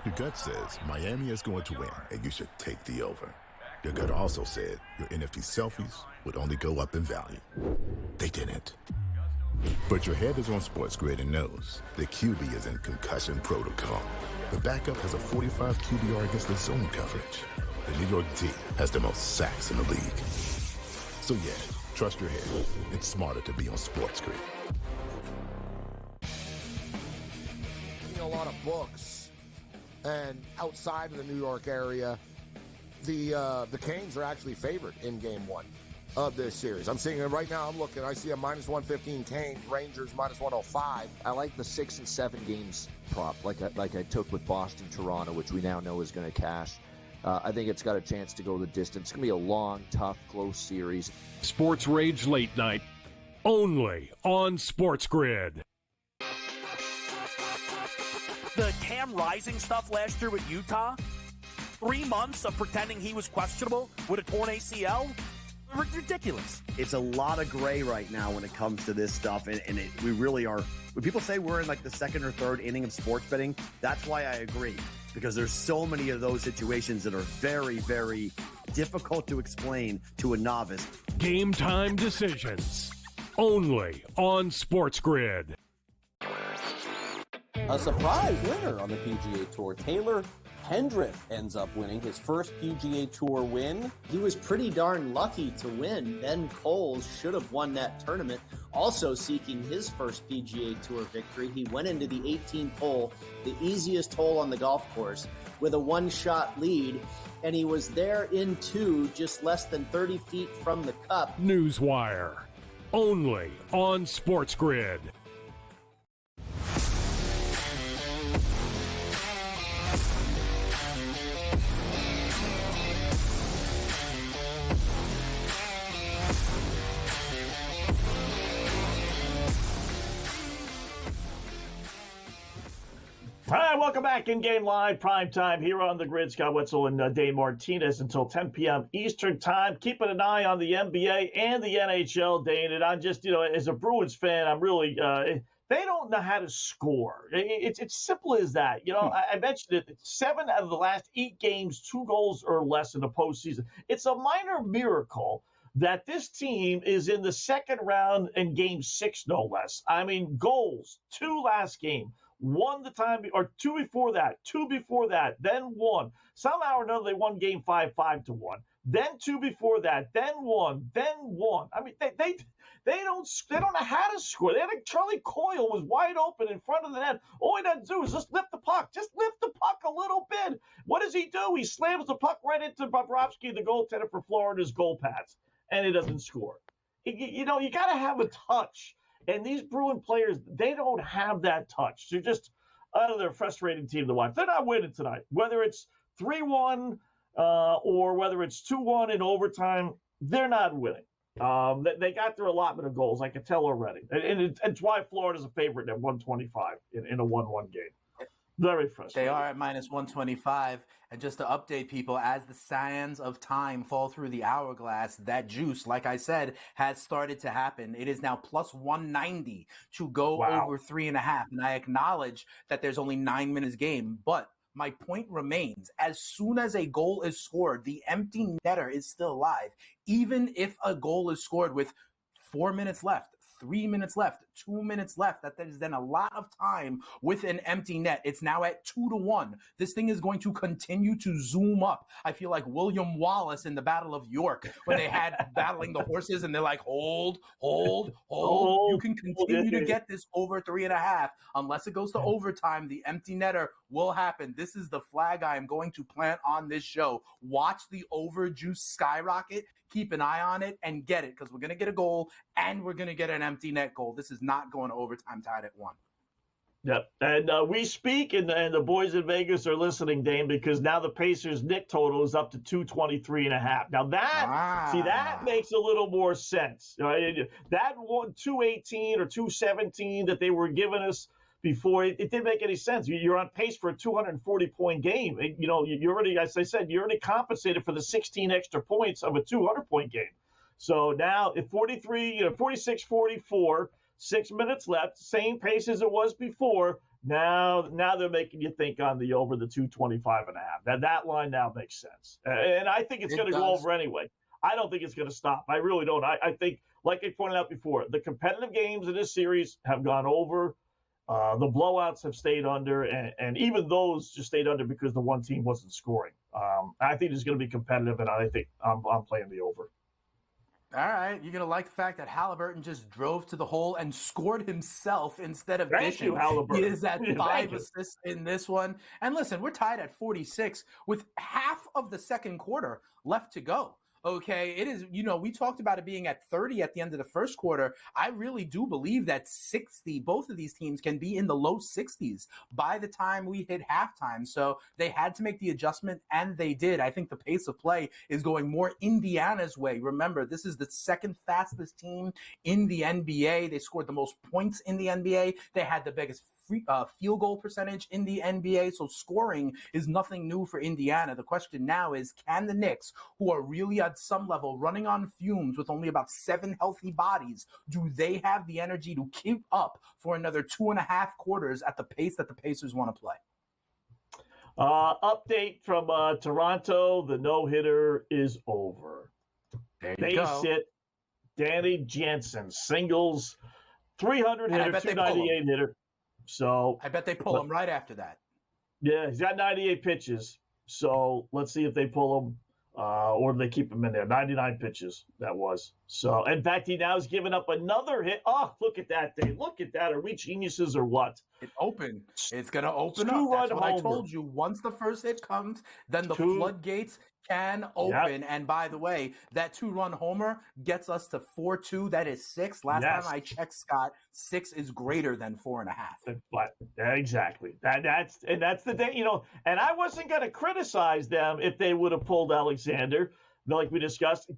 Your gut says Miami is going to win, and you should take the over. Your gut also said your NFT selfies would only go up in value. They didn't. But your head is on SportsGrid and knows the QB is in concussion protocol. The backup has a 45 QBR against the zone coverage. The New York D has the most sacks in the league. So yeah, trust your head. It's smarter to be on SportsGrid. A lot of books. And outside of the New York area, the Canes are actually favored in Game 1 of this series. I'm seeing it right now. I'm looking. I see a minus 115 Canes, Rangers minus 105. I like the 6 and 7 games prop, like I took with Boston, Toronto, which we now know is going to cash. I think it's got a chance to go the distance. It's going to be a long, tough, close series. Sports Rage Late Night, only on SportsGrid. The Cam Rising stuff last year with Utah, 3 months of pretending he was questionable with a torn ACL, ridiculous. It's a lot of gray right now when it comes to this stuff, and we really are. When people say we're in like the second or third inning of sports betting, that's why I agree, because there's so many of those situations that are very, very difficult to explain to a novice. Game time decisions, only on SportsGrid. A surprise winner on the PGA Tour. Taylor Pendrith ends up winning his first PGA Tour win. He was pretty darn lucky to win. Ben Coles should have won that tournament. Also seeking his first PGA Tour victory, he went into the 18th hole, the easiest hole on the golf course, with a one-shot lead, and he was there in 2, just less than 30 feet from the cup. Newswire, only on SportsGrid. welcome back. In-game live, prime time here on the grid. Scott Wetzel and Dane Martinez until 10 p.m. Eastern time. Keeping an eye on the NBA and the NHL, Dane. And I'm just, as a Bruins fan, I'm really they don't know how to score. It's simple as that. I mentioned it. 7 out of the last 8 games, 2 goals or less in the postseason. It's a minor miracle that this team is in the second round in game 6, no less. I mean, goals, 2 last game. 1 the time, or 2 before that, 2 before that, then 1. Somehow or another, they won game 5-1. Then 2 before that, then 1, then 1. I mean, they don't know how to score. They had Charlie Coyle was wide open in front of the net. All he had to do was just lift the puck. Just lift the puck a little bit. What does he do? He slams the puck right into Bobrovsky, the goaltender for Florida's goal pads, and he doesn't score. You got to have a touch. And these Bruin players, they don't have that touch. They're just they're a frustrating team to watch. They're not winning tonight. Whether it's 3-1 or whether it's 2-1 in overtime, they're not winning. They got their allotment of goals. I can tell already. And it's why Florida's a favorite at 125 in a 1-1 game. Very frustrating. They are at minus 125. And just to update people, as the sands of time fall through the hourglass, that juice, like I said, has started to happen. It is now plus 190 to go over 3.5. And I acknowledge that there's only 9 minutes game, but my point remains. As soon as a goal is scored, the empty netter is still alive. Even if a goal is scored with 4 minutes left, 3 minutes left, 2 minutes left, that is then a lot of time with an empty net. It's now at 2-1. This thing is going to continue to zoom up. I feel like William Wallace in the Battle of York when they had battling the horses and they're like, hold. You can continue to get this over 3.5. Unless it goes to overtime, the empty netter will happen. This is the flag I am going to plant on this show. Watch the overjuice skyrocket. Keep an eye on it and get it, because we're going to get a goal and we're going to get an empty net goal. This is not going to overtime tied at 1. Yep. And we speak, and the boys in Vegas are listening, Dane, because now the Pacers' Nick total is up to 223.5. Now that makes a little more sense. Right? That 218 or 217 that they were giving us before, it didn't make any sense. You're on pace for a 240-point game. You already, as I said, you already compensated for the 16 extra points of a 200-point game. So now at 46-44, 6 minutes left, same pace as it was before. Now they're making you think on the over the 225.5. That line now makes sense. And I think it's going to go over anyway. I don't think it's going to stop. I really don't. I think, like I pointed out before, the competitive games in this series have gone over. The blowouts have stayed under, and even those just stayed under because the one team wasn't scoring. I think it's going to be competitive, and I think I'm playing the over. All right, you're going to like the fact that Halliburton just drove to the hole and scored himself instead of Thank dishing. you, Halliburton. He is at 5 assists in this one. And listen, we're tied at 46 with half of the second quarter left to go. Okay, it is, we talked about it being at 30 at the end of the first quarter. I really do believe that 60, both of these teams can be in the low 60s by the time we hit halftime. So they had to make the adjustment, and they did. I think the pace of play is going more Indiana's way. Remember, this is the second fastest team in the NBA. They scored the most points in the NBA. They had the biggest field goal percentage in the NBA. So scoring is nothing new for Indiana. The question now is, can the Knicks, who are really at some level running on fumes with only about 7 healthy bodies, do they have the energy to keep up for another 2.5 quarters at the pace that the Pacers want to play? Update from Toronto. The no-hitter is over. There you go. Hit. Danny Jansen, singles, 300 hitter, 298 hitter. So I bet they pull him right after that. Yeah, he's got 98 pitches. So let's see if they pull him or they keep him in there. 99 pitches, that was. So, in fact, he now has given up another hit. Oh, look at that, Dave. Look at that. Are we geniuses or what? It opened. It's going to open up. That's what I told you. Once the first hit comes, then the floodgates can open. Yep. And by the way, that 2-run homer gets us to 4-2. That is 6. Last time I checked, Scott, 6 is greater than 4.5. But exactly. That's the day, and I wasn't going to criticize them if they would have pulled Alexander, like we discussed,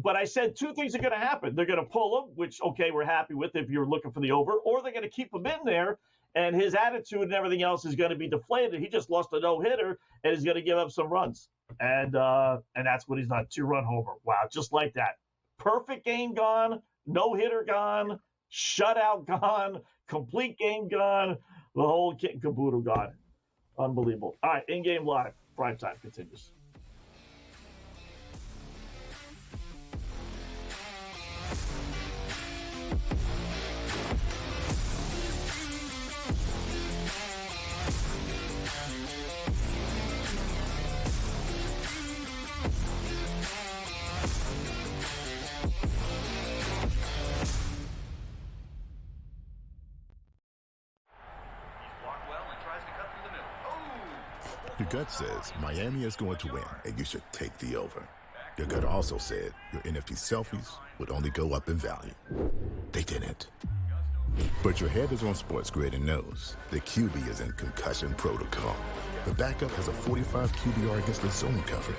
but I said 2 things are going to happen. They're going to pull him, which, okay, we're happy with if you're looking for the over, or they're going to keep him in there. and his attitude and everything else is going to be deflated. He just lost a no-hitter and is going to give up some runs. And that's what he's done, 2-run homer. Wow, just like that. Perfect game gone, no-hitter gone, shutout gone, complete game gone, the whole kit and caboodle gone. Unbelievable. All right, in-game live. Primetime continues. Your gut says Miami is going to win, and you should take the over. Your gut also said your NFT selfies would only go up in value. They didn't. But your head is on SportsGrid and knows the QB is in concussion protocol. The backup has a 45 QBR against the zone coverage.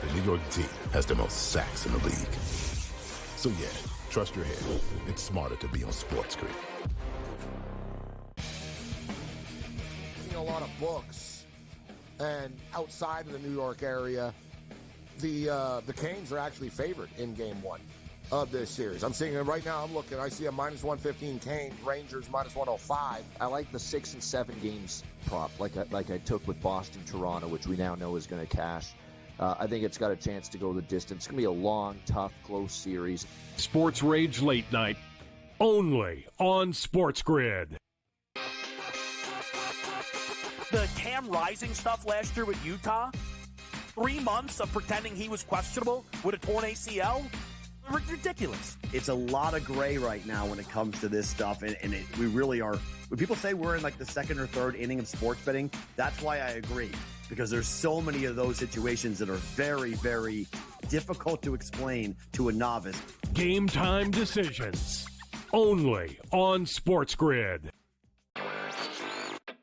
The New York D has the most sacks in the league. So yeah, trust your head. It's smarter to be on SportsGrid. A lot of books, and outside of the New York area, the Canes are actually favored in Game 1 of this series. I'm seeing it right now. I'm looking. I see a -115 Canes, Rangers -105. I like the 6 and 7 games prop, like I took with Boston, Toronto, which we now know is going to cash. I think it's got a chance to go the distance. It's going to be a long, tough, close series. Sports Rage Late Night, only on SportsGrid. The Cam Rising stuff last year with Utah, 3 months of pretending he was questionable with a torn ACL, ridiculous. It's a lot of gray right now when it comes to this stuff, and we really are. When people say we're in like the second or third inning of sports betting, that's why I agree, because there's so many of those situations that are very, very difficult to explain to a novice. Game time decisions, only on SportsGrid.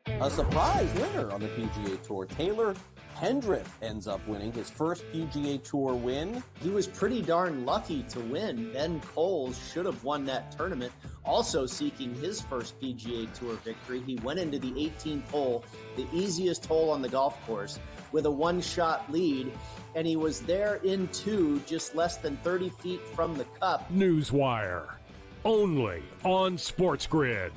A surprise winner on the PGA Tour. Taylor Hendrick ends up winning his first PGA Tour win. He was pretty darn lucky to win. Ben Coles should have won that tournament. Also seeking his first PGA Tour victory, he went into the 18th hole, the easiest hole on the golf course, with a one-shot lead, and he was there in 2, just less than 30 feet from the cup. Newswire, only on SportsGrid.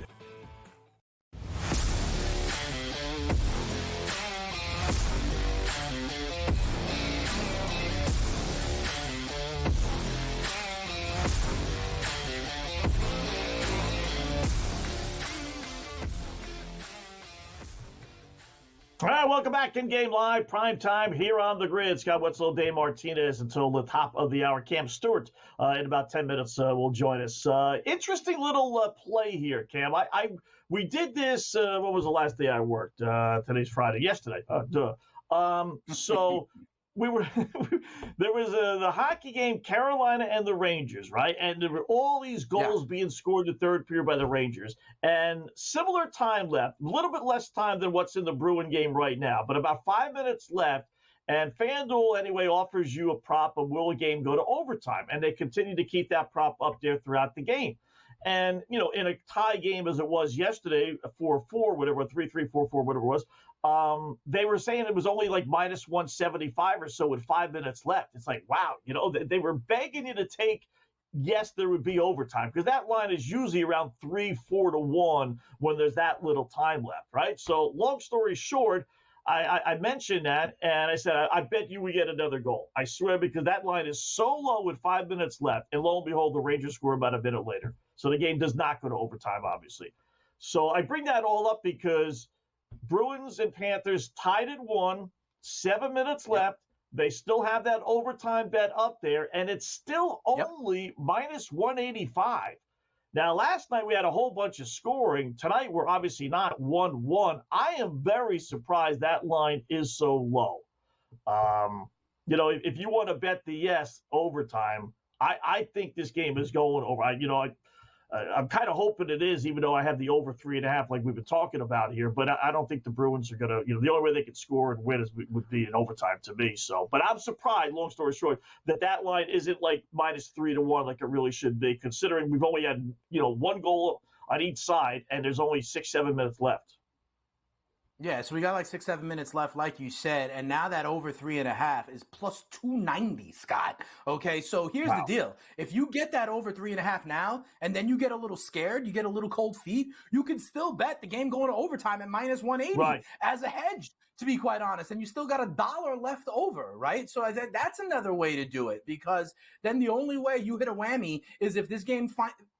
All right, welcome back. In-game live, prime time here on the grid. Scott Wetzel, Dane Martinez until the top of the hour. Cam Stewart in about 10 minutes will join us. Interesting little play here, Cam. We did this, what was the last day I worked? Today's Friday. Yesterday. So we were there was the hockey game, Carolina and the Rangers, right? And there were all these goals being scored in the third period by the Rangers. And similar time left, a little bit less time than what's in the Bruin game right now, but about 5 minutes left. And FanDuel, anyway, offers you a prop of will a game go to overtime. And they continue to keep that prop up there throughout the game. And, you know, in a tie game as it was yesterday, 4-4, whatever, 3-3, 4-4, whatever it was, they were saying it was only like -175 or so with 5 minutes left. It's like, wow, you know, they were begging you to take, yes, there would be overtime, because that line is usually around 3-4 to 1 when there's that little time left, right? So long story short, I mentioned that, and I said, I bet you we get another goal. I swear, because that line is so low with 5 minutes left, and lo and behold, the Rangers score about a minute later. So the game does not go to overtime, obviously. So I bring that all up because Bruins and Panthers tied at 1, 7 minutes left. They still have that overtime bet up there, and it's still only -185. Now, last night we had a whole bunch of scoring. Tonight we're obviously not 1-1. I am very surprised that line is so low. You know, if you want to bet the yes overtime, I think this game is going over. I'm kind of hoping it is, even though I have the over 3.5 like we've been talking about here. But I don't think the Bruins are going to, the only way they could score and win would be in overtime to me. So, but I'm surprised, long story short, that line isn't like -3 to 1 like it really should be, considering we've only had, one goal on each side, and there's only 6-7 minutes left. Yeah, so we got like 6-7 minutes left, like you said, and now that over 3.5 is plus 290, Scott. Okay, so here's the deal. If you get that over 3.5 now, and then you get a little scared, you get a little cold feet, you can still bet the game going to overtime at minus 180 as a hedge, to be quite honest, and you still got $1 left over, right? So that's another way to do it, because then the only way you hit a whammy is if this game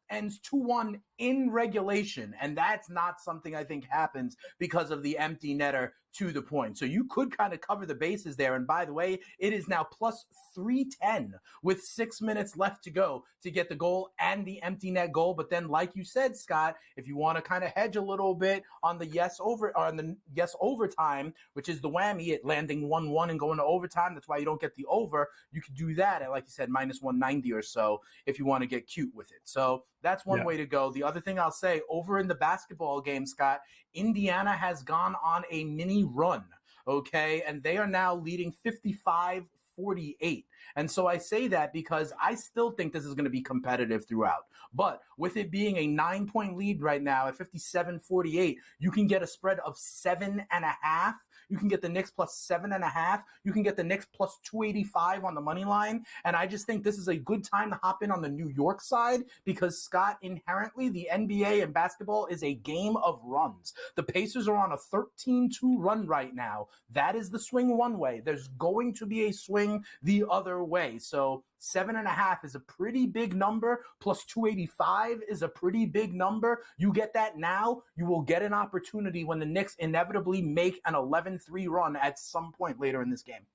ends 2-1 in regulation, and that's not something I think happens because of the empty netter to the point. So you could kind of cover the bases there. And by the way, it is now plus 310 with 6 minutes left to go to get the goal and the empty net goal. But then, like you said, Scott, if you want to kind of hedge a little bit on the yes overtime, which is the whammy, it landing 1-1 and going to overtime, that's why you don't get the over. You could do that at, like you said, minus 190 or so if you want to get cute with it. So that's one way to go. The other thing I'll say, over in the basketball game, Scott, Indiana has gone on a mini run, okay? And they are now leading 55-48. And so I say that because I still think this is going to be competitive throughout. But with it being a 9-point lead right now at 57-48, you can get a spread of 7.5. You can get the Knicks plus 7.5. You can get the Knicks plus 285 on the money line. And I just think this is a good time to hop in on the New York side because, Scott, inherently the NBA and basketball is a game of runs. The Pacers are on a 13-2 run right now. That is the swing one way. There's going to be a swing the other way. So 7.5 is a pretty big number, plus 285 is a pretty big number. You get that now, you will get an opportunity when the Knicks inevitably make an 11-3 run at some point later in this game.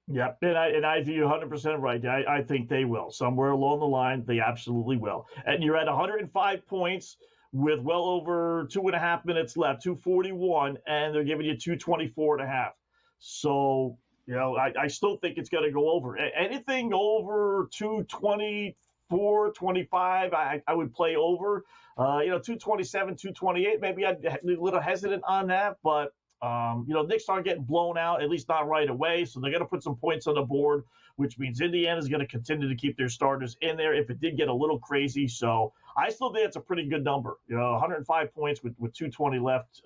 Yep, and I think you're 100% right. I think they will. Somewhere along the line, they absolutely will. And you're at 105 points with well over 2.5 minutes left, 241, and they're giving you 224.5. So, you know, I still think it's going to go over. Anything over 224, 25, I would play over. 227, 228, maybe I'd be a little hesitant on that. But, Knicks aren't getting blown out, at least not right away. So they're going to put some points on the board, which means Indiana's going to continue to keep their starters in there if it did get a little crazy. So I still think it's a pretty good number. 105 points with 220 left,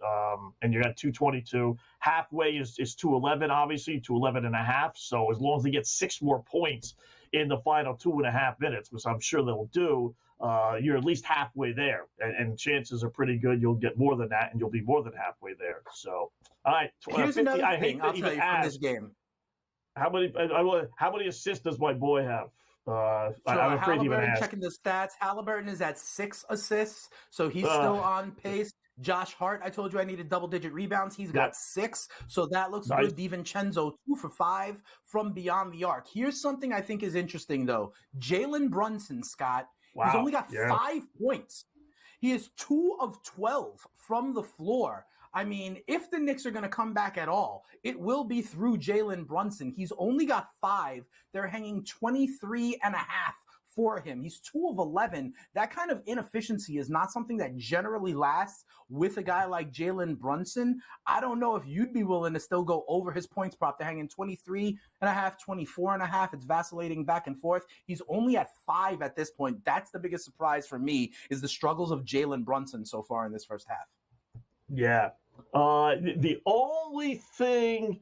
and you're at 222. Halfway is 211, obviously, 211.5. So as long as they get 6 more points in the final 2.5 minutes, which I'm sure they'll do, you're at least halfway there. And chances are pretty good you'll get more than that, and you'll be more than halfway there. So, all right. Here's 50, another I thing hate I'll to tell even you from ask, this game. How many assists does my boy have? So I'm afraid to even Halliburton, ask. checking the stats, Halliburton is at 6 assists, so he's still on pace. Josh Hart, I told you I needed double-digit rebounds. He's got 6, so that looks Nice. good. DiVincenzo, 2 for 5 from beyond the arc. Here's something I think is interesting, though. Jalen Brunson, Scott, he's only got 5 points. He is 2 of 12 from the floor. I mean, if the Knicks are going to come back at all, it will be through Jalen Brunson. He's only got 5. They're hanging 23.5 for him. He's 2 of 11. That kind of inefficiency is not something that generally lasts with a guy like Jalen Brunson. I don't know if you'd be willing to still go over his points prop. They're hanging 23.5, 24.5. It's vacillating back and forth. He's only at 5 at this point. That's the biggest surprise for me is the struggles of Jalen Brunson so far in this first half. Yeah. The only thing,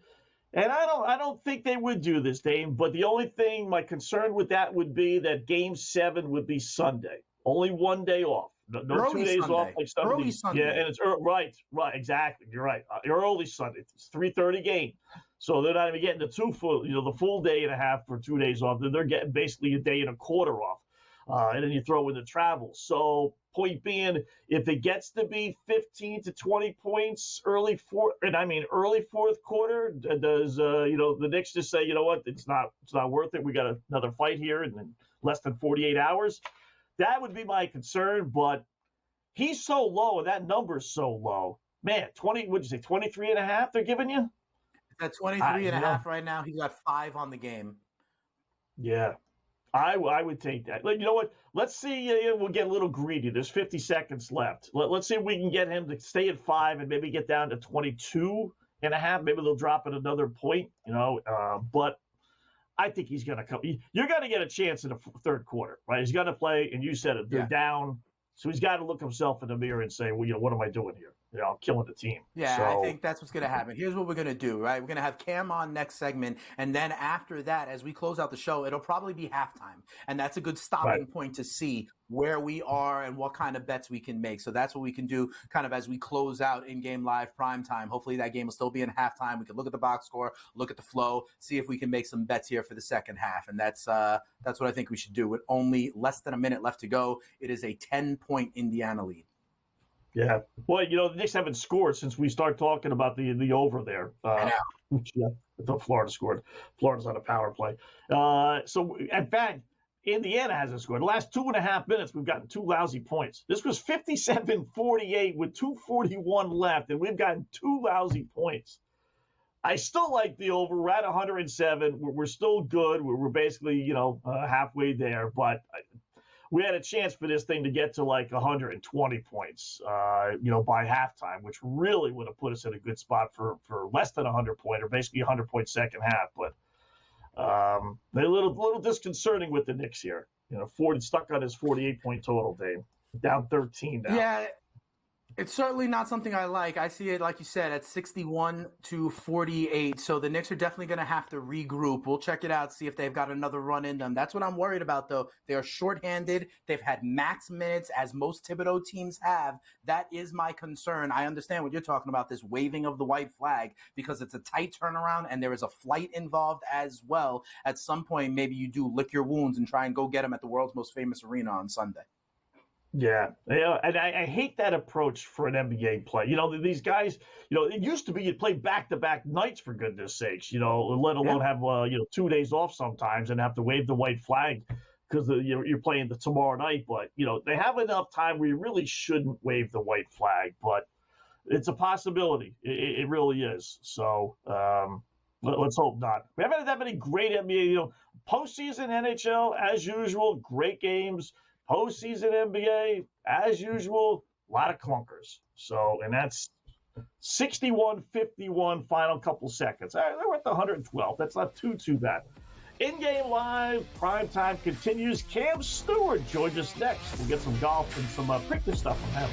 and I don't think they would do this, Dane, but the only thing, my concern with that would be that Game 7 would be Sunday. Only one day off. No Early 2 days Sunday. off like some of Early these. Sunday. Yeah, and it's right, exactly. You're right. Early Sunday. It's 3:30 game. So they're not even getting the full day and a half for 2 days off. They're getting basically a day and a quarter off. And then you throw in the travel. So point being, if it gets to be 15 to 20 points early fourth quarter, does the Knicks just say, you know what, it's not worth it. We got another fight here in less than 48 hours. That would be my concern. But he's so low, and that number's so low. Man, 23.5 they're giving you? At 23.5 right now, he's got 5 on the game. Yeah. I would take that. You know what? Let's see. We'll get a little greedy. There's 50 seconds left. Let's see if we can get him to stay at 5 and maybe get down to 22.5. Maybe they'll drop it another point, but I think he's going to come. You're going to get a chance in the third quarter, right? He's going to play, and you said it. They're down So he's got to look himself in the mirror and say, well, what am I doing here? I'm killing the team. Yeah, so, I think that's what's going to happen. Here's what we're going to do, right? We're going to have Cam on next segment. And then after that, as we close out the show, it'll probably be halftime. And that's a good stopping point to see where we are and what kind of bets we can make. So that's what we can do kind of as we close out in-game live prime time. Hopefully that game will still be in halftime. We can look at the box score, look at the flow, see if we can make some bets here for the second half. And that's what I think we should do. With only less than a minute left to go, it is a 10-point Indiana lead. Yeah. Well, the Knicks haven't scored since we started talking about the over there. I know. Yeah, until Florida scored. Florida's on a power play. So, in fact, Indiana hasn't scored. The last 2.5 minutes, we've gotten 2 lousy points. This was 57-48 with 2:41 left, and we've gotten 2 lousy points. I still like the over. We're at 107. We're still good. We're basically, halfway there, but we had a chance for this thing to get to like 120 points, by halftime, which really would have put us in a good spot for less than 100-point, or basically 100-point second half. But they're a little disconcerting with the Knicks here. 40 stuck on his 48-point total, Dave. Down 13 now. Yeah. It's certainly not something I like. I see it, like you said, at 61-48. So the Knicks are definitely going to have to regroup. We'll check it out, see if they've got another run in them. That's what I'm worried about, though. They are shorthanded. They've had max minutes, as most Thibodeau teams have. That is my concern. I understand what you're talking about, this waving of the white flag, because it's a tight turnaround and there is a flight involved as well. At some point, maybe you do lick your wounds and try and go get them at the world's most famous arena on Sunday. Yeah, and I hate that approach for an NBA play. These guys, it used to be you'd play back-to-back nights, for goodness sakes, let alone have, 2 days off sometimes and have to wave the white flag because you're playing the tomorrow night. But, they have enough time where you really shouldn't wave the white flag. But it's a possibility. It really is. So let's hope not. We haven't had that many great NBA, postseason NHL, as usual, great games. Postseason NBA, as usual, a lot of clunkers. So, and that's 61-51 final couple seconds. All right, we're at the 112. That's not too bad. In-game live, primetime continues. Cam Stewart joins us next. We'll get some golf and some Prickner stuff from him.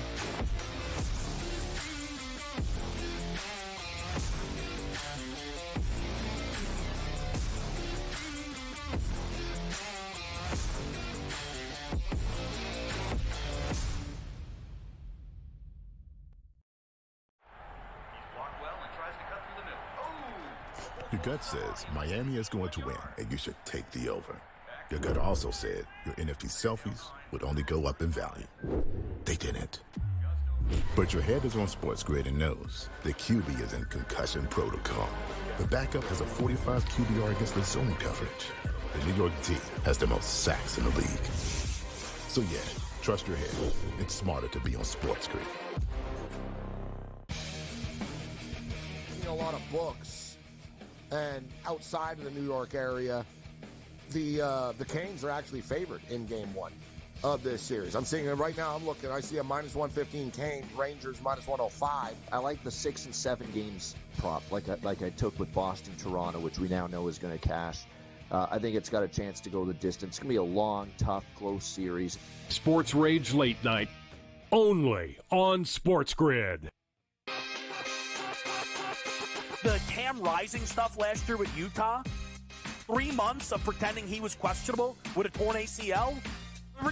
Your gut says Miami is going to win, and you should take the over. Your gut also said your NFT selfies would only go up in value. They didn't. But your head is on SportsGrid and knows the QB is in concussion protocol. The backup has a 45 QBR against the zone coverage. The New York D has the most sacks in the league. So yeah, trust your head. It's smarter to be on SportsGrid. A lot of books. And outside of the New York area, the Canes are actually favored in Game 1 of this series. I'm seeing it right now. I'm looking. I see a -115 Canes, Rangers -105. I like the 6 and 7 games prop, like I took with Boston, Toronto, which we now know is going to cash. I think it's got a chance to go the distance. It's going to be a long, tough, close series. Sports Rage Late Night, only on SportsGrid. The Cam Rising stuff last year with Utah, 3 months of pretending he was questionable with a torn ACL,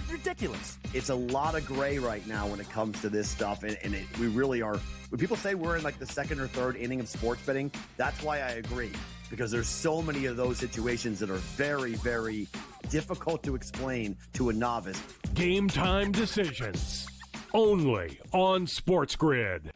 ridiculous. It's a lot of gray right now when it comes to this stuff, and we really are. When people say we're in like the second or third inning of sports betting, that's why I agree, because there's so many of those situations that are very, very difficult to explain to a novice. Game time decisions, only on SportsGrid.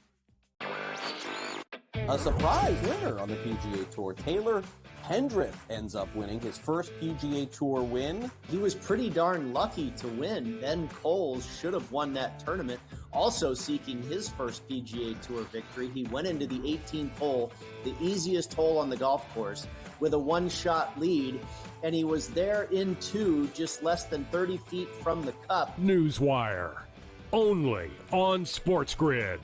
A surprise winner on the PGA Tour. Taylor Pendrith ends up winning his first PGA Tour win. He was pretty darn lucky to win. Ben Coles should have won that tournament. Also seeking his first PGA Tour victory, he went into the 18th hole, the easiest hole on the golf course, with a one-shot lead, and he was there in 2, just less than 30 feet from the cup. Newswire, only on SportsGrid.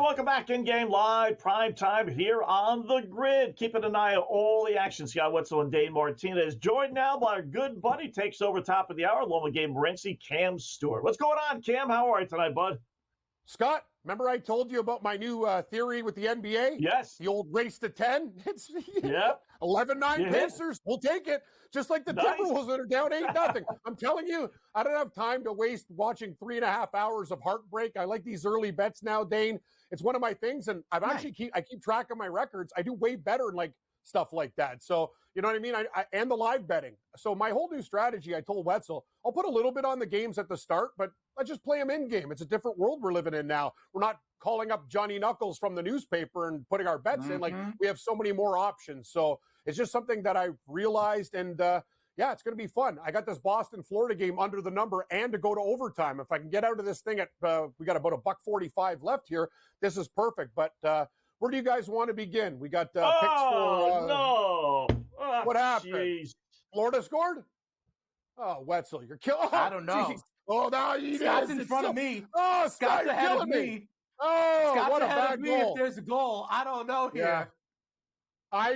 welcome back. In-game live, prime time here on the grid. Keeping an eye on all the action. Scott Wetzel and Dane Martinez, joined now by our good buddy, takes over top of the hour, along with Gabe Morency, Cam Stewart. What's going on, Cam? How are you tonight, bud? Scott, remember I told you about my new theory with the NBA? Yes. The old race to 10? It's 11-9 You Pacers. We'll take it. Just like the Timberwolves that are down 8-0. I'm telling you, I don't have time to waste watching 3.5 hours of heartbreak. I like these early bets now, Dane. It's one of my things, and I keep track of my records. I do way better in like stuff like that. So, you know what I mean? I and the live betting. So my whole new strategy, I told Wetzel, I'll put a little bit on the games at the start, but let's just play them in game. It's a different world we're living in now. We're not calling up Johnny Knuckles from the newspaper and putting our bets in. Like, we have so many more options. So it's just something that I realized, and yeah, it's going to be fun. I got this Boston-Florida game under the number and to go to overtime. If I can get out of this thing at, we got about $1.45 left here, this is perfect. But where do you guys want to begin? We got picks for... no. Oh, what happened? Geez. Florida scored? Oh, Wetzel, you're killing... I don't know. Geez. Oh, now he Scott's is. in front of me. Oh, Scott's ahead of killing me. Oh, Scott's what a ahead bad of me goal. if there's a goal. I don't know here.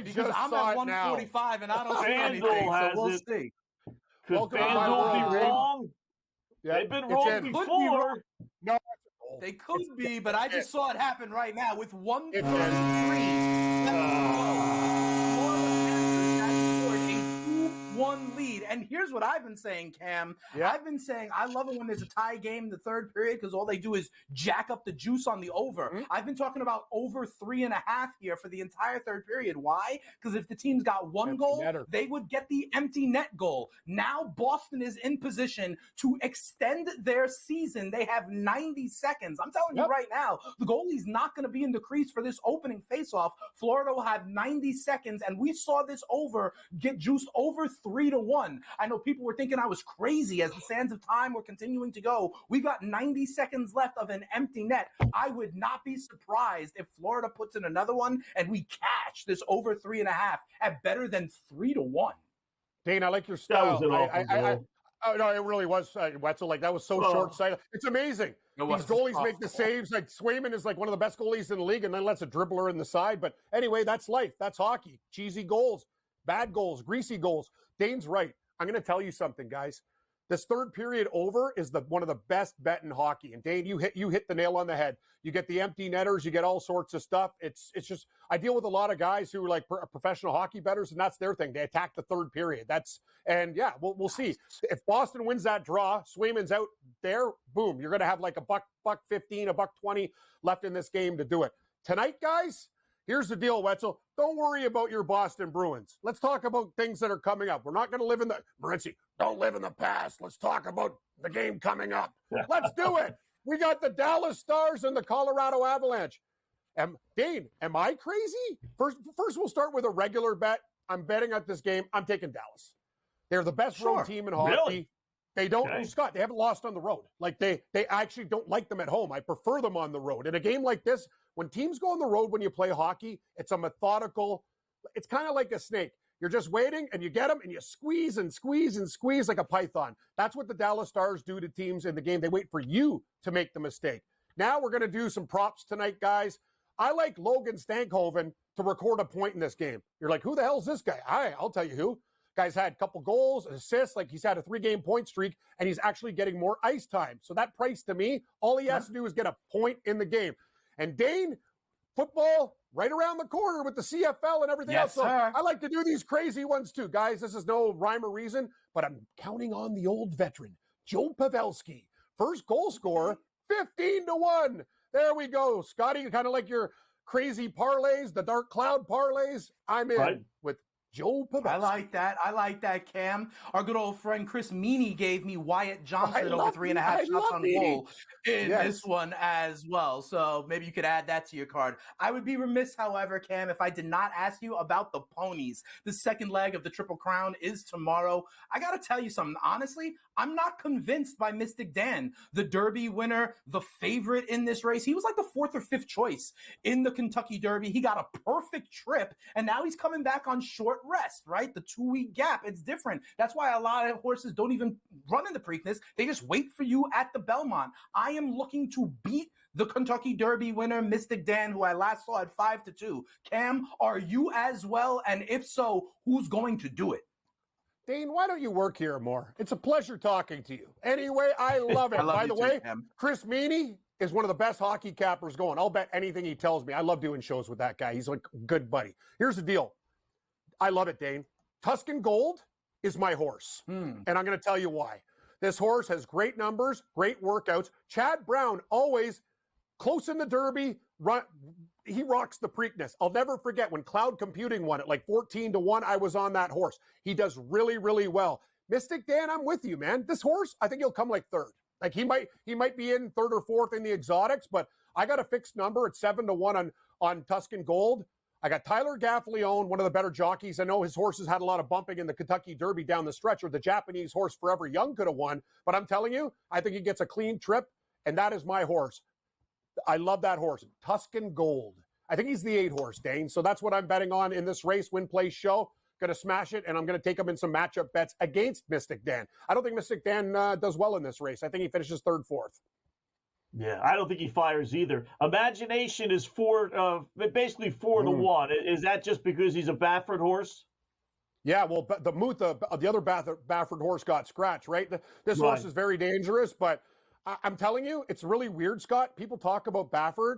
Because I'm saw at it 145 and I don't see FanDuel anything, so has we'll it. see. Could FanDuel be wrong? Yeah, They've been wrong before. No, they could be, but I just saw it happen right now with 133. One lead. And here's what I've been saying, Cam. I've been saying I love it when there's a tie game in the third period because all they do is jack up the juice on the over. I've been talking about over 3.5 here for the entire third period. Why? Because if the team's got one goal, they would get the empty net goal. Now Boston is in position to extend their season. They have 90 seconds. I'm telling you right now, the goalie's not going to be in the crease for this opening faceoff. Florida will have 90 seconds, and we saw this over get juiced over 3-1. I know people were thinking I was crazy as the sands of time were continuing to go. We got 90 seconds left of an empty net. I would not be surprised if Florida puts in another one and we cash this over 3.5 at better than 3-1. Dane, I like your style. That was an awful goal. Oh, no, it really was, Wetzel. Like, that was so short-sighted. It's amazing. These goalies make the saves. Like, Swayman is like one of the best goalies in the league and then lets a dribbler in the side. But anyway, that's life. That's hockey. Cheesy goals, bad goals, greasy goals. Dane's right. I'm going to tell you something, guys. This third period over is one of the best bet in hockey. And Dane, you hit the nail on the head. You get the empty netters, you get all sorts of stuff. It's just, I deal with a lot of guys who are like professional hockey bettors, and that's their thing. They attack the third period. And yeah, we'll see. If Boston wins that draw, Swayman's out there, boom, you're going to have like $1.15, $1.20 left in this game to do it. Tonight, guys, here's the deal, Wetzel. Don't worry about your Boston Bruins. Let's talk about things that are coming up. We're not going to live in the... Morency, don't live in the past. Let's talk about the game coming up. Let's do it. We got the Dallas Stars and the Colorado Avalanche. Dane, am I crazy? First, we'll start with a regular bet. I'm betting at this game. I'm taking Dallas. They're the best road team in hockey. Really? They don't, Scott, they haven't lost on the road. Like, they actually don't like them at home. I prefer them on the road. In a game like this, when teams go on the road when you play hockey, it's a methodical, it's kind of like a snake. You're just waiting, and you get them, and you squeeze and squeeze and squeeze like a python. That's what the Dallas Stars do to teams in the game. They wait for you to make the mistake. Now we're going to do some props tonight, guys. I like Logan Stankhoven to record a point in this game. You're like, who the hell is this guy? I'll tell you who. Guy's had a couple goals, assists, like he's had a 3-game point streak, and he's actually getting more ice time. So that price to me, all he has to do is get a point in the game. And Dane, football right around the corner with the CFL and everything else. So I like to do these crazy ones too. Guys, this is no rhyme or reason, but I'm counting on the old veteran, Joe Pavelski. First goal scorer, 15-1. There we go. Scotty, kind of like your crazy parlays, the dark cloud parlays. I'm in with Joe Pavelski. I like that, Cam. Our good old friend Chris Meany gave me Wyatt Johnson over 3.5 shots on goal in this one as well. So maybe you could add that to your card. I would be remiss, however, Cam, if I did not ask you about the ponies. The second leg of the Triple Crown is tomorrow. I got to tell you something. Honestly, I'm not convinced by Mystic Dan, the Derby winner, the favorite in this race. He was like the 4th or 5th choice in the Kentucky Derby. He got a perfect trip, and now he's coming back on short rest, right? The 2-week gap, it's different. That's why a lot of horses don't even run in the Preakness. They just wait for you at the Belmont. I am looking to beat the Kentucky Derby winner, Mystic Dan, who I last saw at 5-2. Cam, are you as well? And if so, who's going to do it? Dane, why don't you work here more? It's a pleasure talking to you. Anyway, I love it. By the way, Chris Meany is one of the best hockey cappers going. I'll bet anything he tells me. I love doing shows with that guy. He's like a good buddy. Here's the deal. I love it, Dane. Tuscan Gold is my horse. And I'm going to tell you why. This horse has great numbers, great workouts. Chad Brown always close in the Derby. He rocks the Preakness. I'll never forget when Cloud Computing won it, like 14-1. I was on that horse. He does really, really well. Mystic Dan, I'm with you, man. This horse, I think he'll come like third. Like he might be in third or fourth in the exotics, but I got a fixed number at 7-1 on Tuscan Gold. I got Tyler Gaffleone, one of the better jockeys. I know his horses had a lot of bumping in the Kentucky Derby down the stretch, or the Japanese horse Forever Young could have won. But I'm telling you, I think he gets a clean trip, and that is my horse. I love that horse, Tuscan Gold. I think he's the 8 horse, Dane. So that's what I'm betting on in this race, win, play, show. Going to smash it, and I'm going to take him in some matchup bets against Mystic Dan. I don't think Mystic Dan does well in this race. I think he finishes 3rd, 4th. Yeah, I don't think he fires either. Imagination is basically 4-1. Is that just because he's a Baffert horse? Yeah, well, the other Baffert horse got scratched, right? This horse is very dangerous, but I'm telling you, it's really weird, Scott. People talk about Baffert.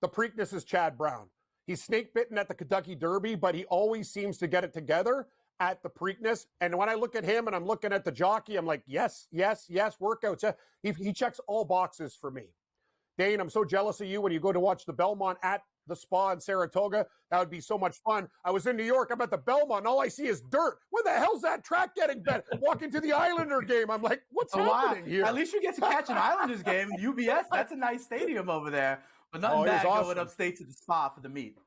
The Preakness is Chad Brown. He's snake bitten at the Kentucky Derby, but he always seems to get it together at the Preakness. And when I look at him and I'm looking at the jockey, I'm like, yes, workouts. He checks all boxes for me. Dane, I'm so jealous of you when you go to watch the Belmont at the spa in Saratoga. That would be so much fun. I was in New York. I'm at the Belmont, and all I see is dirt. When the hell's that track getting better? Walking to the Islander game, I'm like, what's happening here? At least you get to catch an Islanders game. UBS, that's a nice stadium over there. But nothing bad going upstate to the spa for the meet.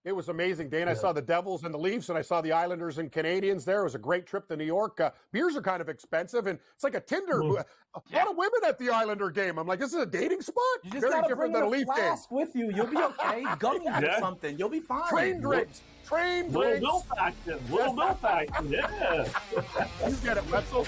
It was amazing, Dane. I saw the Devils and the Leafs, and I saw the Islanders and Canadians there. It was a great trip to New York. Beers are kind of expensive, and it's like a Tinder. A lot of women at the Islander game. I'm like, this is a dating spot? You just Very gotta different bring than a a Leaf game. flask with you. You'll be okay. Gummies or something. You'll be fine. Train drinks. Little milk action. Little milk action. Yeah. You get it, Wetzel.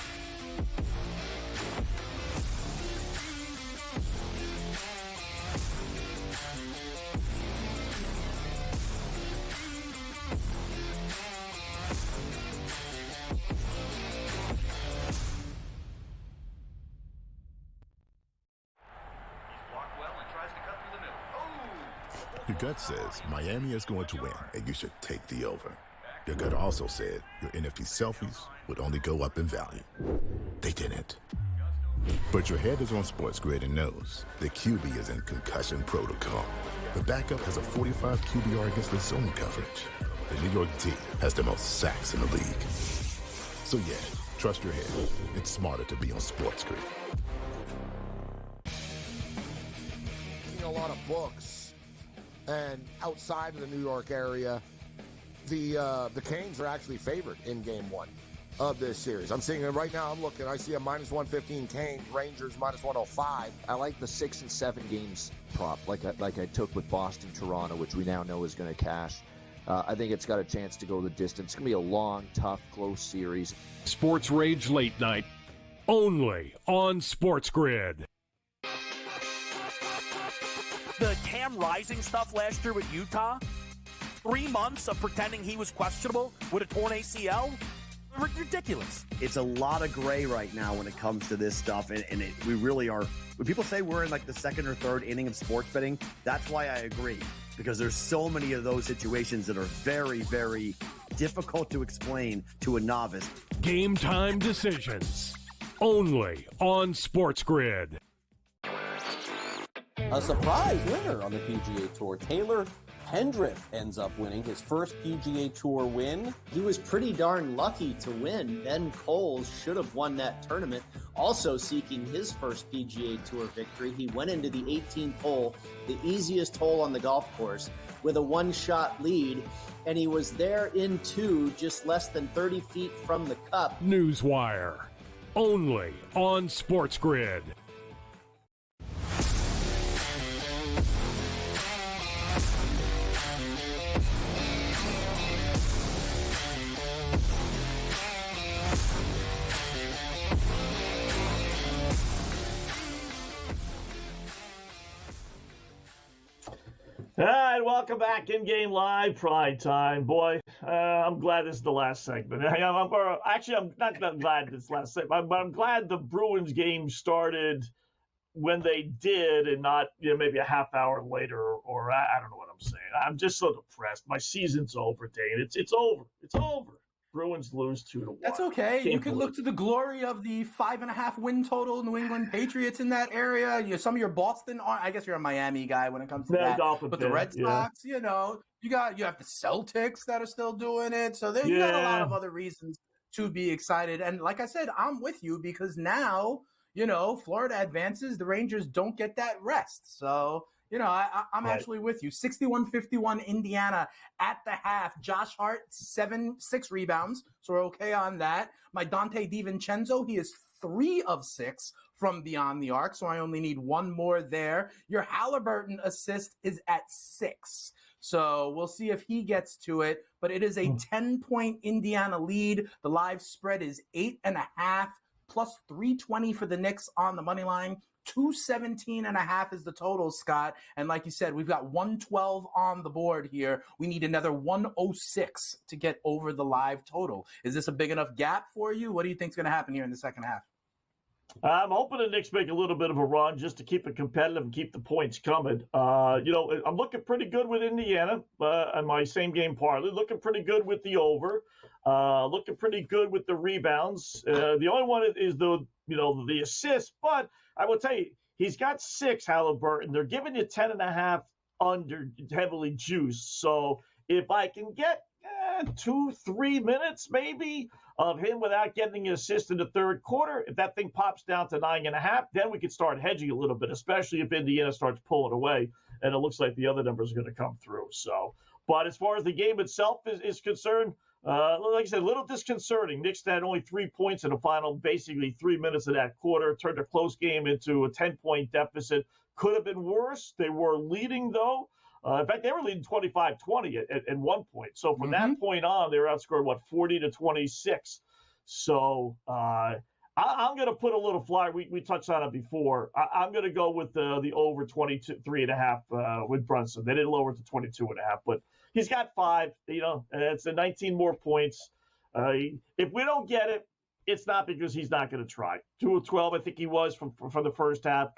Your gut says Miami is going to win, and you should take the over. Your gut also said your NFT selfies would only go up in value. They didn't. But your head is on SportsGrid and knows the QB is in concussion protocol. The backup has a 45 QBR against the zone coverage. The New York team has the most sacks in the league. So yeah, trust your head. It's smarter to be on SportsGrid. A lot of books. And outside of the New York area, the Canes are actually favored in Game 1 of this series. I'm seeing it right now. I'm looking. I see a -115 Canes, Rangers -105. I like the 6 and 7 games prop, like I took with Boston, Toronto, which we now know is going to cash. I think it's got a chance to go the distance. It's going to be a long, tough, close series. Sports Rage Late Night, only on SportsGrid. The Cam Rising stuff last year with Utah, 3 months of pretending he was questionable with a torn ACL, ridiculous. It's a lot of gray right now when it comes to this stuff, and we really are. When people say we're in like the 2nd or 3rd inning of sports betting, that's why I agree, because there's so many of those situations that are very, very difficult to explain to a novice. Game time decisions, only on SportsGrid. A surprise winner on the PGA Tour. Taylor Pendrith ends up winning his first PGA Tour win. He was pretty darn lucky to win. Ben Coles should have won that tournament. Also seeking his first PGA Tour victory, he went into the 18th hole, the easiest hole on the golf course, with a one-shot lead, and he was there in 2, just less than 30 feet from the cup. Newswire, only on SportsGrid. All right, welcome back. In-game live, prime time. Boy, I'm glad this is the last segment. I'm not glad this last segment, but I'm glad the Bruins game started when they did and not maybe a half hour later or I don't know what I'm saying. I'm just so depressed. My season's over, Dane. It's over. It's over. Bruins lose 2-1. That's okay. You could look to the glory of the 5.5 win total New England Patriots in that area. Some of your Boston, I guess you're a Miami guy when it comes to that. But the Red Sox, you have the Celtics that are still doing it. So you got a lot of other reasons to be excited. And like I said, I'm with you because now, Florida advances. The Rangers don't get that rest. So, I'm actually with you. 61-51 Indiana at the half. Josh Hart, 6 rebounds. So we're okay on that. My Dante DiVincenzo, he is 3 of 6 from beyond the arc. So I only need 1 more there. Your Halliburton assist is at 6. So we'll see if he gets to it. But it is a 10-point Indiana lead. The live spread is 8.5 plus 320 for the Knicks on the money line. 217.5 is the total, Scott. And like you said, we've got 112 on the board here. We need another 106 to get over the live total. Is this a big enough gap for you? What do you think is going to happen here in the second half? I'm hoping the Knicks make a little bit of a run just to keep it competitive and keep the points coming. I'm looking pretty good with Indiana on my same game parlay. Looking pretty good with the over. Looking pretty good with the rebounds. The only one is the assist, but I will tell you, he's got 6, Halliburton. They're giving you 10.5 under heavily juiced. So if I can get 2-3 minutes maybe of him without getting an assist in the third quarter, if that thing pops down to 9.5, then we could start hedging a little bit, especially if Indiana starts pulling away and it looks like the other numbers are going to come through. So, but as far as the game itself is concerned, like I said, a little disconcerting. Knicks had only 3 points in the final, basically 3 minutes of that quarter, turned a close game into a 10-point deficit. Could have been worse. They were leading, though. In fact, they were leading 25-20 at one point. So from that point on, they were outscored, 40-26. So I'm going to put a little flyer. We touched on it before. I'm going to go with the over 23.5 with Brunson. They didn't lower it to 22.5, but he's got 5. It's 19 more points. If we don't get it, it's not because he's not going to try. 2 of 12, I think he was from the first half.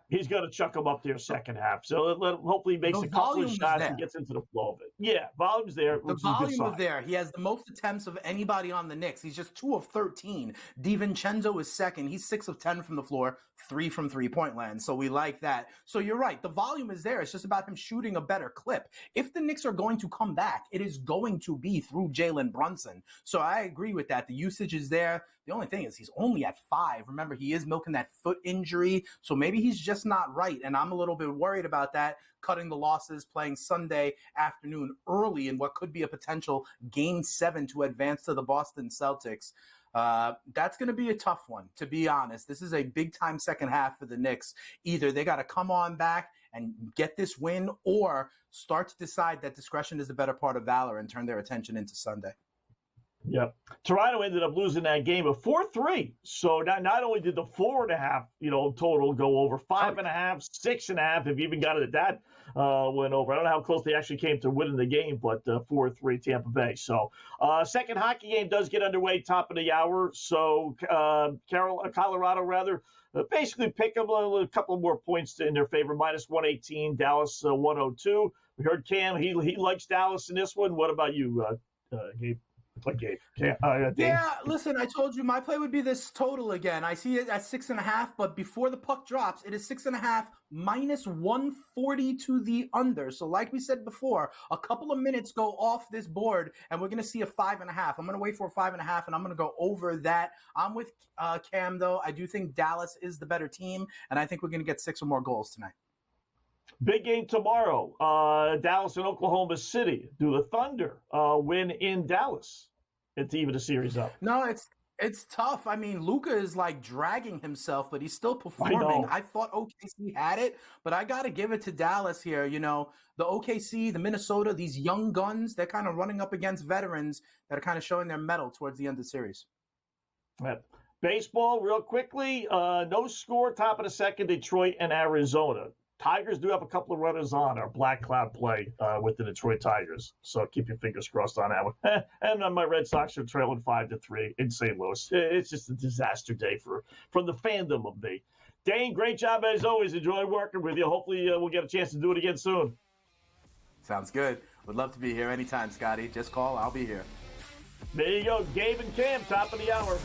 He's going to chuck him up there second half. So hopefully he makes a couple of shots and gets into the flow of it. Yeah, volume's there. The volume is there. He has the most attempts of anybody on the Knicks. He's just 2 of 13. DiVincenzo is second. He's 6 of 10 from the floor, 3 from three-point land. So we like that. So you're right. The volume is there. It's just about him shooting a better clip. If the Knicks are going to come back, it is going to be through Jalen Brunson. So I agree with that. The usage is there. The only thing is he's only at 5. Remember, he is milking that foot injury, so maybe he's just not right, and I'm a little bit worried about that, cutting the losses, playing Sunday afternoon early in what could be a potential Game 7 to advance to the Boston Celtics. That's going to be a tough one, to be honest. This is a big-time second half for the Knicks. Either they got to come on back and get this win or start to decide that discretion is the better part of valor and turn their attention into Sunday. Yep. Toronto ended up losing that game of 4-3. So not only did the 4.5, total go over, 5.5, 6.5, if you even got it at that, went over. I don't know how close they actually came to winning the game, but 4-3 Tampa Bay. So second hockey game does get underway, top of the hour. So Colorado, basically pick up a couple more points in their favor, minus 118, Dallas 102. We heard Cam, he likes Dallas in this one. What about you, Gabe? Yeah, listen, I told you my play would be this total again. I see it at 6.5, but before the puck drops, it is 6.5 minus 140 to the under. So like we said before, a couple of minutes go off this board and we're going to see a 5.5. I'm going to wait for a 5.5 and I'm going to go over that. I'm with Cam though. I do think Dallas is the better team and I think we're going to get 6 or more goals tonight. Big game tomorrow, Dallas and Oklahoma City. Do the Thunder win in Dallas? It's even the series up. No, it's tough. I mean, Luka is like dragging himself, but he's still performing. I thought OKC had it, but I got to give it to Dallas here. The OKC, the Minnesota, these young guns, they're kind of running up against veterans that are kind of showing their mettle towards the end of the series. Yep. Baseball, real quickly, no score, top of the second, Detroit and Arizona. Tigers do have a couple of runners on our Black Cloud play with the Detroit Tigers. So keep your fingers crossed on that one. And my Red Sox are trailing 5-3 in St. Louis. It's just a disaster day from the fandom of me. Dane, great job as always. Enjoy working with you. Hopefully we'll get a chance to do it again soon. Sounds good. Would love to be here anytime, Scotty. Just call. I'll be here. There you go. Gabe and Cam, top of the hour.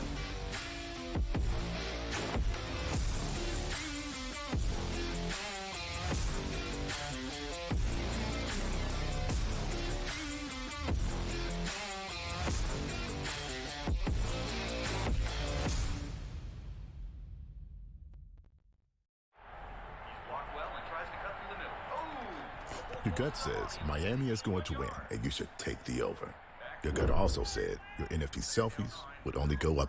Your gut says Miami is going to win, and you should take the over. Your gut also said your NFT selfies would only go up